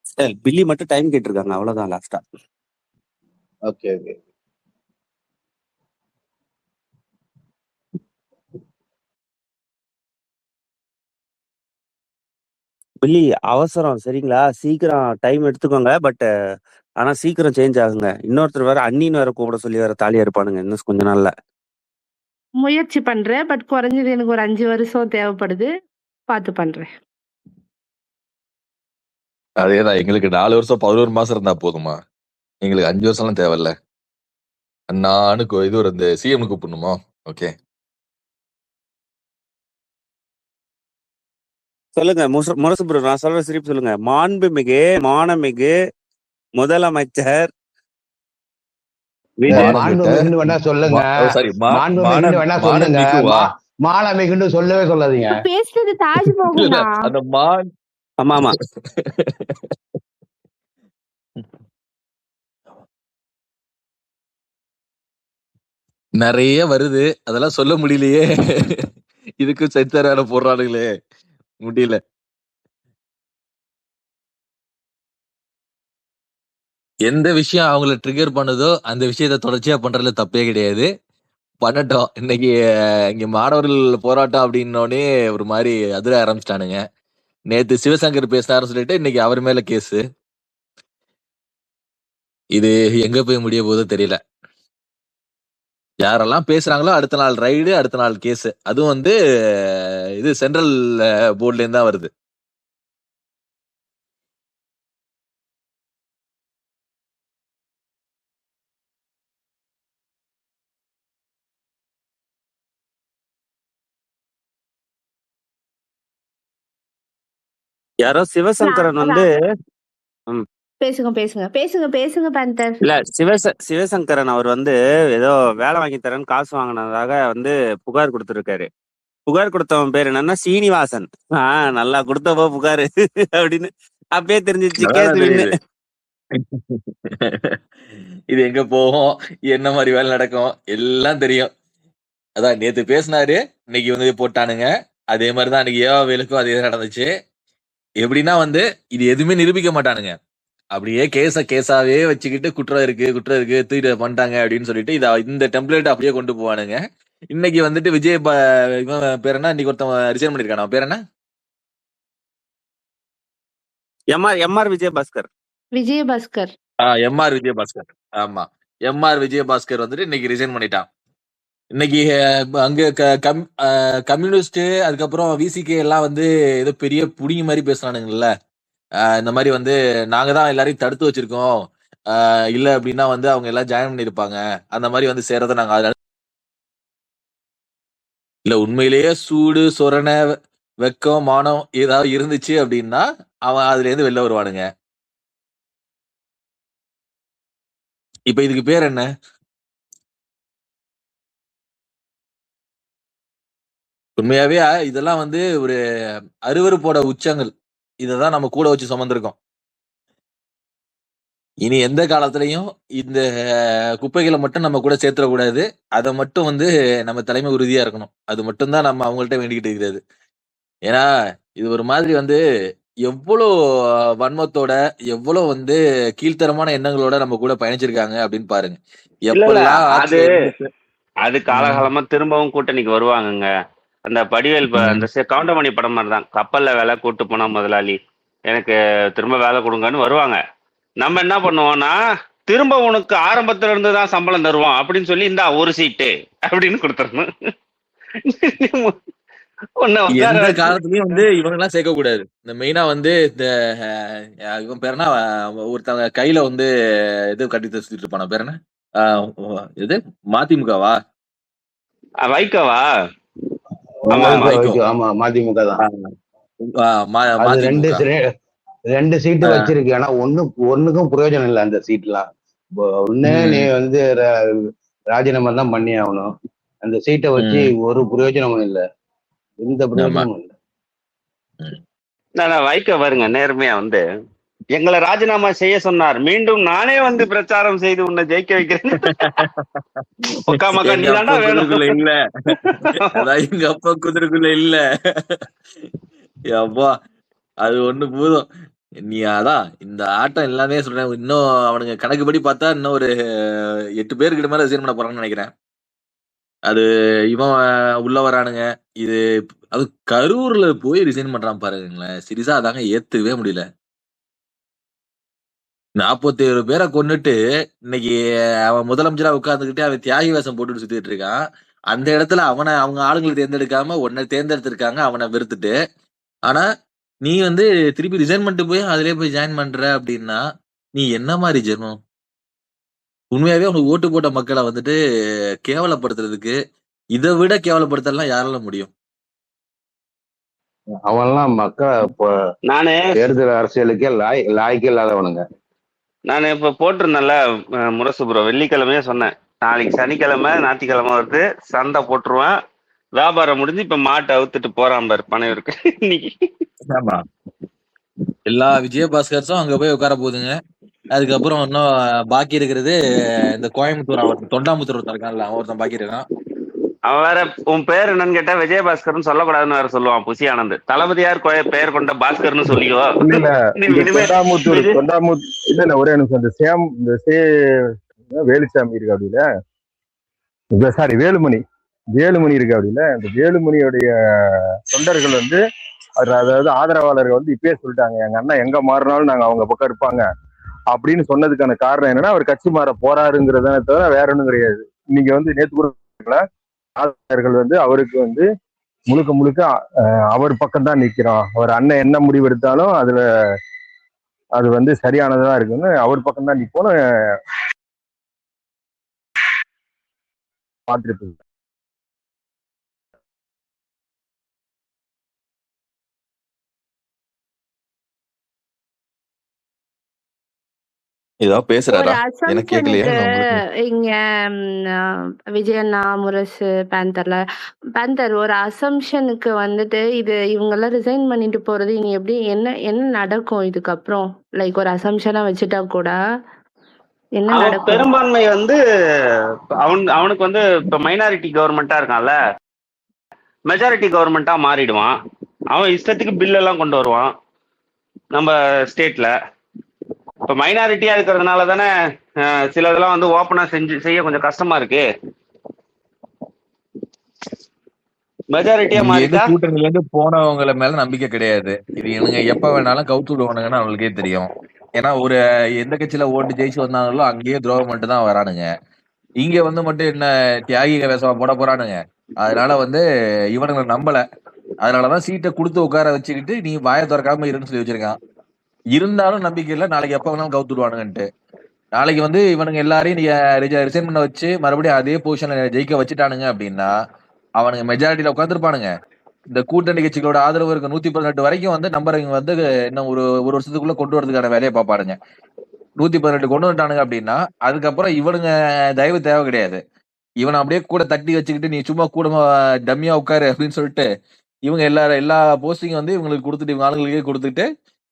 சார், பில்லி மட்டும் டைம் கேட்டிருக்காங்க, அவ்வளவுதான் லாஸ்டா. Okay okay. பில்லி அவசரம் சரிங்களா? சீக்கிரம் டைம் எடுத்துக்கோங்க. பட் ஆனா சீக்கிரம் சேஞ்ச் ஆகுங்க. இன்னொருத்தர் வேற அண்ணின்னு வேற கூப்பிட சொல்லி வேற தாலியா இருப்பானுங்க இன்னும் கொஞ்ச நாள்ல. முயற்சி பண்றேன். பட் குறைஞ்சது எனக்கு ஒரு 5 வருஷம் தேவைப்படுது. பார்த்து பண்றேன். அதேதான், எங்களுக்கு 4 வருஷம் 11 மாசம் இருந்தா போதுமா? எங்களுக்கு 5 வருஷம்லாம் தேவையில்ல. நானு இது ஒரு இந்த சிஎம் கூப்பிடணுமா? ஓகே சொல்லுங்க முரசு ப்ரோ, நான் சொல்ற சிரிப்பு சொல்லுங்க. மாண்புமிகு மானமிகு முதலமைச்சர் மாண்புமிகுன்னு வேணா சொல்லுங்க. மாண்புமிகுன்னு வேணா சொல்லுங்க. மானமிகுன்னு சொல்லவே சொல்லாதீங்க. பேசுறது தாஜ் போகுமா? அந்த மான் ஆமா ஆமா நிறைய வருது, அதெல்லாம் சொல்ல முடியலையே. இதுக்கு செத்தரான போடுறானுங்களே, முடியல. எந்த விஷயம் அவங்கள ட்ரிகர் பண்ணுதோ அந்த விஷயத்த தொடர்ச்சியா பண்றதுல தப்பே கிடையாது. பண்ணட்டும். இன்னைக்கு இங்க மாணவர்கள் போராட்டம் அப்படின்னோடனே ஒரு மாதிரி அதிர ஆரம்பிச்சிட்டானுங்க. நேத்து சிவசங்கர் பேசினாருன்னு சொல்லிட்டு இன்னைக்கு அவர் மேல கேஸ். இது எங்க போய் முடிய போதோ தெரியல. யாரெல்லாம் பேசுறாங்களோ அடுத்த நாள் ரைடு, அடுத்த நாள் கேஸ். அதுவும் வந்து இது சென்ட்ரல் போர்ட்ல இருந்து தான் வருது. யாரோ சிவசங்கரன் வந்து பேசுங்க பேசுங்க பேசுங்க பேசுங்க பேந்தர். இல்ல சிவசங்கரன் அவர் வந்து ஏதோ வேலை வாங்கி தரேன்னு காசு வாங்கினதாக வந்து புகார் கொடுத்துருக்காரு. புகார் கொடுத்தவன் பேர் என்னன்னா சீனிவாசன். நல்லா கொடுத்தப்போ புகாரு அப்படின்னு அப்பயே தெரிஞ்சிச்சு கேஸ் நல்லாதான் வின்னு. தெரியுது இது எங்க போகும், என்ன மாதிரி வேலை நடக்கும் எல்லாம் தெரியும். அதான் நேத்து பேசினாரு, இன்னைக்கு வந்து போட்டானுங்க. அதே மாதிரிதான் அன்னைக்கு ஏவாவேலுக்கும் அதே நடந்துச்சு. எப்படின்னா வந்து இது எதுவுமே நிரூபிக்க மாட்டானுங்க. அப்படியே கேஸாவே வச்சுக்கிட்டு குற்றம் இருக்கு தூக்கிட்டு பண்ணிட்டாங்க அப்படின்னு சொல்லிட்டு இந்த டெம்ப்ளேட் அப்படியே கொண்டு போவானுங்க. இன்னைக்கு வந்துட்டு இவன் பேர் என்ன, இன்னைக்கு ஒருத்தன் ரிசைன் பண்ணிருக்கான். அவன் பேர் என்ன? எம்ஆர் விஜயபாஸ்கர். விஜயபாஸ்கர். எம்ஆர் விஜயபாஸ்கர். ஆமா, எம்ஆர் விஜயபாஸ்கர் வந்துட்டு இன்னைக்கு ரிசைன் பண்ணிட்டான். இன்னைக்கு அங்க கம்யூனிஸ்ட் அதுக்கப்புறம் விசிகே எல்லாம் வந்து ஏதோ பெரிய புடிங்க மாதிரி பேசுறானுங்கல்ல. இந்த மாதிரி வந்து நாங்க தான் எல்லாரையும் தடுத்து வச்சிருக்கோம், இல்ல அப்படின்னா வந்து அவங்க எல்லாம் ஜாயின் பண்ணிருப்பாங்க, அந்த மாதிரி வந்து சேரத நாங்க இல்ல. உண்மையிலேயே சூடு சொரணை வெக்கம் மானம் ஏதாவது இருந்துச்சு அப்படின்னா அவன் அதுல இருந்து வெளில வருவானுங்க. இப்ப இதுக்கு பேர் என்ன? உண்மையாவே இதெல்லாம் வந்து ஒரு அருவருப்போட உச்சங்கள். இததான் நம்ம கூட வச்சு சுமந்திருக்கோம். இனி எந்த காலத்திலையும் இந்த குப்பைகளை மட்டும் நம்ம கூட சேர்த்துடக்கூடாது. அதை மட்டும் வந்து நம்ம தலைமை உறுதியா இருக்கணும். அது மட்டும் தான் நம்ம அவங்கள்ட்ட வேண்டிக்கிட்டு இருக்கிறது. ஏன்னா இது ஒரு மாதிரி வந்து எவ்வளோ வன்மத்தோட எவ்வளோ வந்து கீழ்த்தரமான எண்ணங்களோட நம்ம கூட பயணிச்சிருக்காங்க அப்படின்னு பாருங்க. எப்பெல்லாம் அது காலகாலமா திரும்பவும் கூட்டணிக்கு வருவாங்கங்க. அந்த படிவேல் அந்த கவுண்டமணி படம் மாதிரிதான், கப்பல்ல வேலை கூட்டு போனா முதலாளி எனக்கு திரும்ப வேலை கொடுங்கன்னு வருவாங்க. நம்ம என்ன பண்ணுவோம்னா திரும்ப உனக்கு ஆரம்பத்துல இருந்து தான் சம்பளம் தருவோம் அப்படின்னு சொல்லி இந்த ஒரு சீட்டு அப்படின்னு கொடுத்துடணும். எந்த காலத்துலயும் வந்து இவங்க எல்லாம் சேர்க்க கூடாது. இந்த மெயினா வந்து இந்த இவன் பேருனா ஒருத்தவங்க கையில வந்து இது கட்டி தச்சுட்டு இருப்பான பேர் என்ன, இது மதிமுகவா வைகோவா? ஆமா மதிமுக தான். ரெண்டு சீட்டு வச்சிருக்கு. ஆனா ஒண்ணுக்கும் பிரயோஜனம் இல்லை அந்த சீட்லாம். ஒண்ணு நீ வந்து ராஜினாமா தான் பண்ணி ஆகணும். அந்த சீட்டை வச்சு ஒரு பிரயோஜனமும் இல்லை, எந்த பிரயோஜனமும் இல்லை. வைக்க வருங்க நேர்மையா வந்து எங்களை ராஜினாமா செய்ய சொன்னார், மீண்டும் நானே வந்து பிரச்சாரம் செய்து உன்னை ஜெயிக்க வைக்கிறேன். இல்ல அதான் எங்க அப்பா குதிரைக்குள்ள இல்ல. அப்பா அது ஒண்ணு போதும். நீ அதான் இந்த ஆட்டம் எல்லாமே சொல்றேன். இன்னும் அவனுங்க கணக்குப்படி பார்த்தா இன்னும் ஒரு 8 பேருக்கு மேல ரிசைன் பண்ண போறாங்கன்னு நினைக்கிறேன். அது இவன் உள்ள வரானுங்க. இது அது கரூர்ல போய் ரிசைன் பண்றான் பாருங்களேன். சீரியஸா அதாங்க ஏத்துக்கவே முடியல. 47 பேரை கொன்னுட்டு இன்னைக்கு அவன் முதலமைச்சரா உட்கார்ந்துகிட்டு அவன் தியாகி வேஷம் போட்டுட்டு சுத்திட்டு இருக்கான். அந்த இடத்துல அவங்க ஆளுங்களை தேர்ந்தெடுக்காம உன்னை தேர்ந்தெடுத்திருக்காங்க, அவனை வெறுத்துட்டு. ஆனா நீ வந்து திருப்பி ரிசைன் பண்ணிட்டு போய் அதுலயே போய் ஜாயின் பண்ற அப்படின்னா நீ என்ன மாதிரி ஜென்மம்? உண்மையாவே அவனுக்கு ஓட்டு போட்ட மக்களை வந்துட்டு கேவலப்படுத்துறதுக்கு இதை விட கேவலப்படுத்தலாம் யாரால முடியும்? அவன்லாம் நானே தேர்தல் அரசியலுக்கே லாய்க்கு இல்லாதவனுங்க. நான் இப்ப போட்டிருந்தேன்ல முரசு ப்ரோ, வெள்ளிக்கிழமையே சொன்னேன், நாளைக்கு சனிக்கிழமை ஞாயிற்றுக்கிழமை வருது, சந்தை போட்டுருவேன், வியாபாரம் முடிஞ்சு இப்ப மாட்டை அவுத்துட்டு போறான் பாரு பணம் இருக்கு இன்னைக்கு. ஆமா, எல்லா விஜயபாஸ்கர்ஸும் அங்க போய் உட்கார போகுதுங்க. அதுக்கப்புறம் இன்னும் பாக்கி இருக்கிறது இந்த கோயம்புத்தூர் தொண்டாமுத்தூர் ஒருத்தன் இருக்கான்ல, அவன் ஒருத்தன் பாக்கி இருக்கான். அவன் வேற உன் பேர் என்னன்னு கேட்டா விஜயபாஸ்கர்னு சொல்லக்கூடாதுன்னு வேற சொல்லுவான் புசி ஆனந்த். தளபதியார் பெயர் கொண்ட பாஸ்கர்னு சொல்லியோ. இல்ல ஒரே நிமிஷம், இந்த வேலுசாமி இருக்கு அப்படில, சாரி வேலுமணி இருக்கு அப்படில, இந்த வேலுமணியோடைய தொண்டர்கள் வந்து அதாவது ஆதரவாளர்கள் வந்து இப்பயே சொல்லிட்டாங்க, எங்க அண்ணா எங்க மாறினாலும் நாங்க அவங்க பக்கம் இருப்பாங்க அப்படின்னு சொன்னதுக்கான காரணம் என்னன்னா அவர் கட்சி மாற போறாருங்கிறத தவிர வேற ஒண்ணும் கிடையாது. நீங்க வந்து நேத்து கூட ஆதரவாளர்கள் வந்து அவருக்கு வந்து முழுக்க அவர் பக்கம் தான் நிக்கிறோம், அவர் அண்ணன் என்ன முடிவு எடுத்தாலும் அது வந்து சரியானதா இருக்குன்னு அவர் பக்கம் தான் நிப்போன்னு பார்த்துட்டு. ஏதோ ஒரு பேசுறாரா? எனக்கு கேட்கலையா? அசம்ஷனுக்கு இல்ல உங்களுக்கு? இங்க விஜய் அண்ணா, முரசு, பேந்தர் ஒரு அசம்ஷனுக்கு வந்துட்டு இது இவங்கெல்லாம் ரிசைன் பண்ணிட்டு போறது இனி எப்படி என்ன என்ன நடக்கும் இதுக்கப்புறம்? லைக் ஒரு அசம்ஷனா வச்சுட்டா கூட என்ன அவன் நடக்கும்? பெரும்பான்மை வந்து அவனுக்கு வந்து இப்ப மைனாரிட்டி கவர்மெண்டா இருக்கான்ல, மெஜாரிட்டி கவர்மெண்டா மாறிடுவான். அவன் இஷ்டத்துக்கு பில் எல்லாம் கொண்டு வருவான் நம்ம ஸ்டேட்ல. இப்ப மைனாரிட்டியா இருக்கிறதுனால தானே சிலதெல்லாம் வந்து ஓப்பனா செய்ய கொஞ்சம் கஷ்டமா இருக்கு. மெஜாரிட்டியா இங்க இருந்து மாறிட்டா கூட்டணியில இருந்து போனவங்கள மேல நம்பிக்கை கிடையாது. இது இவனுங்க எப்ப வேணாலும் கவுத்து விடுவானுங்கன்னு அவங்களுக்கே தெரியும். ஏன்னா ஒரு எந்த கட்சியில ஓட்டு ஜெயிச்சு வந்தாங்களோ அங்கேயே துரோகம் மட்டும் தான் வரானுங்க. இங்க வந்து மட்டும் என்ன தியாகிக வேஷமா போட போறானுங்க. அதனால வந்து இவனுங்களை நம்பல. அதனாலதான் சீட்டை கொடுத்து உட்கார வச்சுக்கிட்டு நீ வாயை திறக்காம இருன்னு சொல்லி வச்சிருக்கான். இருந்தாலும் நம்பிக்கை இல்லை, நாளைக்கு எப்ப வேணாலும் கவுத்து விடுவானுங்கன்ட்டு. நாளைக்கு வந்து இவனுங்க எல்லாரையும் ரிசைன் பண்ண வச்சு மறுபடியும் அதே பொசிஷன்ல ஜெயிக்க வச்சுட்டானுங்க அப்படின்னா அவனுங்க மெஜாரிட்டியில உட்காந்துருப்பானுங்க. இந்த கூட்டணி கட்சிகளோட ஆதரவு இருக்க 118 வரைக்கும் வந்து நம்பர் இவங்க வந்து இன்னும் ஒரு வருஷத்துக்குள்ள கொண்டு வரதுக்கான வேலையை பார்ப்பானுங்க. 118 கொண்டு வந்துட்டானுங்க அப்படின்னா அதுக்கப்புறம் இவனுங்க தயவு தேவை கிடையாது. இவனை அப்படியே கூட தட்டி வச்சுக்கிட்டு நீ சும்மா கூட டம்மியா உட்காரு அப்படின்னு சொல்லிட்டு இவங்க எல்லா போஸ்டிங் வந்து இவங்களுக்கு கொடுத்துட்டு இவங்க ஆளுங்களுக்கே கொடுத்துட்டு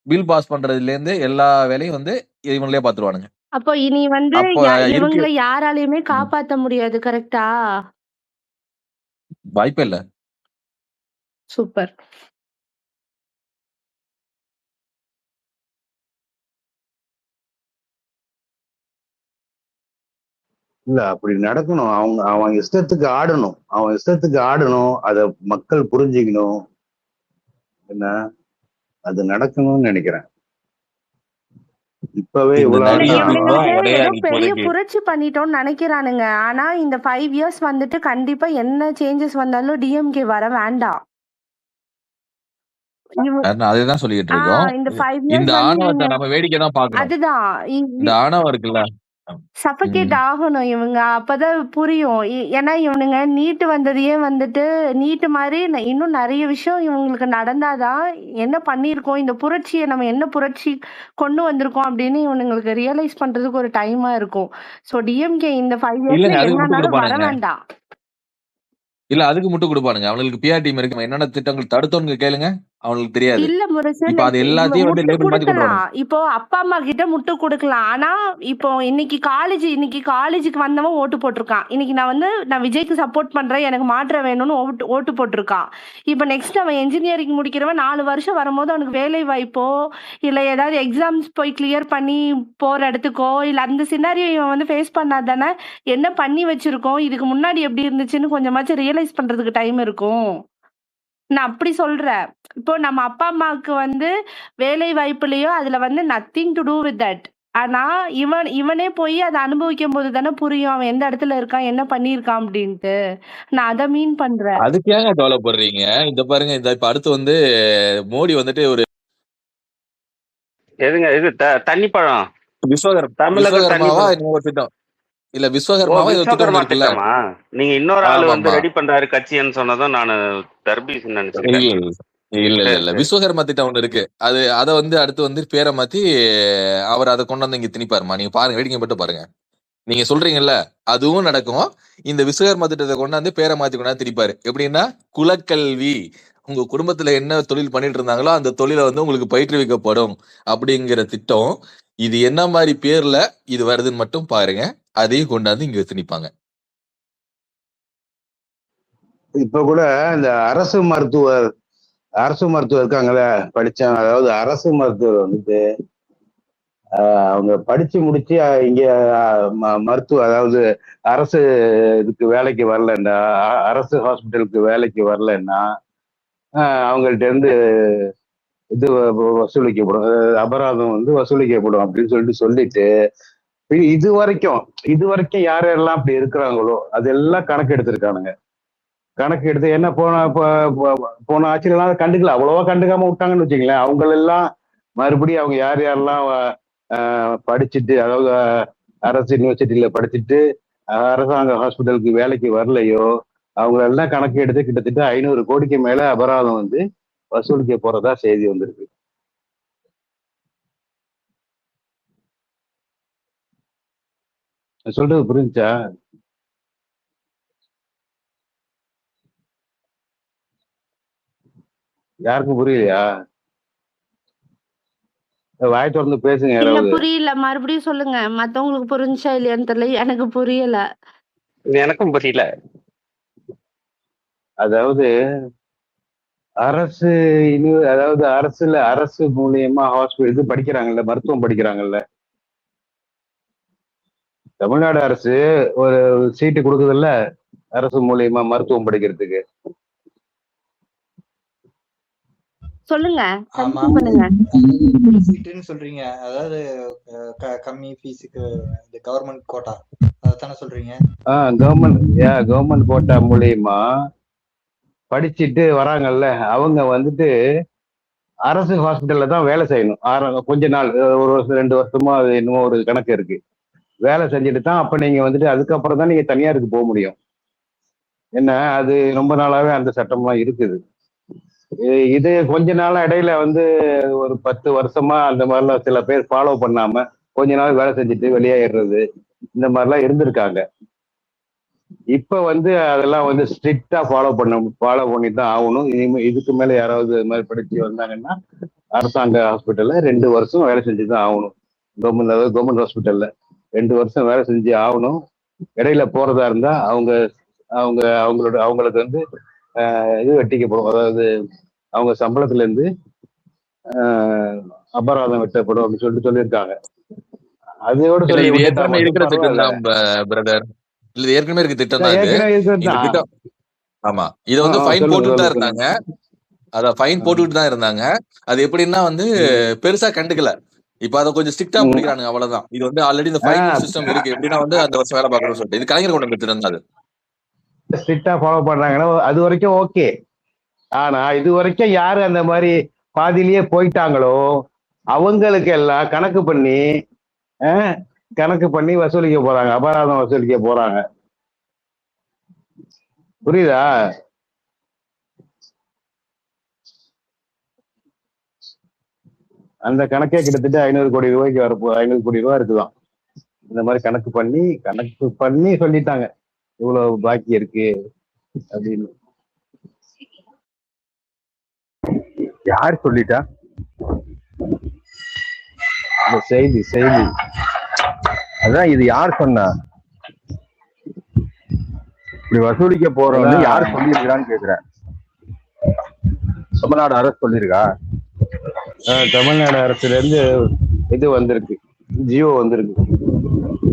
பில் பாஸ் பண்றதுல இருந்து எல்லா வேலையும் வந்து இவங்களே பாத்துருவானுங்க. அப்போ இனி வந்து அப்போ இருக்கு இவங்களை யாராலையுமே காப்பாத்த முடியாது. கரெக்டா? வாய்ப்பே இல்ல. சூப்பர். இல்ல அப்படி நடக்கணும். அவன் இஷ்டத்துக்கு ஆடணும். அத மக்கள் புரிஞ்சுக்கணும். என்ன அது நடக்கணும்னு நினைக்கிறேன். இப்பவே இந்த இவ்வளவு நடிகை ஆட்டம் இவனுங்களுக்கு ஏதோ பெரிய இப்போதைக்கு புரட்சி பண்ணிட்டோம்னு நினைக்கிறானுங்க. ஆனா இந்த 5 இயர்ஸ் வந்துட்டு கண்டிப்பா என்ன சேஞ்சஸ் வந்தாலும் டிஎம்கே வர வேண்டாம். அதுதான் சொல்லிட்டு இருக்கோம். இந்த 5 இந்த இயர்ஸ் வந்து ஆணவத்தை இவங்க நம்ம வேடிக்கை தான் பார்க்கணும். அதுதான் இந்த ஆணவம் இருக்குல்ல, சஃபகேட் ஆகணும் இவங்க. அப்பதான் புரியும். ஏன்னா இவனுங்க நீட்டு வந்ததையே வந்துட்டு நீட்டு மாதிரி இன்னும் நிறைய விஷயம் இவங்களுக்கு நடந்தாதான் என்ன பண்ணியிருக்கோம், இந்த புரட்சியை நம்ம என்ன புரட்சி கொண்டு வந்திருக்கோம் அப்படின்னு இவனுங்களுக்கு ரியலைஸ் பண்றதுக்கு ஒரு டைமா இருக்கும். ஸோ டிஎம்கே இந்த 5 இயர்ஸ்ல இல்லைங்க அதுக்கு முட்டு என்னன்னாலும் வர கொடுப்பானுங்க. வேண்டாம். இல்ல அதுக்கு முட்டு கொடுப்பானுங்க. அவங்களுக்கு பிஆர் டீம் இருக்கு. என்னென்ன திட்டங்கள் தடுத்தோன்னு கேளுங்க, அவங்களுக்கு தெரியாது. இல்ல முரசு, இப்ப அது எல்லாத்தையும் வந்து முட்டு லேபிள் மாத்தி கொண்டு கொடுக்கலாம். வரணும். இப்போ அப்பா அம்மா கிட்ட முட்டு கொடுக்கலாம். ஆனா இப்போ இன்னைக்கு காலேஜுக்கு வந்தவன் ஓட்டு போட்டிருக்கான். இன்னைக்கு நான் விஜய்க்கு சப்போர்ட் பண்றேன், எனக்கு மாற்றம் வேணும்னு ஓட்டு போட்டிருக்கான். இப்போ நெக்ஸ்ட் அவன் என்ஜினியரிங் முடிக்கிறவன் 4 வருஷம் வரும்போது அவனுக்கு வேலை வாய்ப்போ இல்ல ஏதாவது எக்ஸாம்ஸ் போய் கிளியர் பண்ணி போற இடத்துக்கோ இல்ல அந்த சினாரியோ இவன் வந்து ஃபேஸ் பண்ணாதானே என்ன பண்ணி வச்சிருக்கோம், இதுக்கு முன்னாடி எப்படி இருந்துச்சுன்னு கொஞ்சமாச்சும் ரியலைஸ் பண்றதுக்கு டைம் இருக்கும். நான் அப்படி சொல்றேன். இப்போ நம்ம அப்பா அம்மாவுக்கு வந்து வேலை வாய்ப்புலயோ அதுல வந்து nothing to do with that. ஆனா இவனே போய் அதை அனுபவிக்கும் போது தானே புரியும் அவன் எந்த இடத்துல இருக்கான், என்ன பண்ணியிருக்கான் அப்படின்ட்டு. நான் அதை மீன் பண்றேன். அதுக்கு ஏங்க கவலைப்படுறீங்க? இந்த பாருங்க, இந்த இப்ப அடுத்து வந்து மோடி வந்துட்டு ஒரு எதுங்க இது தண்ணி பழம் தமிழக விஸ்வகர்மாவா ஒரு திட்டம் இல்ல விஸ்வகர்மாவா இது திட்டம் இருக்குல்ல. திட்டமா? நீங்க இன்னொரு ஆளு வந்து ரெடி பண்றாரு கட்சின்னு சொன்னதும் நான் தர்பீஸ் நினைச்சேன். இல்ல விஸ்வகர்மா திட்டம் ஒண்ணு இருக்கு. அதை வந்து அடுத்து வந்து பேரை மாத்தி அவர் அதை கொண்டு வந்து இங்க திணிப்பாருமா. நீங்க பாருங்க, வேடிக்கை மட்டும் பாருங்க. நீங்க சொல்றீங்கல்ல அதுவும் நடக்கும். இந்த விஸ்வகர்மா திட்டத்தை கொண்டாந்து பேரை மாத்தி கொண்டாந்து திணிப்பாரு. எப்படின்னா குலக்கல்வி, உங்க குடும்பத்துல என்ன தொழில் பண்ணிட்டு இருந்தாங்களோ அந்த தொழிலை வந்து உங்களுக்கு பயிற்றுவிக்கப்படும் அப்படிங்கிற திட்டம். இது என்ன மாதிரி பேர்ல இது வருதுன்னு மட்டும் பாருங்க, அதையும் கொண்டாந்து இங்க திணிப்பாங்க. இப்ப கூட இந்த அரசு மருத்துவர் இருக்காங்கல்ல, படிச்சாங்க. அதாவது அரசு மருத்துவர் வந்துட்டு அவங்க படிச்சு முடிச்சு இங்க மருத்துவ அதாவது அரசு இதுக்கு வேலைக்கு வரலன்னா, அரசு ஹாஸ்பிட்டலுக்கு வேலைக்கு வரலன்னா அவங்கள்ட்ட இருந்து இது வசூலிக்கப்படும், அபராதம் வந்து வசூலிக்கப்படும் அப்படின்னு சொல்லிட்டு இது வரைக்கும் யாரெல்லாம் அப்படி இருக்கிறாங்களோ அதெல்லாம் கணக்கு எடுத்திருக்கானுங்க. கணக்கு எடுத்து என்ன போன ஆட்சியெல்லாம் கண்டுக்கல, அவ்வளவா கண்டுக்காம விட்டாங்கன்னு வச்சுங்களேன். அவங்களெல்லாம் மறுபடியும் அவங்க யாரெல்லாம் படிச்சுட்டு, அதாவது அரசு யூனிவர்சிட்டியில படிச்சுட்டு அரசாங்க ஹாஸ்பிட்டலுக்கு வேலைக்கு வரலையோ அவங்களெல்லாம் கணக்கு எடுத்து கிட்டத்தட்ட 500 கோடிக்கு மேல அபராதம் வந்து வசூலிக்க போறதா செய்தி வந்திருக்கு. நான் சொல்றது புரிஞ்சுச்சா? யாருக்கும் புரியலையா? வாய் திறந்து பேசுங்க இல்ல யாராவது. புரியல. மறுபடியும் சொல்லுங்க. மத்தவங்களுக்கு புரிஞ்சுச்சா இல்லையான்னு தெரியல. எனக்கு புரியல. எனக்கும் புரியல. அதாவது அரசு அதாவது அரசு மூலியமா ஹாஸ்பிட்டல் இது படிக்கிறாங்கல்ல, மருத்துவம் படிக்கிறாங்கல்ல, தமிழ்நாடு அரசு ஒரு சீட்டு கொடுக்குதுல்ல அரசு மூலியமா மருத்துவம் படிக்கிறதுக்கு. சொல்லுங்க. ஆமா கண்டினியூ பண்ணுங்க. சீட்டுன்னு சொல்றீங்க, அதாவது கம்மி ஃபீஸுக்கு இந்த கவர்மெண்ட் கோட்டா அதைத்தானே சொல்றீங்க? கவர்மெண்ட் கோட்டா மூலியமா படிச்சுட்டு வராங்கல்ல, அவங்க வந்துட்டு அரசு ஹாஸ்பிட்டல்ல தான் வேலை செய்யணும். கொஞ்ச நாள், ஒரு வருஷம் 2 வருஷமா, அது என்னமோ ஒரு கணக்கு இருக்கு. வேலை செஞ்சுட்டு தான் அப்ப நீங்க வந்துட்டு அதுக்கப்புறம் தான் நீங்க தனியாருக்கு போக முடியும். என்ன, அது ரொம்ப நாளாவே அந்த சட்டம்லாம் இருக்குது. இது கொஞ்ச நாளா இடையில வந்து ஒரு 10 வருஷமா அந்த மாதிரிலாம் சில பேர் ஃபாலோ பண்ணாம கொஞ்ச நாள் வேலை செஞ்சுட்டு வெளியேறது, இந்த மாதிரிலாம் இருந்திருக்காங்க. இப்ப வந்து அதெல்லாம் வந்து ஸ்ட்ரிக்டா ஃபாலோ பண்ணி தான் ஆகணும். இதுக்கு மேல யாராவது இது மாதிரி படிச்சு வந்தாங்கன்னா அரசாங்க ஹாஸ்பிட்டல்ல 2 வருஷம் வேலை செஞ்சு தான் ஆகணும். கவர்மெண்ட் ஹாஸ்பிட்டல்ல 2 வருஷம் வேலை செஞ்சு ஆகணும். இடையில போறதா இருந்தா அவங்களுக்கு வந்து இது வெட்டிக்கப்படும். அதாவது அவங்க சம்பளத்துல இருந்து அபராதம் வெட்டப்படும் அப்படின்னு சொல்லியிருக்காங்க. அதோட இல்ல சொல்லி இது விட்டுட்டா ஏற்கனவே மட்டும் இருக்கிற திட்டம் பரவாயில்ல. தான் பிரதர். இல்ல இது ஏற்கனவே இருக்க திட்டம் தான் இது. ஏற்கனவே இருக்கிறது இந்த தான். திட்டம் ஆமா, இதை வந்து ஃபைன் சொல்லுங்க போட்டுட்டு தான் சொல்லுங்க இருந்தாங்க. அத ஃபைன் போட்டுக்கிட்டு தான் இருந்தாங்க. அது எப்படின்னா வந்து பெருசா கண்டுக்கல. இப்ப அதை கொஞ்சம் ஸ்ட்ரிக்டா பிடிக்கிறானுங்க, அவ்வளவுதான். இது வந்து ஆல்ரெடி இந்த ஃபைன் சிஸ்டம் இருக்கு. எப்படின்னா வந்து அந்த வருஷம் வேலை பார்க்கணும்னு சொல்லிட்டு இது கலைஞர் கொண்டு வந்து திட்டம் தான் அது. ஸ்ட்ரிக்டா ஃபாலோ பண்றாங்கன்னா அது வரைக்கும் ஓகே. ஆனா இது வரைக்கும் யாரு அந்த மாதிரி பாதியிலேயே போயிட்டாங்களோ அவங்களுக்கு எல்லாம் கணக்கு பண்ணி வசூலிக்க போறாங்க, அபராதம் வசூலிக்க போறாங்க. புரியுதா? அந்த கணக்கே கிட்டத்தட்ட 500 கோடி ரூபாய்க்கு வரப்போ 500 கோடி ரூபாய் இருக்குதான். இந்த மாதிரி கணக்கு பண்ணி சொல்லிட்டாங்க இவ்வளவு பாக்கி இருக்கு அப்படின்னு. யார் சொல்லிட்டா? இந்த செய்தி அதான். இது யார் சொன்னா? இப்படி வசூலிக்க போறவங்க யார் சொல்லியிருக்கிறான்னு கேக்குறேன். தமிழ்நாடு அரசு சொல்லியிருக்கா? தமிழ்நாடு அரசுல இருந்து இது வந்திருக்கு, ஜியோ வந்திருக்கு.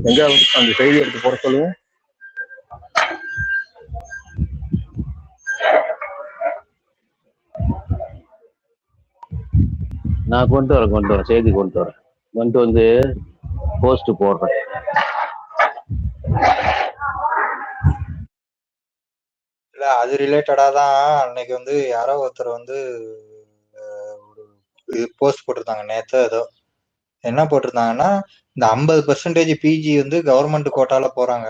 எங்க அந்த செய்தி எடுத்து போட சொல்லுங்க. நான் கொண்டு வரேன், செய்தி கொண்டு வந்து போஸ்ட் போடுறேன். இல்ல அது ரிலேட்டடா தான் அன்னைக்கு வந்து யாரோ ஒருத்தர் வந்து ஒரு போஸ்ட் போட்டிருந்தாங்க நேத்து. ஏதோ என்ன போட்டிருந்தாங்கன்னா, இந்த 50% பிஜி வந்து கவர்மெண்ட் கோட்டால போறாங்க,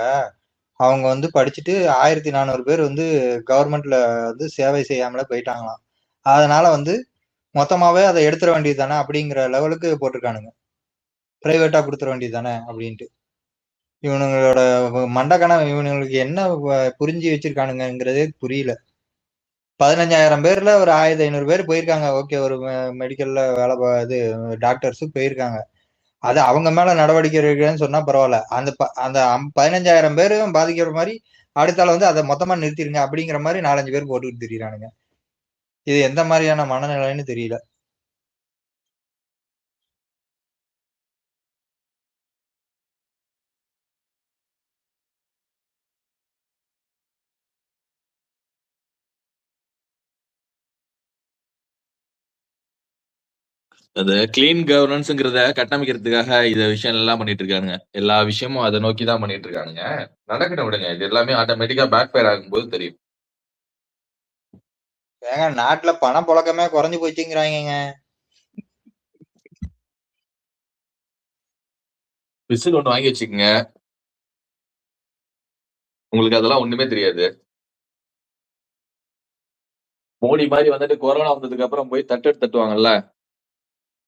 அவங்க வந்து படிச்சுட்டு 1400 பேர் வந்து கவர்மெண்ட்ல வந்து சேவை செய்யாமல போயிட்டாங்களாம். அதனால வந்து மொத்தமாவே அதை எடுத்துட வேண்டியது தானே அப்படிங்கிற லெவலுக்கு போட்டிருக்கானுங்க. பிரைவேட்டா கொடுத்துட வேண்டியது தானே அப்படின்ட்டு. இவனுங்களோட மண்டக்கணம் இவனுங்களுக்கு என்ன புரிஞ்சு வச்சிருக்கானுங்கிறதே புரியல. 15,000 பேர்ல ஒரு 1500 பேர் போயிருக்காங்க. ஓகே, ஒரு மெடிக்கல்ல வேலை இது டாக்டர்ஸ் போயிருக்காங்க. அது அவங்க மேல நடவடிக்கை எடுக்கிறேன்னு சொன்னா பரவாயில்ல. அந்த 15,000 பேரும் பாதிக்கிற மாதிரி அடுத்தால வந்து அதை மொத்தமா நிறுத்திடுங்க அப்படிங்கிற மாதிரி 4-5 பேர் போட்டுக்கிட்டு திரியிறானுங்க. இது எந்த மாதிரியான மனநிலைன்னு தெரியல. அந்த கிளீன் கவர்னன்ஸ்ங்கிறத கட்டமைக்கிறதுக்காக இந்த விஷயம் எல்லாம் பண்ணிட்டு இருக்கானுங்க. எல்லா விஷயமும் அதை நோக்கி தான் பண்ணிட்டு இருக்கானுங்க. நடக்கணும் விடுங்க. இது எல்லாமே ஆட்டோமேட்டிக்கா பேக் ஃபயர் ஆகும்போது தெரியும். ஏங்க நாட்டுல பண புழக்கமே குறைஞ்சு போச்சுங்கிறாங்க. விசில் ஒண்ணு வாங்கி வச்சுக்கோங்க. உங்களுக்கு அதெல்லாம் ஒண்ணுமே தெரியாது. மோடி மாதிரி வந்துட்டு கொரோனா வந்ததுக்கு அப்புறம் போய் தட்டுவாங்கல்ல,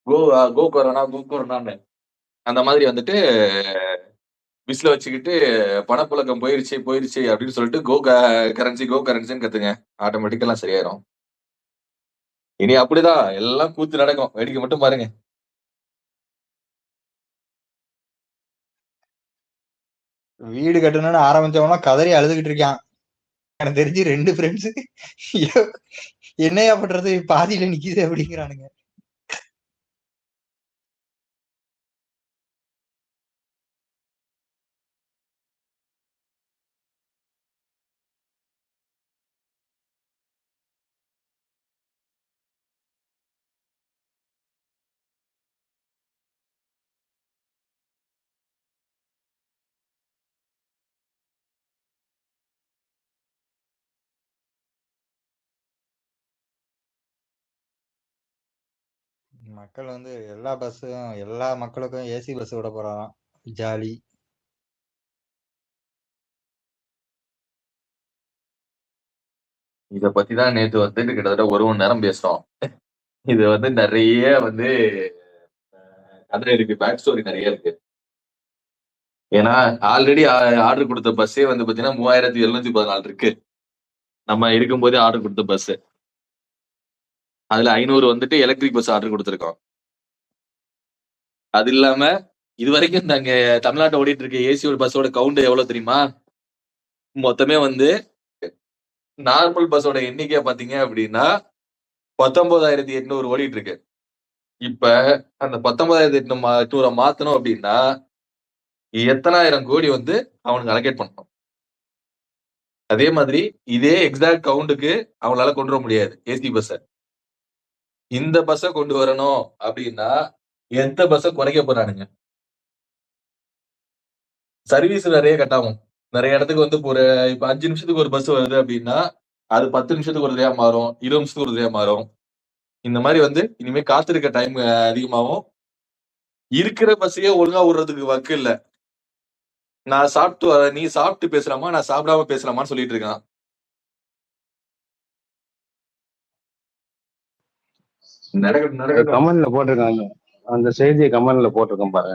கோ கொரோனான்னு. அந்த மாதிரி வந்துட்டு பிஸ்ல வச்சுக்கிட்டு பணப்புழக்கம் போயிருச்சு போயிருச்சு அப்படின்னு சொல்லிட்டு கோ கரன்சின்னு கத்துங்க. ஆட்டோமேட்டிக்கா எல்லாம் சரியாயிரும். இனி அப்படிதான் எல்லாம் கூத்து நடக்கும். வேடிக்கை மட்டும் பாருங்க. வீடு கட்டணும்னு ஆரம்பிச்சவனா கதறி அழுதுகிட்டு இருக்கான். எனக்கு தெரிஞ்சு 2 ஃப்ரெண்ட்ஸ் என்னையா பண்றது பாதியில நிக்குது அப்படிங்கிறானுங்க. மக்கள் வந்து எல்லா மக்களுக்கும் ஏசி பஸ் விட போறான். ஜாலி. இத பத்தி தான் நேத்து வந்து கிட்டத்தட்ட 1 மணி நேரம் பேசுறோம். இது வந்து நிறைய வந்து கதை இருக்கு, பேக் ஸ்டோரி நிறைய இருக்கு. ஏன்னா ஆல்ரெடி ஆர்டர் கொடுத்த பஸ்ஸே வந்து பாத்தீங்கன்னா 3714 இருக்கு. நம்ம இருக்கும்போதே ஆர்டர் கொடுத்த பஸ். அதுல 500 வந்துட்டு எலக்ட்ரிக் பஸ் ஆர்டர் கொடுத்துருக்கோம். அது இல்லாம இது வரைக்கும் நாங்க தமிழ்நாட்டை ஓடிட்டு இருக்க ஏசி பஸ்ஸோட கவுண்ட் எவ்வளவு தெரியுமா? மொத்தமே வந்து நார்மல் பஸ்ஸோட எண்ணிக்கை பாத்தீங்க அப்படின்னா 19,800 ஓடிட்டு இருக்கு. இப்ப அந்த 19,800 மாத்தணும் அப்படின்னா எத்தனாயிரம் கோடி வந்து அவனுக்கு அலோகேட் பண்ணணும். அதே மாதிரி இதே எக்ஸாக்ட் கவுண்டுக்கு அவங்களால கொண்டு வர முடியாது ஏசி பஸ்ஸ. இந்த பஸ்ஸை கொண்டு வரணும் அப்படின்னா எந்த பஸ்ஸை குறைக்க போறானுங்க? சர்வீஸ் நிறைய கட்டாகும். நிறைய இடத்துக்கு வந்து இப்ப 5 நிமிஷத்துக்கு ஒரு பஸ் வருது அப்படின்னா அது 10 நிமிஷத்துக்கு ஒரு தடையா மாறும், 20 நிமிஷத்துக்கு ஒரு தடையா மாறும். இந்த மாதிரி வந்து இனிமே காத்திருக்க டைம் அதிகமாகும். இருக்கிற பஸ்ஸையே ஒழுங்கா விடுறதுக்கு வக்கு இல்ல. நான் சாப்பிட்டு வரேன், நீ சாப்பிட்டு பேசலாமா, நான் சாப்பிடாம பேசலாமான்னு சொல்லிட்டு இருக்கான். நடக்கட்டும். கமெண்ட்ல போட்டிருக்காங்க, அந்த செய்தியை கமெண்ட்ல போட்டிருக்கேன் பாரு.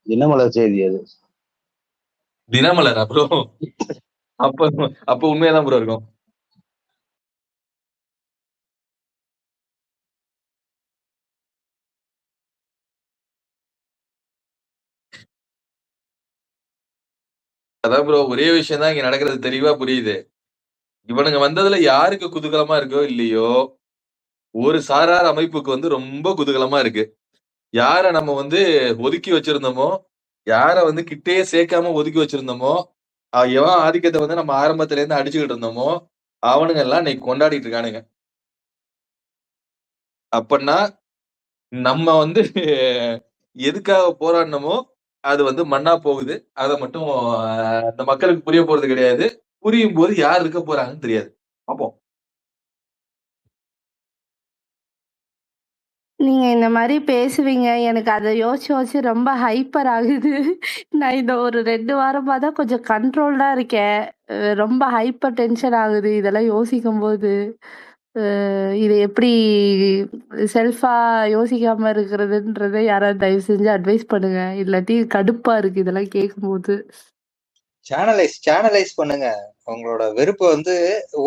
தினமலர் செய்தி அது. தினமலர் அப்புறம் அப்ப உண்மையாதான் ப்ரோ இருக்கும். அதான் ப்ரோ, ஒரே விஷயம் தான் இங்க நடக்கிறது தெளிவா புரியுது. இவனுங்க வந்ததுல யாருக்கு குதூகலமா இருக்கோ இல்லையோ, ஒரு சாரார் அமைப்புக்கு வந்து ரொம்ப குதூகலமா இருக்கு. யார நம்ம வந்து ஒதுக்கி வச்சிருந்தோமோ, யார வந்து கிட்டே சேர்க்காம ஒதுக்கி வச்சிருந்தோமோ, எவன் ஆதிக்கத்தை வந்து நம்ம ஆரம்பத்துல இருந்து அடிச்சுக்கிட்டு இருந்தோமோ, அவனுங்க எல்லாம் இன்னைக்கு கொண்டாடிட்டு இருக்கானுங்க. அப்பன்னா நம்ம வந்து எதுக்காக போராடினமோ அது வந்து மண்ணா போகுது. அதை மட்டும் அந்த மக்களுக்கு புரிய போறது கிடையாது. புரியும் போது யார் இருக்க போறாங்கன்னு தெரியாது. பார்ப்போம். நீங்க இந்த மாரி பேசுவீங்க. எனக்கு அத யோசிச்சு ரொம்ப ஹைப்பர் ஆகுது. நான் இந்த ஒரு 2 வாரமா தான் கொஞ்சம் கண்ட்ரோல்டா இருக்கேன். ரொம்ப ஹைப்பர் டென்ஷன் ஆகுது இதெல்லாம் யோசிக்கும்போது. இத எப்படி செல்ஃபா யோசிக்காம இருக்கிறதுன்றத யாராவது தயவு செஞ்சு அட்வைஸ் பண்ணுங்க. இல்லாட்டி கடுப்பா இருக்கு இதெல்லாம் கேட்கும்போது. சேனலைஸ் பண்ணுங்க. உங்களோட வெறுப்பை வந்து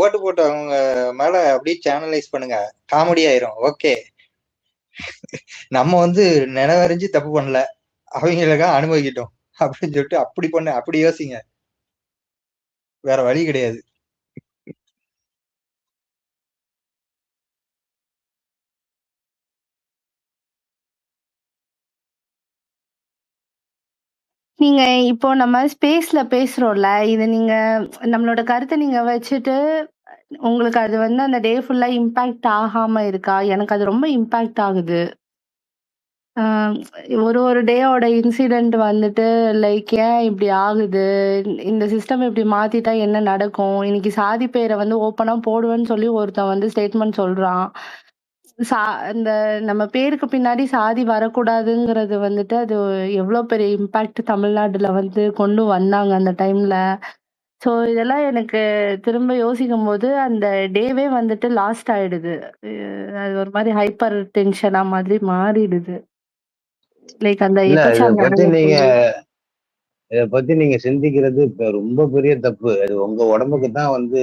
ஓட்டு போட்டவங்க மேல அப்படியே சேனலைஸ் பண்ணுங்க. காமெடி ஆயிரும். ஓகே, நம்ம வந்து நினைவறிஞ்சு தப்பு பண்ணல, அவங்களுக்கா அனுபவிக்கிட்டோம் அப்படின்னு சொல்லிட்டு அப்படி யோசிங்க. வேற வழி கிடையாது. நீங்க இப்போ நம்ம ஸ்பேஸ்ல பேசுறோம்ல, இது நீங்க நம்மளோட கருத்தை நீங்க வச்சுட்டு உங்களுக்கு அது வந்து அந்த டே ஃபுல்லா இம்பாக்ட் ஆகாம இருக்கா? எனக்கு அது ரொம்ப இம்பாக்ட் ஆகுது. ஒரு டேயோட இன்சிடென்ட் வந்துட்டு லைக் ஏன் இப்படி ஆகுது? இந்த சிஸ்டம் இப்படி மாத்திட்டா என்ன நடக்கும்? இன்னைக்கு சாதி பேரை வந்து ஓப்பனா போடுவேன்னு சொல்லி ஒருத்தன் வந்து ஸ்டேட்மெண்ட் சொல்றான். இந்த நம்ம பேருக்கு பின்னாடி சாதி வரக்கூடாதுங்கிறது வந்துட்டு அது எவ்வளோ பெரிய இம்பாக்ட் தமிழ்நாட்டுல வந்து கொண்டு வந்தாங்க அந்த டைம்ல. ஸோ இதெல்லாம் எனக்கு திரும்ப யோசிக்கும் போது அந்த டேவே வந்துட்டு லாஸ்ட் ஆயிடுது. அது ஒரு மாதிரி ஹைப்பர் டென்ஷனா மாதிரி மாறிடுது. லைக் அந்த இல்ல இத பத்தி நீங்க சிந்திக்கிறது இப்ப ரொம்ப பெரிய தப்பு. அது உங்க உடம்புக்கு தான் வந்து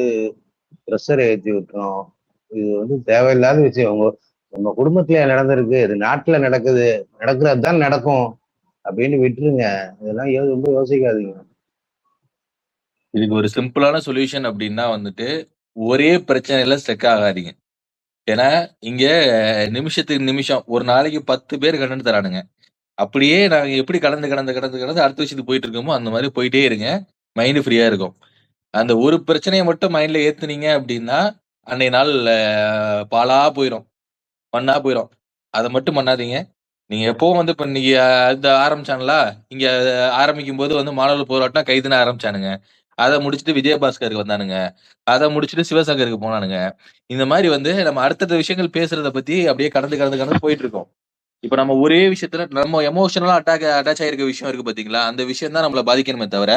ப்ரெஷர் ஏத்தி விட்டுரும். இது வந்து தேவையில்லாத விஷயம். உங்க குடும்பத்துல நடந்திருக்கு, இது நாட்டுல நடக்கிறது தான் நடக்கும் அப்படின்னு விட்டுருங்க. இதெல்லாம் ரொம்ப யோசிக்காதீங்க. இதுக்கு ஒரு சிம்பிளான சொல்யூஷன் அப்படின்னா வந்துட்டு ஒரே பிரச்சனையில ஸ்டெக் ஆகாதீங்க. ஏன்னா இங்க நிமிஷத்துக்கு நிமிஷம் ஒரு நாளைக்கு 10 பேர் கண்டென்ட் தரானுங்க. அப்படியே நாங்க எப்படி கடந்து அடுத்த விஷயத்துக்கு போயிட்டு இருக்கோமோ அந்த மாதிரி போயிட்டே இருங்க. மைண்ட் ஃப்ரீயா இருக்கும். அந்த ஒரு பிரச்சனையை மட்டும் மைண்ட்ல ஏத்துனீங்க அப்படின்னா அன்னைய நாள் பாலா போயிடும், மண்ணா போயிடும். அதை மட்டும் பண்ணாதீங்க. நீங்க எப்பவும் வந்து இப்ப இன்னைக்கு இந்த ஆரம்பிச்சாங்களா, இங்க ஆரம்பிக்கும் போது வந்து மாணவர் போராட்டம் கைதுன்னு ஆரம்பிச்சானுங்க. அதை முடிச்சுட்டு விஜயபாஸ்கருக்கு வந்தானுங்க. அதை முடிச்சுட்டு சிவசங்கருக்கு போனானுங்க. இந்த மாதிரி வந்து நம்ம அடுத்தடுத்த விஷயங்கள் பேசுறத பத்தி அப்படியே கடந்து போயிட்டு இருக்கோம். இப்ப நம்ம ஒரே விஷயத்துல நம்ம எமோஷனலா அட்டாச் ஆயிருக்க விஷயம் இருக்கு பாத்தீங்களா, அந்த விஷயம் தான் நம்மள பாதிக்கணுமே தவிர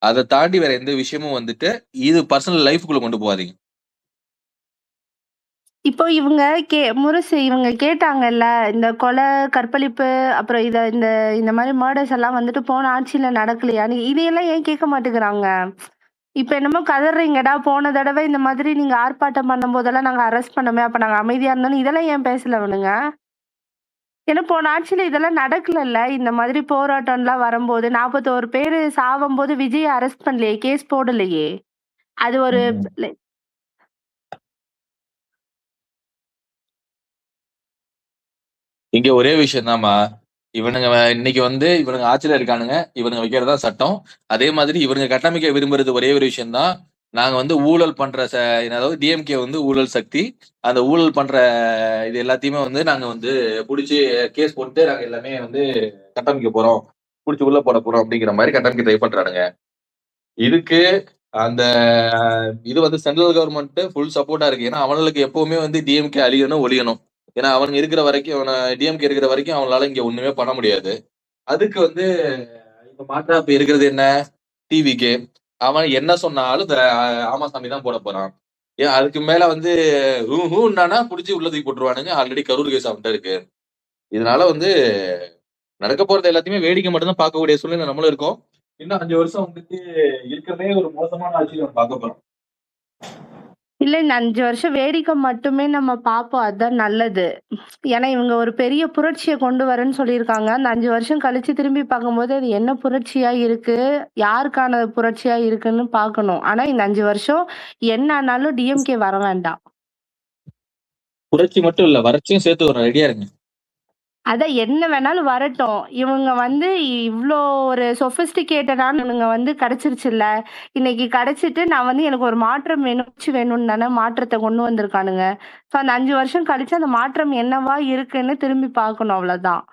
அதை தாண்டி வேற எந்த விஷயமும் வந்துட்டு இது பர்சனல் லைஃப்குள்ள கொண்டு போகாதீங்க. இப்போ முரசு இவங்க கேட்டாங்கல்ல, இந்த கொலை, கற்பழிப்பு, அப்புறம் இந்த மாதிரி மர்டர்ஸ் எல்லாம் வந்துட்டு போன ஆட்சியில நடக்கலையான்னு, இதையெல்லாம் ஏன் கேட்க மாட்டேங்கிறாங்க? இப்ப என்னமோ கதறீங்கடா, போன தடவை இந்த மாதிரி நீங்க ஆர்ப்பாட்டம் பண்ணும் போதெல்லாம் நாங்க அரெஸ்ட் பண்ணோமே, அப்ப நாங்க அமைதியா இருந்தோம், இதெல்லாம் ஏன் பேசல அவனுங்க? ஏன்னா போன ஆட்சியில இதெல்லாம் நடக்கலல்ல. இந்த மாதிரி போராட்டம்லாம் வரும்போது 41 பேரு சாவும்போது விஜய் அரெஸ்ட் பண்ணலையே, கேஸ் போடலையே. அது ஒரு இங்க ஒரே விஷயம் தான்மா, இவனுங்க இன்னைக்கு வந்து இவனுங்க ஆட்சியில இருக்கானுங்க, இவனுங்க வைக்கிறதா சட்டம். அதே மாதிரி இவனுங்க கட்டமைக்க விரும்புறது ஒரே ஒரு விஷயம் தான், நாங்க வந்து ஊழல் பண்ற அதாவது டிஎம்கே வந்து ஊழல் சக்தி, அந்த ஊழல் பண்ற இது எல்லாத்தையுமே வந்து நாங்க வந்து புடிச்சு கேஸ் போட்டு நாங்க எல்லாமே வந்து கட்டமைக்க போறோம், புடிச்சு உள்ள போட போறோம் அப்படிங்கிற மாதிரி கட்டமைக்க ட்ரை பண்றானுங்க. இதுக்கு அந்த இது வந்து சென்ட்ரல் கவர்மெண்ட் ஃபுல் சப்போர்ட்டா இருக்கு. ஏன்னா அவனுக்கு எப்பவுமே வந்து டிஎம்கே அழியணும் ஒழியணும். ஏன்னா அவனுங்க இருக்கிற வரைக்கும், டிஎம்கே இருக்கிற வரைக்கும் அவங்களால இங்க ஒண்ணுமே பண்ண முடியாது. அதுக்கு வந்து இப்ப மாற்றா இப்ப இருக்கிறது என்ன, டிவிகே. அவன் என்ன சொன்னாலும் ஆமாசாமி தான் போட போறான். ஏன் அதுக்கு மேல வந்து ஹூன்னானா புடிச்சு உள்ள தூக்கி போட்டுருவானுங்க. ஆல்ரெடி கரூர் கேஸ் அவன்கிட்ட இருக்கு. இதனால வந்து நடக்க போறது எல்லாத்தையுமே வேடிக்கை மட்டும்தான் பார்க்கக்கூடிய சூழ்நிலை நம்மளும் இருக்கோம். இன்னும் 5 வருஷம் வந்துட்டு இருக்கிறதே ஒரு மோசமான ஆட்சியை நம்ம பார்க்க போறோம். இல்ல, இந்த 5 வருஷம் வேடிக்கை மட்டுமே நம்ம பார்ப்போம். அதுதான் நல்லது. ஏன்னா இவங்க ஒரு பெரிய புரட்சியை கொண்டு வரேன்னு சொல்லியிருக்காங்க. அந்த 5 வருஷம் கழிச்சு திரும்பி பார்க்கும்போது அது என்ன புரட்சியா இருக்கு, யாருக்கான புரட்சியா இருக்குன்னு பார்க்கணும். ஆனா இந்த 5 வருஷம் என்ன ஆனாலும் டிஎம்கே வர வேண்டாம். புரட்சி மட்டும் இல்ல, வறட்சியும் சேர்த்து ஒரு ரெடியா இருங்க. அதான் என்ன வேணாலும் வரட்டும். இவங்க வந்து இவ்ளோ ஒரு சொபிஸ்டிகேட்டடான இவனுங்க வந்து கிடைச்சிருச்சுல்ல. இன்னைக்கு கிடைச்சிட்டு நான் வந்து எனக்கு ஒரு மாற்றம் வேணும்னு தானே மாற்றத்தை கொண்டு வந்திருக்கானுங்க. ஸோ அந்த 5 வருஷம் கழிச்சு அந்த மாற்றம் என்னவா இருக்குன்னு திரும்பி பார்க்கணும், அவ்வளவுதான்.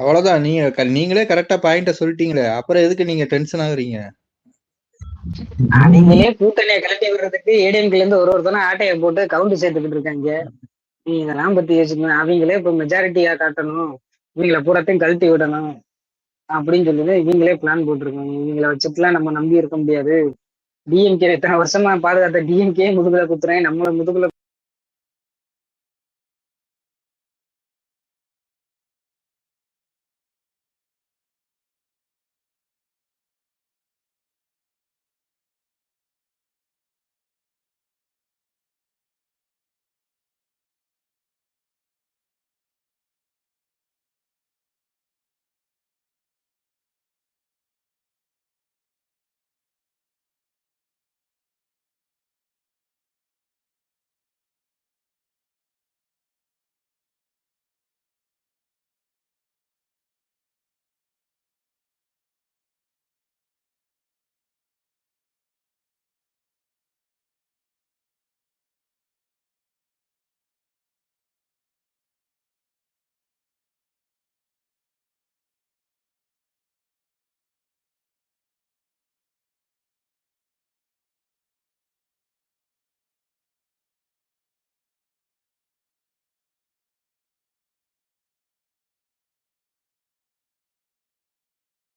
அவ்வளவுதான். நீங்களே கரெக்டா பாயிண்ட சொல்லிட்டீங்களே, அப்புறம் எதுக்கு நீங்க டென்ஷன் ஆகுறீங்க? அவங்களே கூட்டணியை கழட்டி விடுறதுக்கு ஏடிஎம்கேல இருந்து ஒருத்தனா ஆட்டையை போட்டு கவுண்ட் சேர்த்துக்கிட்டு இருக்காங்க. நீ இதெல்லாம் பத்தி யோசிக்கணும். அவங்களே இப்ப மெஜாரிட்டியா காட்டணும், இவங்களை பூராத்தையும் கழட்டி விடணும் அப்படின்னு சொல்லிட்டு இவங்களே பிளான் போட்டிருக்காங்க. இவங்களை வச்சுட்டுலாம் நம்ம நம்பி இருக்க முடியாது. டிஎம்கே எத்தனை வருஷமா பாதுகாத்த டிஎம்கே முதுகுல குத்துறேன், நம்மள முதுகுல